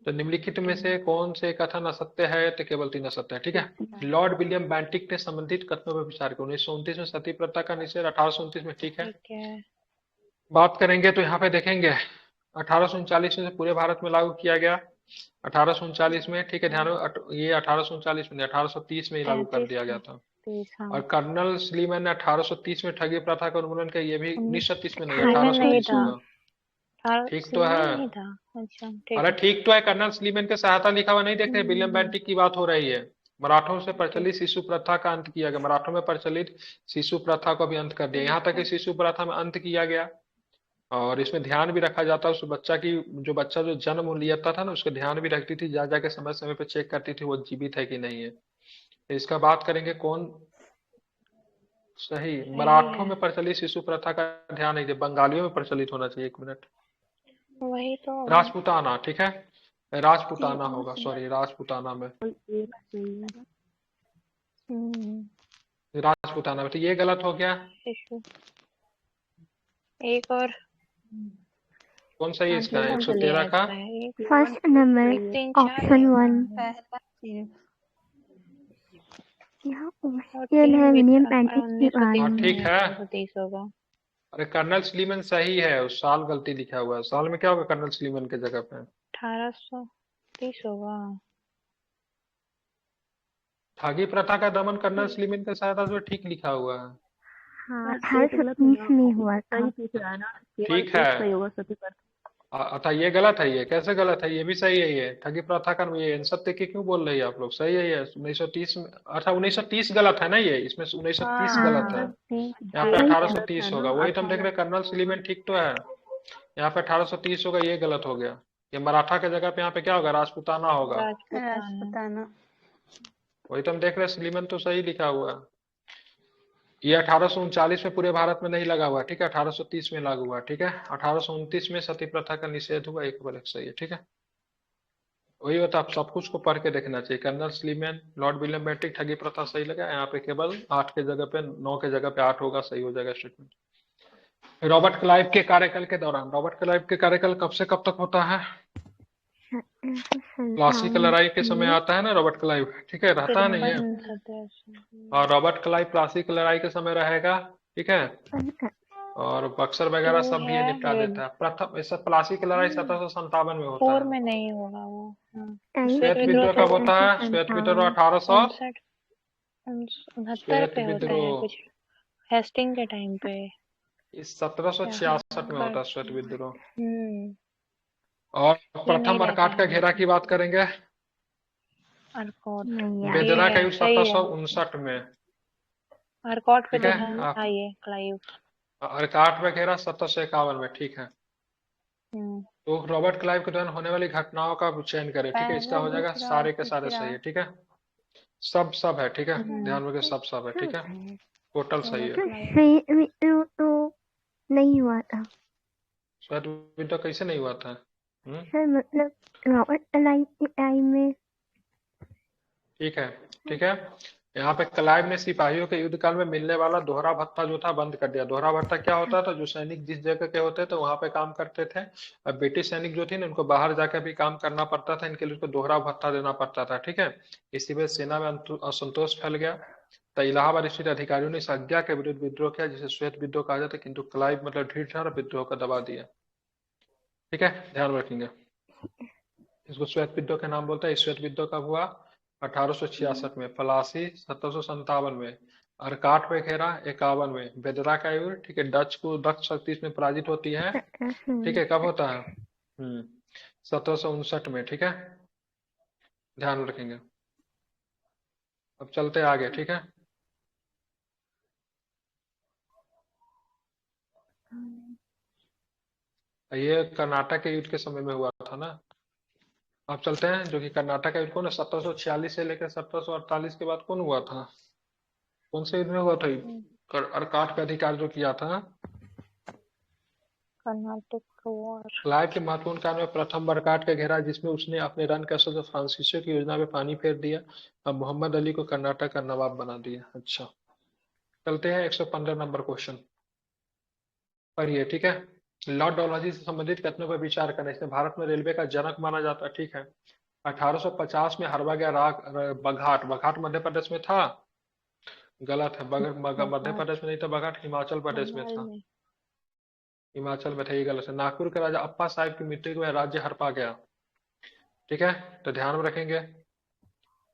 तो निम्नलिखित में से कौन से कथन असत्य है? तो केवल 3 असत्य है, ठीक है। लॉर्ड विलियम बेंटिक ने संबंधित कथनों पर विचार किया। 1929 में सती प्रथा का निषेध, 1829 में, ठीक है। ठीक है। बात करेंगे तो यहाँ पे देखेंगे 1839 में पूरे भारत में लागू किया गया, 1839 में, ठीक है। ध्यान रखो, ये 1839 में 1830 में ही लागू कर 35 दिया गया में, था। 30, हाँ। और कर्नल स्लीमैन ने 1830 में ठगी प्रथा का उन्मूलन किया, ये भी 1930 में नहीं, स्लीमैन नहीं 1830 था। होगा। ठीक तो है। नहीं था। अच्छा, ठीक अरे है। ठीक तो है, कर्नल स्लीमैन के सहायता लिखा हुआ नहीं देख रहे? विलियम बेंटिक की बात हो रही है। मराठों से प्रचलित शिशु प्रथा का अंत किया गया, मराठों में प्रचलित शिशु प्रथा को भी अंत कर दिया। यहाँ तक कि शिशु प्रथा में अंत किया गया, और इसमें ध्यान भी रखा जाता है उस बच्चा की, जो बच्चा जो जन्म लिया था ना, उसका ध्यान भी रखती थी, जा जाके समय समय पे चेक करती थी वो जीवित है कि नहीं है। तो इसका बात करेंगे कौन सही? मराठों में प्रचलित शिशु प्रथा का ध्यान नहीं दे, बंगालियों में प्रचलित होना चाहिए। 1 मिनट। वही तो। राजपूताना, ठीक है, राजपूताना होगा, सॉरी, राजपूताना में, राजपूताना में। तो ये गलत हो गया। शिशु। एक और कौन सा है इसका? 113 का फर्स्ट नंबर ऑप्शन 1। पहला चीज यहाँ ऑप्शन है विलियम बेंटिक की बात। हाँ, ठीक है। 1930 होगा। अरे कर्नल स्लीमन सही है, उस साल गलती लिखा हुआ है, साल में क्या होगा कर्नल स्लीमन के जगह पे? 1830 होगा। ठगी प्रथा का दमन कर्नल स्लीमन के सहायता से, ठीक लिखा हुआ है। हाँ 1830 में हुआ था। ठीक है। अतः ये गलत है, ये कैसे गलत है? ये भी सही है। ये ठगी प्रथा का, ये सत्य के क्यों बोल रही है आप लोग? सही है ये 1930 में। अच्छा 1930 गलत है ना, ये इसमें 1930 गलत है, यहाँ पे 1830 होगा। वही तो हम देख रहे हैं, कर्नल स्लीमन ठीक तो है, यहाँ पे 1830 होगा, ये गलत हो गया। ये मराठा के जगह पे यहाँ पे क्या होगा? राजपूताना होगा। राजपूताना। वही तो हम देख रहे हैं, स्लीमन तो सही लिखा हुआ है। ये 1839 में पूरे भारत में नहीं लगा हुआ, ठीक है, 1830 में लागू हुआ, ठीक है। 1829 में सती प्रथा का निषेध हुआ, एक बार सही है, ठीक है। वही होता, आप सब कुछ को पढ़ के देखना चाहिए। Colonel Sleeman, Lord William Bentinck, ठगी प्रथा सही लगा, यहाँ पे केवल 8 के जगह पे 9 के जगह पे 8 होगा, सही हो जाएगा स्टेटमेंट। रॉबर्ट क्लाइव के कार्यकाल के दौरान, रॉबर्ट क्लाइव के कार्यकाल कब से कब तक होता है? प्लासी की लड़ाई के समय आता है ना रॉबर्ट क्लाइव, ठीक है, रहता है नहीं है। और रॉबर्ट क्लाइव प्लासी की लड़ाई के समय रहेगा, ठीक है, और बक्सर वगैरह सब भी ये निपटा देता है। प्रथम इस प्लासी की लड़ाई 1757 में होता 4 है। में नहीं होगा वो। श्वेत विद्रोह कब होता है? श्वेत विद्रोह 1800 69 पे होता है कुछ, हेस्टिंग के टाइम पे। इस 1766 में होता है श्वेत विद्रोह। और प्रथम अर्काट का घेरा की बात करेंगे, बेदरा का युद्ध 1759 में। अर्काट पे तो था ये क्लाइव। अर्काट में घेरा 1751 में, ठीक है। तो रॉबर्ट क्लाइव के दौरान होने वाली घटनाओं का चयन करें, ठीक है, इसका हो जाएगा सारे के सारे सही है, ठीक है, सब है, ठीक है, ध्यान रखिए सब है, ठीक है, टोटल सही है। तो नहीं हुआ था श्वेत विद्रोह कैसे नहीं हुआ था? सर, मतलब रॉबर्ट क्लाइव के टाइम में। ठीक है, ठीक है। यहाँ पे क्लाइव ने सिपाहियों के युद्ध काल में मिलने वाला दोहरा भत्ता जो था बंद कर दिया। दोहरा भत्ता क्या होता था? जो सैनिक जिस जगह के होते थे वहां पे काम करते थे, और ब्रिटिश सैनिक जो थे ना, उनको बाहर जाकर भी काम करना पड़ता था, इनके लिए उसको दोहरा भत्ता देना पड़ता था, ठीक है। इसी वजह सेना में असंतोष फैल गया, तो इलाहाबाद स्थित अधिकारियों ने इस आज्ञा के विरुद्ध विद्रोह किया, जिसे श्वेत विद्रोह कहा जाता है। किंतु क्लाइव मतलब ढीठ था और विद्रोह का दबा दिया, ठीक है, ध्यान रखेंगे। इसको श्वेत विद्रोह का नाम बोलता है। श्वेत विद्रोह कब हुआ? 1866 में। प्लासी 1757 में। अर्काट में घेरा 51 में। बेदरा का युद्ध, ठीक है, डच को दक्ष शक्ति इसमें पराजित होती है, ठीक है, कब होता है? 1759 में, ठीक है, ध्यान रखेंगे। अब चलते आगे, ठीक है। ये कर्नाटक के युद्ध के समय में हुआ था ना। अब चलते हैं, जो कि कर्नाटक का युद्ध कौन है? 1746 से लेकर 1748 के बाद कौन हुआ था? कौन से युद्ध में हुआ था? अर्काट पे अधिकार जो किया था। कर्नाटक वॉर। क्लाइव के महत्वपूर्ण कार्य में प्रथम अर्काट का घेरा, जिसमें उसने अपने रन के असर से फ्रांसीसियों की योजना में पानी फेर दिया और मोहम्मद अली को कर्नाटक का नवाब बना दिया। अच्छा, चलते हैं 115 नंबर क्वेश्चन पढ़िए, ठीक है। लॉर्ड डलहौजी से संबंधित कथनों पर विचार करें। इसने भारत में रेलवे का जनक माना जाता है, ठीक है। 1850 में हरवा गया बघाट। बघाट मध्य प्रदेश में था? गलत है। मध्य प्रदेश में नहीं था बघाट, हिमाचल प्रदेश में बंगाल था। में। हिमाचल में था, ये गलत है। नागपुर के राजा अप्पा साहिब की मृत्यु में राज्य हड़पा गया, ठीक है, तो ध्यान में रखेंगे।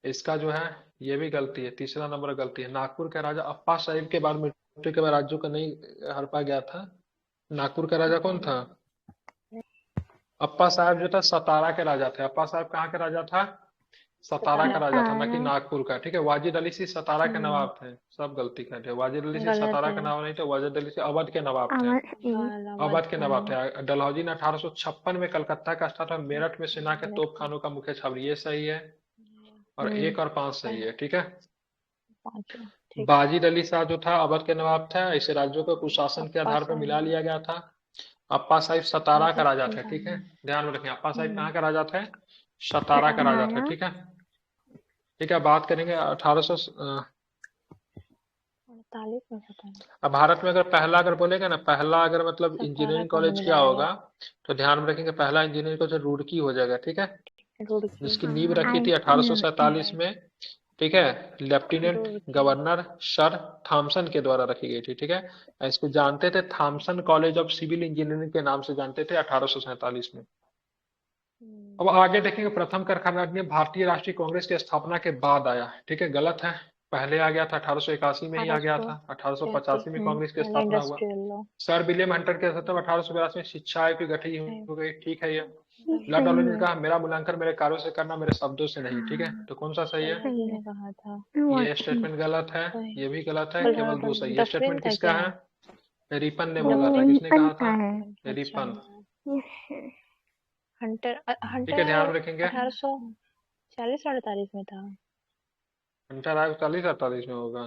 इसका जो है ये भी गलती है, तीसरा नंबर गलती है। नागपुर के राजा अप्पा साहिब के बाद मृत्यु के बाद राज्यों को नहीं हड़पा गया था। नागपुर का राजा कौन था? अप्पा साहब जो था सतारा के राजा थे। अप्पा साहब कहाँ के राजा था? सतारा का राजा था, न कि नागपुर का, ठीक है। वाजिद अली सिंह सतारा के नवाब थे। सब गलती कर रहे। वाजिद अली सिंह गलत सतारा है। के नवाब नहीं थे, वाजिद अली सिंह अवध के नवाब थे। अवध के नवाब थे। डलहौजी ने 1856 में कलकत्ता का स्थापना, मेरठ में सेना के तोपखानों का मुख्य छावनी, ये सही है। और 1 और 5 सही है, ठीक है। पांचवा, ठीक। बाजिद अली शाह जो था अवध के नवाब था। इसे राज्यों को कुशासन के अप्पा आधार पर साहिब। मिला लिया गया था। अप्पा साहिब सतारा का राजा थे, ठीक है। हम्म। ध्यान में रखें, अप्पा साहिब कहाँ का राजा थे? सतारा का राजा था, ठीक है। ठीक है, बात करेंगे 1848 में सतारा। अब भारत में अगर पहला अगर बोलेगा ना, पहला अगर मतलब इंजीनियरिंग का कॉलेज क्या मिलाया होगा, तो ध्यान में रखेंगे पहला इंजीनियरिंग कॉलेज रुड़की हो जाएगा, ठीक है। रुड़की। जिसकी नींव रखी थी 1847 में, ठीक है। Lieutenant Roorkee. Governor sir Thomson के द्वारा रखी गई थी, ठीक है। इसको जानते थे Thomson College of Civil Engineering के नाम से जानते थे 1847 में। अब आगे देखेंगे, प्रथम कारखाना अधिनियम भारतीय राष्ट्रीय कांग्रेस की स्थापना के बाद आया, ठीक है। गलत है, पहले आ गया था, 1881 में ही आ गया था। 1885 में कांग्रेस की स्थापना हुआ। सर विलियम हंटर के सत्ता में 1882 में शिक्षा आयोग की गठन हो गई, ठीक है। ये लॉर्ड डलहौजी ने कहा मेरा मूल्यांकन मेरे कार्यों से करना, मेरे शब्दों से नहीं, ठीक है। तो कौन सा सही है? कहा था। ये स्टेटमेंट गलत है, ये भी गलत है, केवल 2 सही है। ये स्टेटमेंट किसका है? रिपन ने बोला था। किसने कहा था? रिपन। हंटर ठीक है, ध्यान रखेंगे। 1840-48 में था। हंटर आयोग 40-48 में होगा।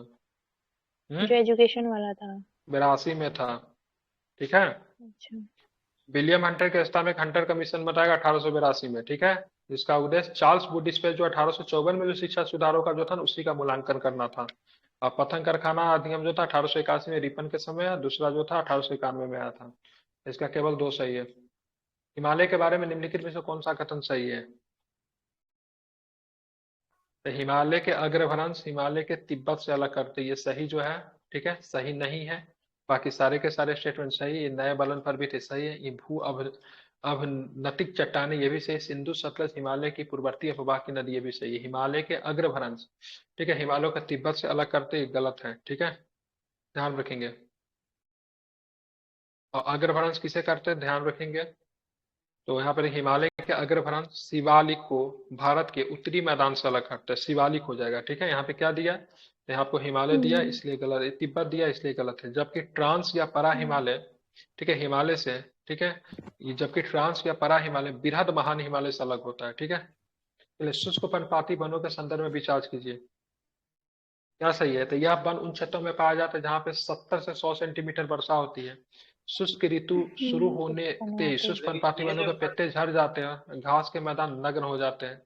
जो एजुकेशन वाला था 82 में था, ठीक है। अच्छा। विलियम हंटर के स्थान में हंटर कमीशन बताएगा 1882 में, ठीक है। जिसका उद्देश्य चार्ल्स वुडस्पेस जो 1854 में जो शिक्षा सुधारों का जो था उसी का मूल्यांकन करना था। और प्रथम कारखाना अधिनियम जो था 1881 में रिपन के समय, दूसरा जो था 1891 में आया था। इसका केवल 2 सही है। हिमालय के बारे में निम्नलिखित में से कौन सा कथन सही है? तो हिमालय के अग्रभ्रंश हिमालय के तिब्बत से अलग करते, ये सही जो है, ठीक है, सही नहीं है। बाकी सारे के सारे स्टेटमेंट सही। ये नए बलन पर भी थे, सही है। ये भू अवनतिक चट्टाने, ये भी सही। सिंधु सतलज हिमालय की पूर्ववर्ती अफवाह की नदी, ये भी सही है। हिमालय के अग्रभ्रंश, ठीक है, हिमालय का तिब्बत से अलग करते, ये गलत है, ठीक है, ध्यान रखेंगे। और अग्रभ्रंश किसे करते हैं, ध्यान रखेंगे। तो यहाँ पर हिमालय के अग्रभ्रंश शिवालिक को भारत के उत्तरी मैदान से अलग करता है, शिवालिक हो जाएगा, ठीक है। यहाँ पे क्या दिया? यहाँ आपको हिमालय दिया इसलिए गलत है, तिब्बत दिया इसलिए गलत है। जबकि ट्रांस या परा हिमालय, ठीक है, हिमालय से, ठीक है, ये जबकि ट्रांस या परा हिमालय बृहद महान हिमालय से अलग होता है, ठीक है। इसलिए शुष्क पर्णपाती वनों के संदर्भ में विचार कीजिए, क्या सही है? तो यह वन उन क्षेत्रों में पाया जाता है जहाँ पे 70 से 100 सेंटीमीटर वर्षा होती है। शुष्क ऋतु शुरू होने से शुष्क पर्णपाती वनों के पत्ते झड़ जाते हैं, घास के मैदान नग्न हो जाते हैं।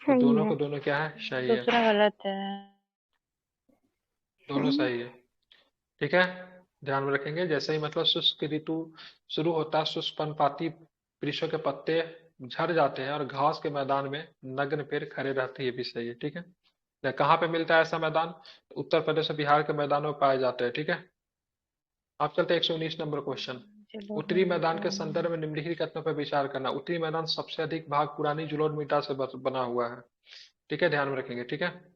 तो दोनों को दोनों क्या है? सही है, दूसरा गलत है। दोनों सही है, ठीक है। ध्यान में रखेंगे, जैसे ही मतलब शुष्क ऋतु शुरू होता है, शुष्क पर्णपाती वृक्षों के पत्ते झड़ जाते हैं और घास के मैदान में नग्न पेड़ खड़े रहते हैं, ये भी सही है, ठीक है। कहाँ पे मिलता है ऐसा मैदान? उत्तर प्रदेश और बिहार के मैदानों में पाए जाते हैं, ठीक है। आप चलते 119 नंबर क्वेश्चन। उत्तरी मैदान के संदर्भ में निम्नलिखित कथनों पर विचार करना। उत्तरी मैदान सबसे अधिक भाग पुरानी जुलोन मीटा से बना हुआ है, ठीक है, ध्यान में रखेंगे, ठीक है।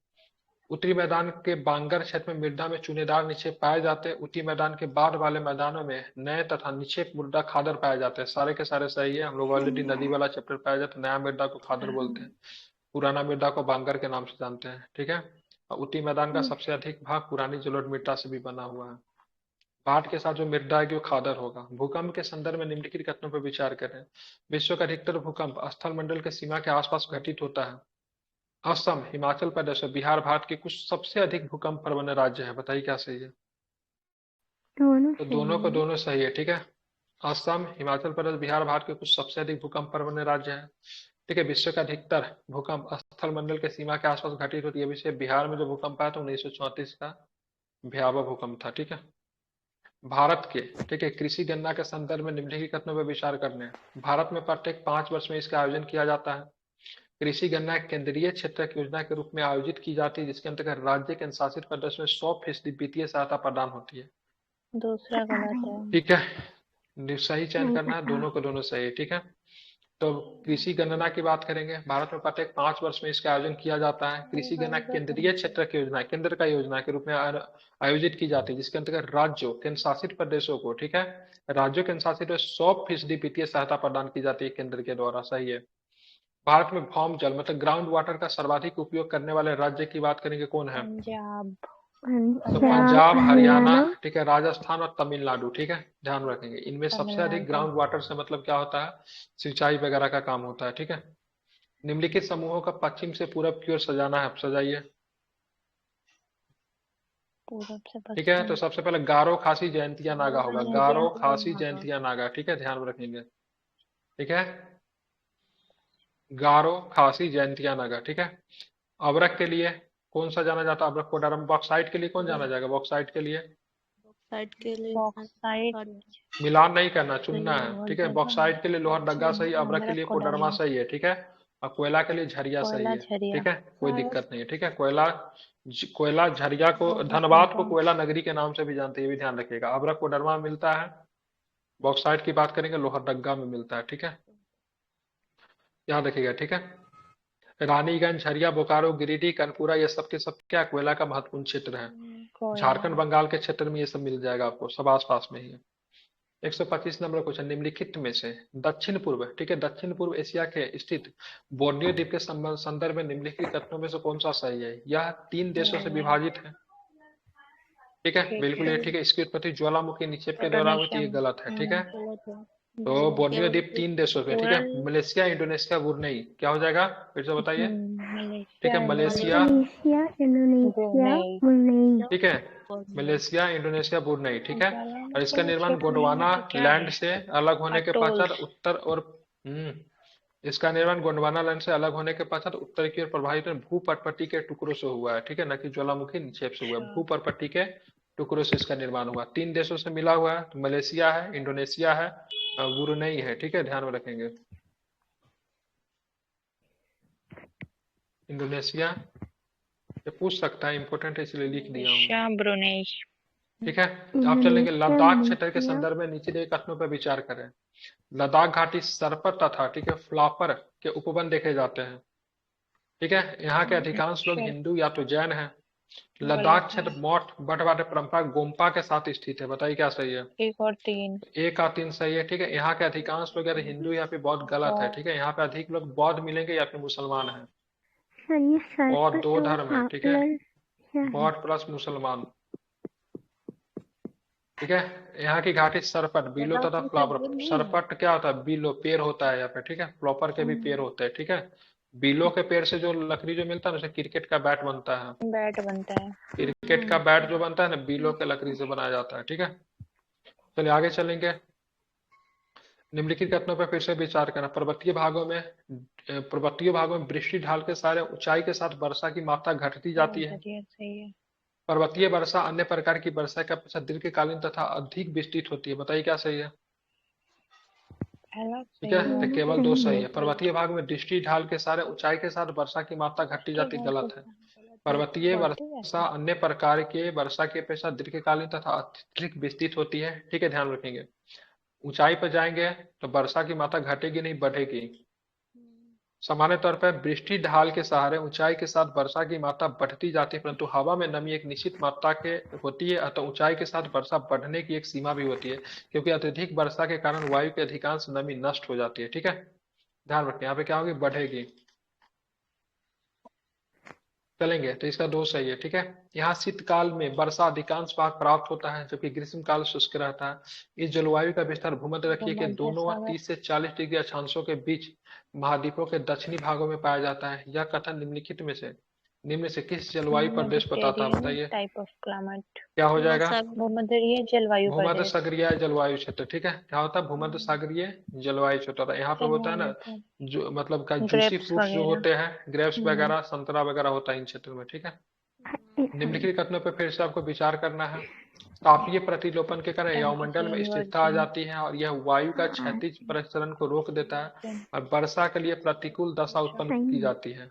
उत्तरी मैदान के बांगर क्षेत्र में मृदा में चूनेदार निक्षेप पाए जाते हैं। उत्तरी मैदान के बाढ़ वाले मैदानों में नए तथा निक्षेप मृदा खादर पाए जाते हैं, सारे के सारे सही है। हम लोग ऑलरेडी नदी वाला चैप्टर पाया जाता है। नया मृदा को खादर बोलते हैं, पुराना मृदा को बांगर के नाम से जानते हैं, ठीक है। उत्तरी मैदान का सबसे अधिक भाग पुरानी जलोढ़ मृदा से भी बना हुआ है। बाढ़ के साथ जो मृदा है वो खादर होगा। भूकंप के संदर्भ में निम्नलिखित कथनों पर विचार करें। विश्व का अधिकतर भूकंप स्थल मंडल के सीमा के आसपास घटित होता है। असम, हिमाचल प्रदेश और बिहार भारत के कुछ सबसे अधिक भूकंप प्रवण राज्य है। बताइए क्या सही है? तो दोनों को दोनों सही है, ठीक है। असम, हिमाचल प्रदेश, बिहार भारत के कुछ सबसे अधिक भूकंप प्रवण राज्य है, ठीक है। विश्व का अधिकतर भूकंप स्थल मंडल के सीमा के आसपास घटित होती है। विषय बिहार में जो भूकंप आया था 1934 का भयावह भूकंप था, ठीक है। भारत के, ठीक है, कृषि गणना के संदर्भ में निम्नलिखित कथनों पर विचार करने हैं। भारत में प्रत्येक 5 वर्ष में इसका आयोजन किया जाता है। कृषि गणना केंद्रीय क्षेत्र की योजना के रूप में आयोजित की जाती है, जिसके अंतर्गत राज्य के शासित प्रदेश में 100% वित्तीय सहायता प्रदान होती है। दूसरा गलत है। ठीक है, सही चयन करना है, दोनों को दोनों सही है। ठीक है, तो कृषि गणना की बात करेंगे। भारत में प्रत्येक 5 वर्ष में इसका आयोजन किया जाता है। कृषि गणना केंद्रीय क्षेत्र की योजना, केंद्र का योजना के रूप में आयोजित की जाती है, जिसके अंतर्गत राज्यों, केंद्र शासित प्रदेशों को, ठीक है, राज्यों केंद्र शासित 100% वित्तीय सहायता प्रदान की जाती है केंद्र के द्वारा। सही है। भारत में भौम जल मतलब ग्राउंड वाटर का सर्वाधिक उपयोग करने वाले राज्य की बात करेंगे, कौन है? पंजाब। तो पंजाब, हरियाणा, ठीक है, राजस्थान और तमिलनाडु। ठीक है, ध्यान रखेंगे। इनमें सबसे अधिक ग्राउंड वाटर से मतलब क्या होता है? सिंचाई वगैरह का काम होता है। ठीक है, निम्नलिखित समूहों का पश्चिम से पूरब की ओर सजाना है, सजाइए। पूरब से ठीक है, तो पश्चिम। सबसे पहले गारो, खासी, जयंतिया, नागा होगा। गारो, खासी, जयंतिया, नागा। ठीक है, ध्यान रखेंगे। ठीक है, गारो, खासी, जयंतिया, नागा। ठीक है, अबरक के लिए कौन सा जाना जाता है? अबरक कोडरम। बॉक्साइट के लिए कौन जाना जाएगा? बॉक्साइट के लिए साइड के लिए बॉक्साइट। मिलान नहीं करना, चुनना है। ठीक है, बॉक्साइट के लिए लोहरदगा सही, अबरक के लिए कोडरमा कोडरमा। सही है। ठीक है, और कोयला के लिए झरिया सही कोयला है। झरिया। ठीक है, कोई दिक्कत नहीं है। ठीक है, कोयला झरिया को, धनबाद को कोयला नगरी के नाम से भी जानते हैं, ये भी ध्यान रखिएगा। अबरक कोडरमा में मिलता है। बॉक्साइट की बात करेंगे, लोहरदगा में मिलता है। ठीक है, याद रखिएगा। ठीक है, रानीगंज, झरिया, बोकारो, गिरिडीह, कनपुरा, ये सब के सब क्या कोयला का महत्वपूर्ण क्षेत्र है। कोयला। झारखंड, बंगाल के क्षेत्र में ये सब मिल जाएगा आपको, सब आसपास में ही है। 125 नंबर क्वेश्चन, निम्नलिखित में से दक्षिण पूर्व, ठीक है, दक्षिण पूर्व एशिया के स्थित बोर्नियो द्वीप के संदर्भ में निम्नलिखित कथनों में से कौन सा सही है? यह 3 देशों से विभाजित है। ठीक है, बिल्कुल ये ठीक है। इसकी उत्पत्ति ज्वालामुखी निक्षेप के द्वारा हुई थी, ये गलत है। ठीक है, तो बोर्नियो द्वीप 3 देशों पे, ठीक है, मलेशिया, इंडोनेशिया, बुर्नई। क्या हो जाएगा फिर से बताइए? ठीक है, मलेशिया, मलेशिया, इंडोनेशिया, ब्रुनई। ठीक है, मलेशिया, इंडोनेशिया, बुर्नई। ठीक है, और इसका निर्माण गोंडवाना लैंड से अलग होने के पश्चात उत्तर और इसका निर्माण गोंडवाना लैंड से अलग होने के पश्चात उत्तर की ओर प्रभावित भूपर्पट्टी के टुकड़ों से हुआ है। ठीक है, न कि ज्वालामुखी निक्षेप से हुआ है। भूपर्पट्टी के टुकड़ों से इसका निर्माण हुआ। 3 देशों से मिला हुआ है, तो मलेशिया है, इंडोनेशिया है, बुरुनई है। ठीक है, ध्यान में रखेंगे। इंडोनेशिया, ये पूछ सकता है, इंपोर्टेंट है इसलिए लिख दिया हूँ। ब्रुनई। ठीक है, आप चलेंगे लद्दाख क्षेत्र के संदर्भ में नीचे दिए कथनों पर विचार करें। लद्दाख घाटी सरपट तथा, ठीक है, फ्लापर के उपवन देखे जाते हैं। ठीक है, यहाँ के अधिकांश लोग हिंदू या तो जैन हैं। लद्दाख क्षेत्र मौठ बटवाटे परंपरा गोम्पा के साथ स्थित है। बताइए क्या सही है? 1 और 3। 1 और 3 सही है। ठीक है, यहाँ के अधिकांश लोग या तो हिंदू या फिर बौद्ध, गलत है। ठीक है, यहाँ पे अधिक लोग बौद्ध मिलेंगे या फिर मुसलमान है, और 2 धर्म है। ठीक है, बौद्ध प्लस मुसलमान। ठीक है, यहाँ की घाटी सरपट, बीलो तथा फ्लावर। सरपट क्या होता है? बीलो पेड़ होता है यहाँ पे। ठीक है, फ्लॉपर के भी पेड़ होते हैं। ठीक है, बीलो के पेड़ से जो लकड़ी जो मिलता है ना, उसे क्रिकेट का बैट बनता है। बैट बनता है। क्रिकेट का बैट जो बनता है ना, बीलो के लकड़ी से बनाया जाता है। ठीक है, चलिए आगे चलेंगे। निम्नलिखित कथनों पर फिर से विचार करना। पर्वतीय भागों में वृष्टि ढाल के सारे ऊंचाई के साथ वर्षा की मात्रा घटती जाती है। सही है। पर्वतीय वर्षा अन्य प्रकार की वर्षा के अपेक्षा दीर्घकालीन तथा अधिक विस्तृत होती है। बताइए क्या सही है? ठीक है, तो केवल 2 सही है। पर्वतीय भाग में दृष्टि ढाल के सारे ऊंचाई के साथ वर्षा की मात्रा घटती जाती, गलत है। पर्वतीय वर्षा अन्य प्रकार के वर्षा की अपेक्षा दीर्घकालीन तथा अत्यधिक विस्तृत होती है। ठीक है, ध्यान रखेंगे। ऊंचाई पर जाएंगे तो वर्षा की मात्रा घटेगी नहीं, बढ़ेगी। सामान्य तौर पर वृष्टि ढाल के सहारे ऊंचाई के साथ वर्षा की मात्रा बढ़ती जाती है, परंतु हवा में नमी एक निश्चित मात्रा के होती है, अतः ऊंचाई के साथ वर्षा बढ़ने की एक सीमा भी होती है, क्योंकि अत्यधिक वर्षा के कारण वायु की अधिकांश नमी नष्ट हो जाती है। ठीक है, ध्यान रखें, यहाँ पे क्या होगी? बढ़ेगी। चलेंगे, तो इसका 2 सही है। ठीक है, यहाँ शीतकाल में वर्षा अधिकांश भाग प्राप्त होता है, जबकि ग्रीष्म काल शुष्क रहता है। इस जलवायु का विस्तार भूमध्य रेखीय के दोनों 30 से 40 डिग्री अक्षांशों के बीच महाद्वीपों के दक्षिणी भागों में पाया जाता है। यह कथन निम्न से किस जलवायु प्रदेश बताता है? बताइए टाइप ऑफ क्लाइमेट क्या हो जाएगा? भूमध्य जलवायु भूमध्य प्रदेश। सागरीय जलवायु क्षेत्र। ठीक है, क्या होता है? भूमध्य सागरीय जलवायु क्षेत्र। यहाँ पे होता है ना, जो मतलब का जूसी फ्रूट्स जो होते हैं, ग्रेप्स वगैरह, संतरा वगैरह होता है इन क्षेत्रों में। ठीक है, निम्नलिखित कथनों पर फिर से आपको विचार करना है। तापीय प्रतिलोपन के कारण वायुमंडल में टेम्परेचर स्थिरता आ इन्वर्जन जाती है और यह वायु का क्षैतिज प्रसरण को रोक देता है और वर्षा के लिए प्रतिकूल दशा उत्पन्न सही की है। जाती है।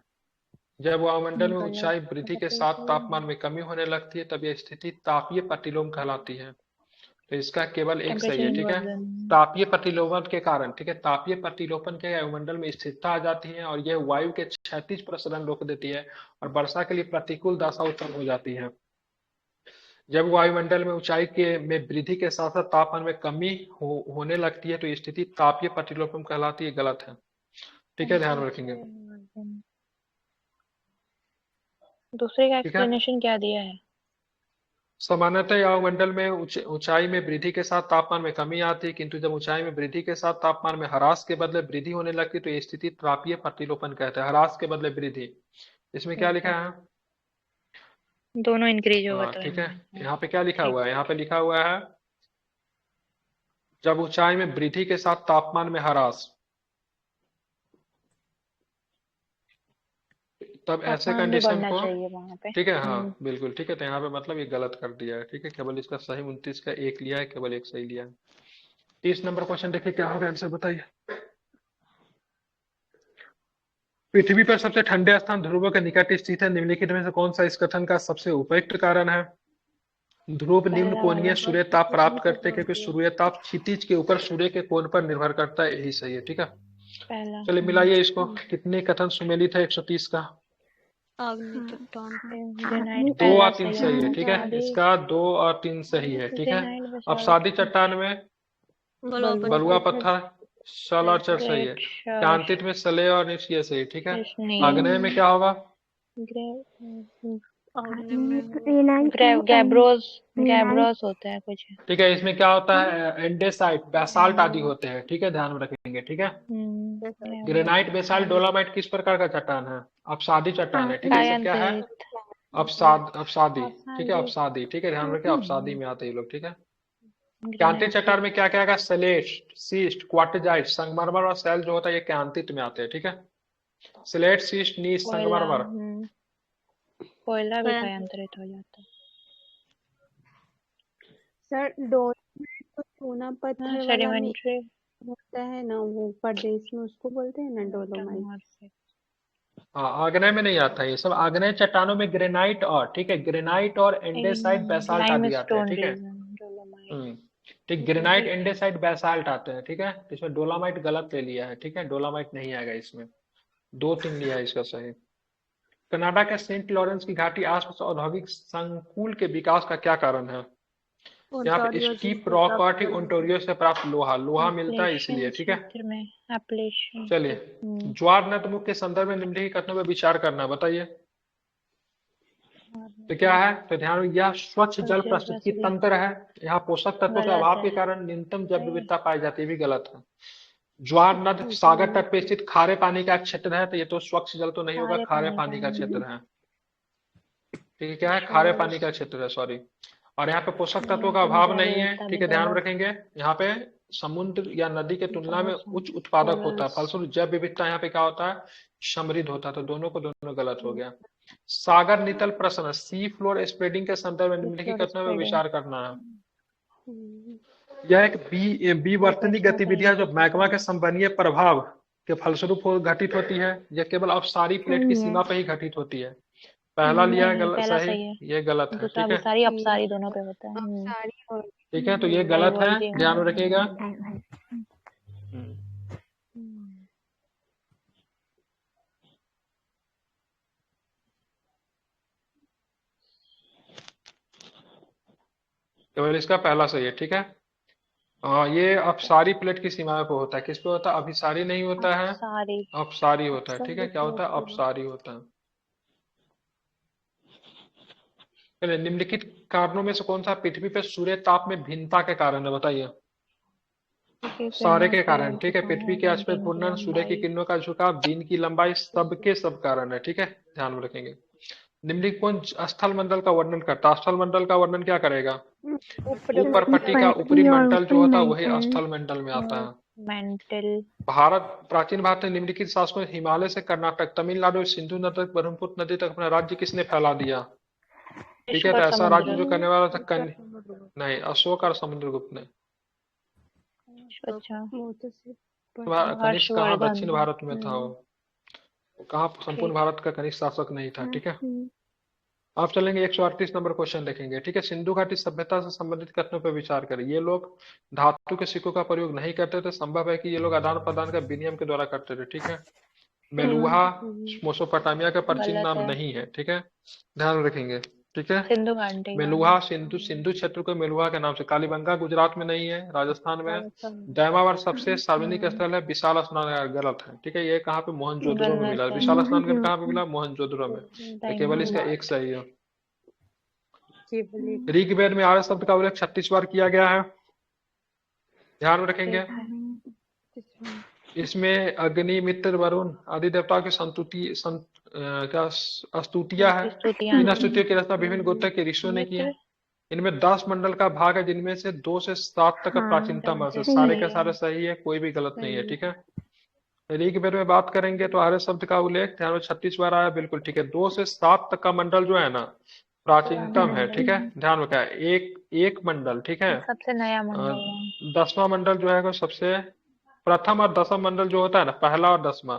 जब वायुमंडल में गलत ऊंचाई वृद्धि के साथ तापमान में कमी होने लगती है तब यह स्थिति तापीय प्रतिलोम कहलाती है। तो इसका केवल एक सही टेम्परेचर है, ठीक है। इन्वर्जन। तापीय प्रतिलोपन के कारण, ठीक है, तापीय प्रतिलोपन के वायुमंडल में स्थिरता आ जाती है और यह वायु के क्षैतिज प्रसरण रोक देती है और वर्षा के लिए प्रतिकूल दशा उत्पन्न हो जाती है। जब वायुमंडल में ऊंचाई के में वृद्धि के साथ साथ तापमान में कमी होने लगती है तो ये स्थिति तापीय प्रतिलोपन कहलाती है। गलत है, ठीक है, ध्यान में रखेंगे। दूसरे का ठीक है। एक्सप्लेनेशन क्या दिया है? सामान्यतः वायुमंडल में ऊंचाई में वृद्धि के साथ तापमान में कमी आती है, किंतु जब ऊंचाई में वृद्धि के साथ तापमान में ह्रास के बदले वृद्धि होने लगती है तो ये स्थिति तापीय प्रतिलोपन कहते हैं। ह्रास के बदले वृद्धि, इसमें क्या लिखा है? दोनों इंक्रीज होगा तो ठीक है, यहाँ पे क्या लिखा हुआ है? यहाँ पे लिखा हुआ है जब ऊंचाई में वृद्धि के साथ तापमान में ह्रास, तब ऐसे तापमान भी कंडीशन बढ़ना को, चाहिए वहाँ पे। ठीक है, हाँ बिल्कुल ठीक है। तो यहाँ पे मतलब ये गलत कर दिया है, ठीक है। केवल इसका सही 29 का एक लिया है, केवल एक सही लिया है। 30 नंबर क्वेश्चन देखिए क्या होगा, आंसर बताइए। पृथ्वी पर सबसे ठंडे स्थान ध्रुवों के निकट स्थित है, निम्नलिखित में से कौन सा इस कथन का सबसे उपयुक्त कारण है? ध्रुव निम्न कोणीय सूर्य ताप प्राप्त करते हैं क्योंकि सूर्य ताप क्षितिज के ऊपर सूर्य के कोण पर निर्भर करता है, यही सही है, ठीक है। पहला चलिए मिलाइए इसको, कितने कथन सुमेलित है 130 का? अग्नि चट्टान ग्रेनाइट 2 और पहला 3 सही सही है, है। ठीक है। इसका 2 और 3 सही है, ठीक है। ग्रेनाइट अब सादी चट्टान में बलुआ पत्थर, सल और चर सही है। कांतित में सले और निश ये सही, ठीक है। आग्नेय में क्या होगा? गैब्रोस होता है कुछ। ठीक है, इसमें क्या होता है? एंडेसाइट, बेसाल्ट आदि होते हैं, ठीक है, ध्यान में रखेंगे, ठीक है। ग्रेनाइट, बेसाल्ट, डोलामाइट किस प्रकार का चट्टान है? अपसादी चट्टान है, ठीक है। इसे क्या है? अपसादी, ठीक है, अपसादी, ठीक है, ध्यान रखें, अपसादी में आते हैं ये लोग, ठीक है। क्यांतित चट्टान में क्या क्या आएगा? सलेट, सीस्ट, क्वार्टजाइट, संगमरमर और सैल जो होता है ये क्यांतित में आते हैं, ठीक है। सलेट, सीस्ट, नीस, संगमरमर। कोयला भी कायांतरित हो जाता है। सर डोलामाइट तो चूना पत्थर वाला सेडिमेंट्री होता है ना, वो प्रदेश में उसको बोलते हैं ना डोलोमाइट। हाँ, आग्नेय में नहीं आता है ये सब। आग्नेय चट्टानों में ग्रेनाइट और, ठीक है, ग्रेनाइट और एंडेसाइट, बेसाल्ट आदि आते हैं, ठीक है। ठीक, ग्रेनाइट, एंडेसाइट, बेसाल्ट आते हैं, ठीक है। इसमें डोलामाइट गलत ले लिया है, ठीक है, डोलामाइट नहीं आएगा इसमें। 2-3 लिया है इसका सही। कनाडा के सेंट लॉरेंस की घाटी आसपास औद्योगिक संकुल के विकास का क्या कारण है? यहाँ पे स्टीप रॉक और ठीक ओंटारियो से प्राप्त लोहा मिलता है इसलिए, ठीक है। चलिए, ज्वार नदमुख के संदर्भ में निम्नलिखित कथनों पर विचार करना, बताइए। तो क्या है? तो ध्यान, यह स्वच्छ जल प्रस्तुति तंत्र है। यहाँ पोषक तत्वों के अभाव के कारण न्यूनतम जैव विविधता पाई जाती है, भी गलत है। ज्वार नद सागर तट पे स्थित खारे पानी का क्षेत्र है, तो ये तो स्वच्छ जल तो नहीं होगा, खारे पानी का क्षेत्र है, ठीक है। क्या है? खारे पानी का क्षेत्र है, सॉरी। और यहाँ पे पोषक तत्वों का अभाव नहीं है, ठीक है, ध्यान रखेंगे। यहाँ पे समुद्र या नदी के तुलना में उच्च उत्पादक होता है, फलस्वरूप जैव विविधता यहाँ पे क्या होता है? समृद्ध होता है। तो दोनों को दोनों गलत हो गया। सागर नितल प्रश्न, सी फ्लोर स्प्रेडिंग के संदर्भ में निम्नलिखित कथनों में विचार करना है। यह एक विवर्तनिक गतिविधि है जो मैग्मा के संवहनीय प्रभाव के फलस्वरूप घटित होती है। यह केवल अपसारी प्लेट की सीमा पर ही घटित होती है। पहला लिया है गलत, सही, ये गलत है, ठीक है। सारी अपसारी दोनों पे होता है। ठीक है, तो ये गलत है, ध्यान में रखिएगा। केवल इसका पहला सही है, ठीक है। ये अपसारी प्लेट की सीमा पे होता है। किस पे होता है? अभिसारी नहीं होता है, अपसारी होता है, ठीक है। क्या होता है? अपसारी होता है। चलिए, निम्नलिखित कारणों में से कौन सा पृथ्वी पे सूर्य ताप में भिन्नता के कारण है, बताइए। सारे के कारण, ठीक है। पृथ्वी के आसपास घूर्णन, सूर्य की किरणों का झुकाव, दिन की लंबाई, सबके सब कारण है, ठीक है, ध्यान में रखेंगे। निम्नलिखित कौन स्थल मंडल का वर्णन करता है? स्थल मंडल का वर्णन क्या करेगा? ऊपर पट्टी का ऊपरी मंडल जो होता है वही स्थल मंडल में आता है। प्राचीन भारत में निम्नलिखित शासकों हिमालय से कर्नाटक, तमिलनाडु, सिंधु नदी तक, ब्रह्मपुत्र नदी तक अपना राज्य किसने फैला दिया? ठीक है, तो विश्व ऐसा राज्य जो समुद्र करने वाला था नहीं, अशोक और समुद्रगुप्त ने। अच्छा वो तो सिर्फ कनिष्क कहाँ हर्षवर्धन दक्षिण भारत में था वो कहाँ संपूर्ण ठीक भारत का कनिष्क शासक नहीं था। ठीक है, आप चलेंगे 138 नंबर क्वेश्चन देखेंगे। ठीक है, सिंधु घाटी सभ्यता से संबंधित कथनों पर विचार करें। ये लोग धातु के सिक्कों का प्रयोग नहीं करते थे, संभव है कि ये लोग आदान प्रदान का विनिमय के द्वारा करते थे। ठीक है, मेलुहा मेसोपोटामिया का प्राचीन गलत नाम है। नहीं है। ठीक है, ध्यान रखेंगे। ठीक है, सिंधु घाटी का मेलुहा सिंधु क्षेत्र को मेलुहा के नाम से, कालीबंगा गुजरात में नहीं है, राजस्थान में है। राजस्थान डैमावर सबसे सार्वजनिक स्थल है, विशाल स्नानागार गलत है। ठीक है, ये कहाँ पे मोहनजोदड़ो में गलत मिला, है। विशाल स्नानागार कहाँ पे मिला, मोहनजोदड़ो में। तो केवल इसका डायमंड एक सही है। केवल एक ऋग्वेद में आर्य शब्द का उल्लेख 36 बार किया गया है, ध्यान में रखेंगे। इसमें अग्नि मित्र वरुण आदि देवताओं की क्या स्तुतियां है। स्तुतियां इन हैं। स्तुतियों की रचना विभिन्न गोत्र के ऋषियों ने की है। इनमें 10 मंडल का भाग है, जिनमें से 2 से 7 तक का प्राचीनतम वर्ष है। सारे के सारे सही है, कोई भी गलत नहीं है। ठीक है, ऋग्वेद में बात करेंगे तो आर्य शब्द का उल्लेख ध्यान में 36 बार आया, बिल्कुल ठीक है। 2 से 7 तक का मंडल जो है ना प्राचीनतम है। ठीक है, ध्यान रखा है, एक मंडल। ठीक है, सबसे नया मंडल है। 10वां मंडल जो है वो सबसे प्रथम, और 10वां मंडल जो होता है ना, पहला और 10वां,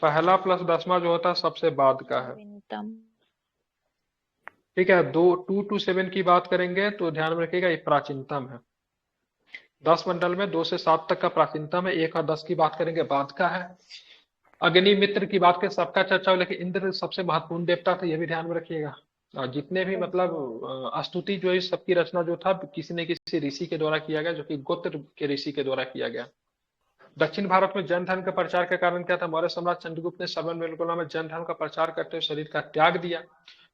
पहला प्लस 10वां जो होता है सबसे बाद का है। नवीनतम। ठीक है, 2 to 7 की बात करेंगे तो ध्यान में रखिएगा ये प्राचीनतम है। 10 मंडल में 2 से 7 तक का प्राचीनतम है, 1 और 10 की बात करेंगे बाद का है। अग्नि मित्र की बात करें सबका चर्चा हो, लेकिन इंद्र सबसे महत्वपूर्ण देवता था, ये भी ध्यान में रखिएगा। और जितने भी मतलब स्तुति जो है सबकी रचना जो था किसी न किसी ऋषि के द्वारा किया गया, जो कि गोत्र के ऋषि के द्वारा किया गया। दक्षिण भारत में जैन धर्म के प्रचार के कारण क्या था, मौर्य सम्राट चंद्रगुप्त ने सबन वेलगोला में जैन धर्म का प्रचार करते हुए शरीर का त्याग दिया।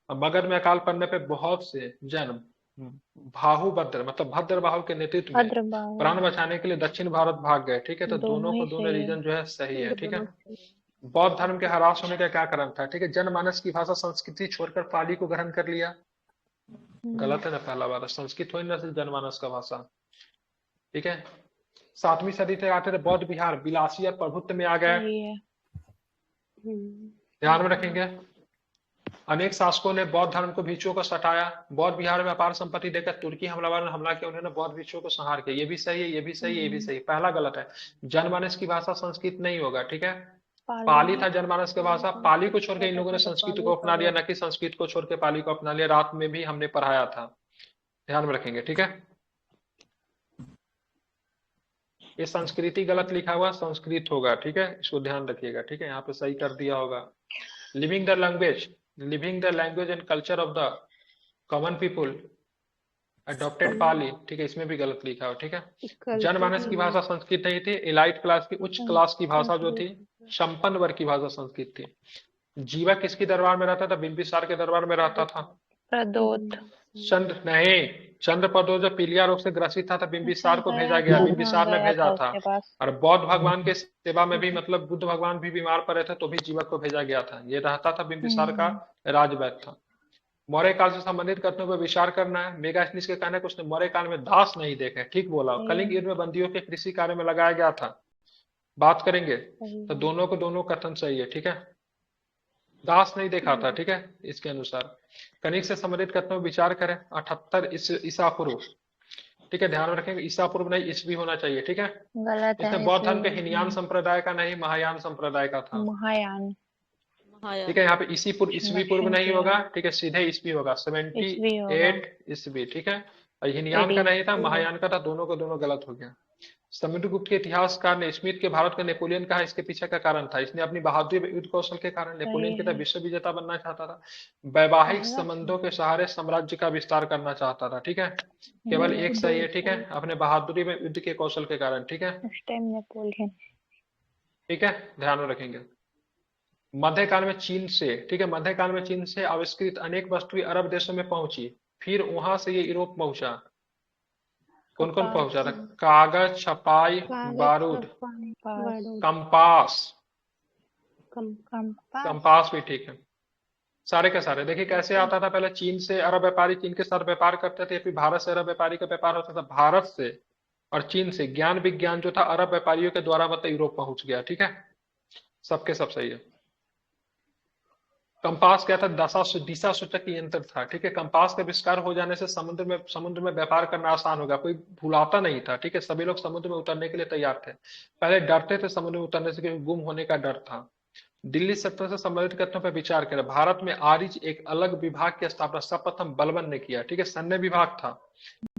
और मगध में अकाल पड़ने पे बहुत से जैन बाहुभद्र मतलब भद्र बाहु के नेतृत्व में भद्रबाहु प्राण बचाने के लिए दक्षिण भारत भाग गए। ठीक है, तो दोनों ही को दोनों सही है। रीजन जो है सही है। ठीक है, बौद्ध धर्म के ह्रास होने का क्या कारण था। ठीक है, जनमानस की भाषा संस्कृति छोड़कर पाली को ग्रहण कर लिया, गलत है ना, पहला बात संस्कृत हो ना जनमानस का भाषा। ठीक है, 7वीं सदी तक आते थे बौद्ध विहार विलासी और प्रभुत्व में आ गए, सही है। ध्यान में रखेंगे। अनेक शासकों ने बौद्ध धर्म को भिक्षुओं को सटाया, बौद्ध विहार में अपार संपत्ति देकर तुर्की हमलावर ने हमला किया, उन्होंने बौद्ध भिक्षुओं को संहार किया। ये भी सही है, ये भी सही है, ये भी सही। पहला गलत है, जनमानस की भाषा संस्कृत नहीं होगा। ठीक है, पाली था जनमानस की भाषा, पाली को छोड़ के इन लोगों ने संस्कृत को अपना लिया, न कि संस्कृत को छोड़ के पाली को अपना लिया। रात में भी हमने पढ़ाया था, ध्यान में रखेंगे। ठीक है, ये संस्कृति गलत लिखा हुआ, संस्कृत होगा। ठीक है, इसको ध्यान रखिएगा। ठीक है, यहाँ पे सही कर दिया होगा। Living the language and culture of the common people adopted Pali. ठीक है, इसमें भी गलत लिखा हो। ठीक है, जनमानस की भाषा संस्कृत नहीं थी, इलाइट क्लास की उच्च क्लास की भाषा जो थी, संपन्न वर्ग की भाषा संस्कृत थी। जीवा किसके दरबार में रहता था, बिंबिसार के दरबार में रहता था। प्रदोत चंद्रप्रदोत जब पीलिया रोग से ग्रसित था, बिंबिसार को भेजा गया, बिंबिसार ने भेजा था। और बौद्ध भगवान के सेवा में भी मतलब बुद्ध भगवान भी बीमार पड़े थे तो भी जीवक को भेजा गया था। ये रहता था बिंबिसार का राजवैद्य था। मौर्य काल से संबंधित कथनों पर विचार करना है। मेगास्थनीज के कहने को उसने मौर्य काल में दास नहीं देखे, ठीक बोला। कलिंग युद्ध में बंदियों के कृषि कार्य में लगाया गया था, बात करेंगे तो दोनों को दोनों कथन सही है। ठीक है, दास नहीं देखा था। ठीक है, इसके अनुसार कनिक से संबंधित कथनों पर विचार करें। 78 ईसा पूर्व। ठीक है, ध्यान में रखेंगे, ईसा पूर्व नहीं ईस्वी होना चाहिए। ठीक है, गलत है। इसमें बौद्ध धर्म के हिनयान संप्रदाय का नहीं, महायान संप्रदाय का था। महायान। ठीक है, यहाँ पे ईस्वी पूर्व नहीं होगा। ठीक है, सीधे ईस्वी होगा, 78 ईस्वी। ठीक है, और हिनयान का नहीं था, महायान का था, दोनों को दोनों गलत हो गया। समुद्रगुप्त के इतिहासकार ने स्मिथ के भारत का नेपोलियन कहा, इसके पीछे का कारण था, इसने अपनी बहादुरी युद्ध कौशल के कारण नेपोलियन की तरह विश्व विजेता बनना चाहता था। वैवाहिक संबंधों के सहारे साम्राज्य का विस्तार करना चाहता था। ठीक है, केवल एक सही है। ठीक है, अपने बहादुरी में युद्ध के कौशल के कारण। ठीक है, उस टाइम नेपोलियन। ठीक है, ध्यान में रखेंगे। मध्यकाल में चीन से, ठीक है, मध्यकाल में चीन से आविष्कृत अनेक वस्तुएं अरब देशों में पहुंची, फिर वहां से ये यूरोप पहुंचा। कौन कौन पहुंचा था, कागज, छपाई, बारूद, कंपास। कंपास भी ठीक है, सारे के सारे। देखिए कैसे आता था, पहले चीन से अरब व्यापारी चीन के साथ व्यापार करते थे, फिर भारत से अरब व्यापारी का व्यापार होता था। भारत से और चीन से ज्ञान विज्ञान जो था अरब व्यापारियों के द्वारा मतलब यूरोप पहुंच गया। ठीक है, सबके सब सही है। कंपास क्या था, दिशा सूचक यंत्र था, ठीक है। कंपास का आविष्कार हो जाने से समुद्र में व्यापार करना आसान हो गया, कोई भुलाता नहीं था, ठीक है। सभी लोग समुद्र में उतरने के लिए तैयार थे। पहले डरते थे समुद्र में उतरने से, क्योंकि गुम होने का डर था। दिल्ली सल्तनत से संबंधित घटनाओं पर विचार करें। भारत में आरिज एक अलग विभाग की स्थापना सर्वप्रथम बलबन ने किया, ठीक है। सैन्य विभाग था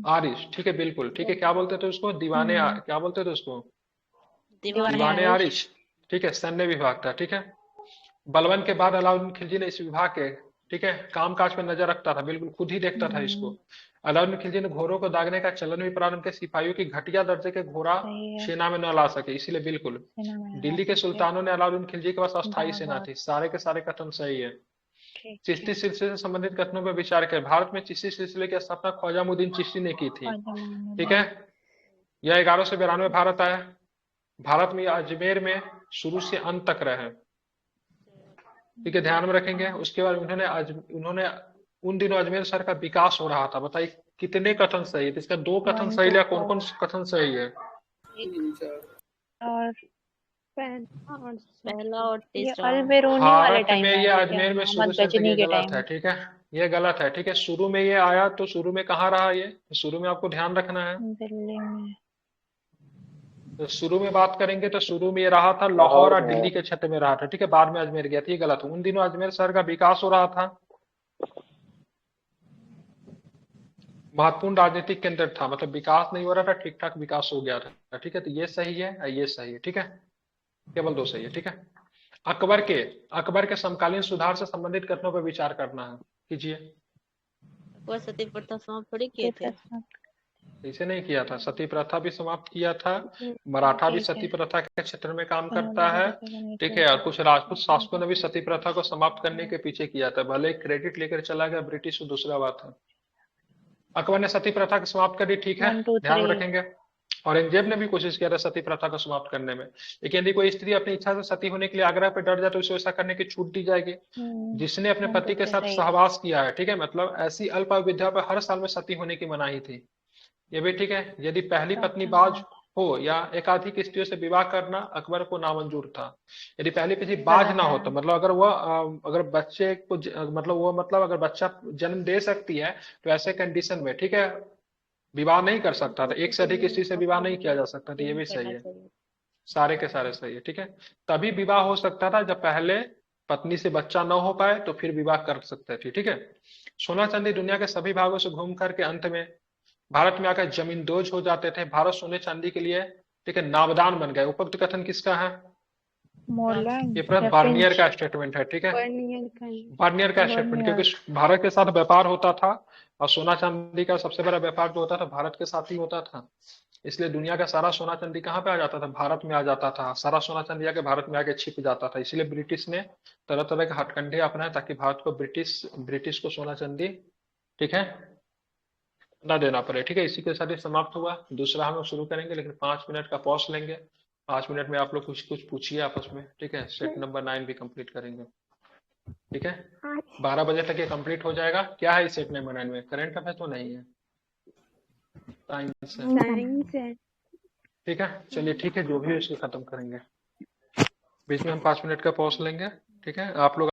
आरिज, ठीक है, बिल्कुल ठीक है। क्या बोलते थे उसको, क्या बोलते थे उसको, दीवाने आरिज, ठीक है। सैन्य विभाग था, ठीक है। बलबन के बाद अलाउद्दीन खिलजी ने इस विभाग के, ठीक है, कामकाज पर नजर रखता था, बिल्कुल खुद ही देखता था इसको। अलाउद्दीन खिलजी ने घोड़ों को दागने का चलन भी प्रारंभ किया, सिपाहियों की घटिया दर्जे के घोड़ा सेना में न ला सके, इसीलिए बिल्कुल। दिल्ली के सुल्तानों ने अलाउद्दीन खिलजी के पास अस्थायी सेना थी। सारे के सारे कथन सही है। चिश्ती सिलसिले से संबंधित कथनों पर विचार करें। भारत में चिश्ती सिलसिले की स्थापना ख्वाजा मोइनुद्दीन चिश्ती ने की थी, ठीक है। यह 1192 भारत आया। भारत में अजमेर में शुरू से अंत तक रहे, ठीक है, ध्यान में रखेंगे। उसके बाद उन्होंने उन दिनों अजमेर शहर का विकास हो रहा था। बताइए कितने कथन सही है, इसका 2 कथन सही लिया, कौन कौन कथन सही है। और पहला और तीसरा। अल्बेरूनी वाले भारत टाइम में ये अजमेर में शुरू से गजनी ये के गलत टाइम। है, ठीक है, ये गलत है, ठीक है। शुरू में ये आया तो शुरू में कहाँ रहा, ये शुरू में आपको ध्यान रखना है। दिल्ली में तो शुरू में बात करेंगे तो शुरू में ये रहा था लाहौर और दिल्ली के क्षेत्र में रहा था, ठीक है। बाद में अजमेर गया था, ये गलत है। उन दिनों अजमेर शहर का विकास हो रहा था, महत्वपूर्ण राजनीतिक केंद्र था, मतलब विकास नहीं हो रहा था, ठीक ठाक विकास हो गया था, ठीक है। तो ये सही है, ये सही है, ठीक है। केवल 2 सही है, ठीक है। अकबर के समकालीन सुधार से संबंधित घटनाओं पर विचार करना है, कीजिए। वह सती प्रथा समाप्त थोड़ी किए थे। इसे नहीं किया था, सती प्रथा भी समाप्त किया था। मराठा भी सती प्रथा के क्षेत्र में काम करता है, ठीक है। और कुछ राजपूत शासकों ने भी सती प्रथा को समाप्त करने के पीछे किया था, भले क्रेडिट लेकर चला गया ब्रिटिश, दूसरा बात है। अकबर ने सती प्रथा को समाप्त कर दी, ठीक है, 1 2 ध्यान 3 रखेंगे। औरंगजेब ने भी कोशिश किया था सती प्रथा को समाप्त करने में, लेकिन यदि कोई स्त्री अपनी इच्छा से सती होने के लिए आग्रह पर डर जाए तो उसे ऐसा करने की छूट दी जाएगी। जिसने अपने पति के साथ सहवास किया है, ठीक है, मतलब ऐसी अल्प विद्या पर हर साल में सती होने की मनाही थी, ये भी ठीक है। यदि पहली पत्नी बाज हो या एकाधिक स्त्रियों से विवाह करना अकबर को नामंजूर था। यदि पहली पत्नी बाज ना हो तो मतलब अगर बच्चे को मतलब अगर बच्चा जन्म दे सकती है तो ऐसे कंडीशन में, ठीक है, विवाह नहीं कर सकता था, एक से अधिक स्त्री से विवाह नहीं किया जा सकता था, ये भी सही है। सारे के सारे सही है, ठीक है। तभी विवाह हो सकता था जब पहले पत्नी से बच्चा न हो पाए तो फिर विवाह कर सकते थे, ठीक है। सोना चांदी दुनिया के सभी भागों से घूम करके अंत में भारत में आकर जमींदोज हो जाते थे। भारत सोने चांदी के लिए, ठीक है, नामदान बन गए। उपयुक्त कथन किसका है, ये बार्नियर का स्टेटमेंट है, ठीक है, बार्नियर का स्टेटमेंट, क्योंकि भारत के साथ व्यापार होता था और सोना चांदी का सबसे बड़ा व्यापार जो होता था भारत के साथ ही होता था, इसलिए दुनिया का सारा सोना चांदी कहाँ पे आ जाता था, भारत में आ जाता था। सारा सोना चांदी आके भारत में आके छिप जाता था, इसलिए ब्रिटिश ने तरह तरह के हथकंडे अपनाए ताकि भारत को ब्रिटिश को सोना चांदी, ठीक है, ना देना पड़े, ठीक है। इसी के साथ ही समाप्त हुआ। दूसरा हम लोग शुरू करेंगे, लेकिन 5 मिनट का पॉज लेंगे। 5 मिनट में आप लोग कुछ पूछिए आपस में, ठीक है। सेट नंबर 9 भी कंप्लीट करेंगे, ठीक है। 12 बजे तक ये कंप्लीट हो जाएगा। क्या है इस सेट नंबर 9 में, करंट अफेयर तो नहीं है, साइंस है, ठीक है। चलिए ठीक है, जो भी है इसको खत्म करेंगे। बीच में हम 5 मिनट का पॉज लेंगे, ठीक है। आप लोग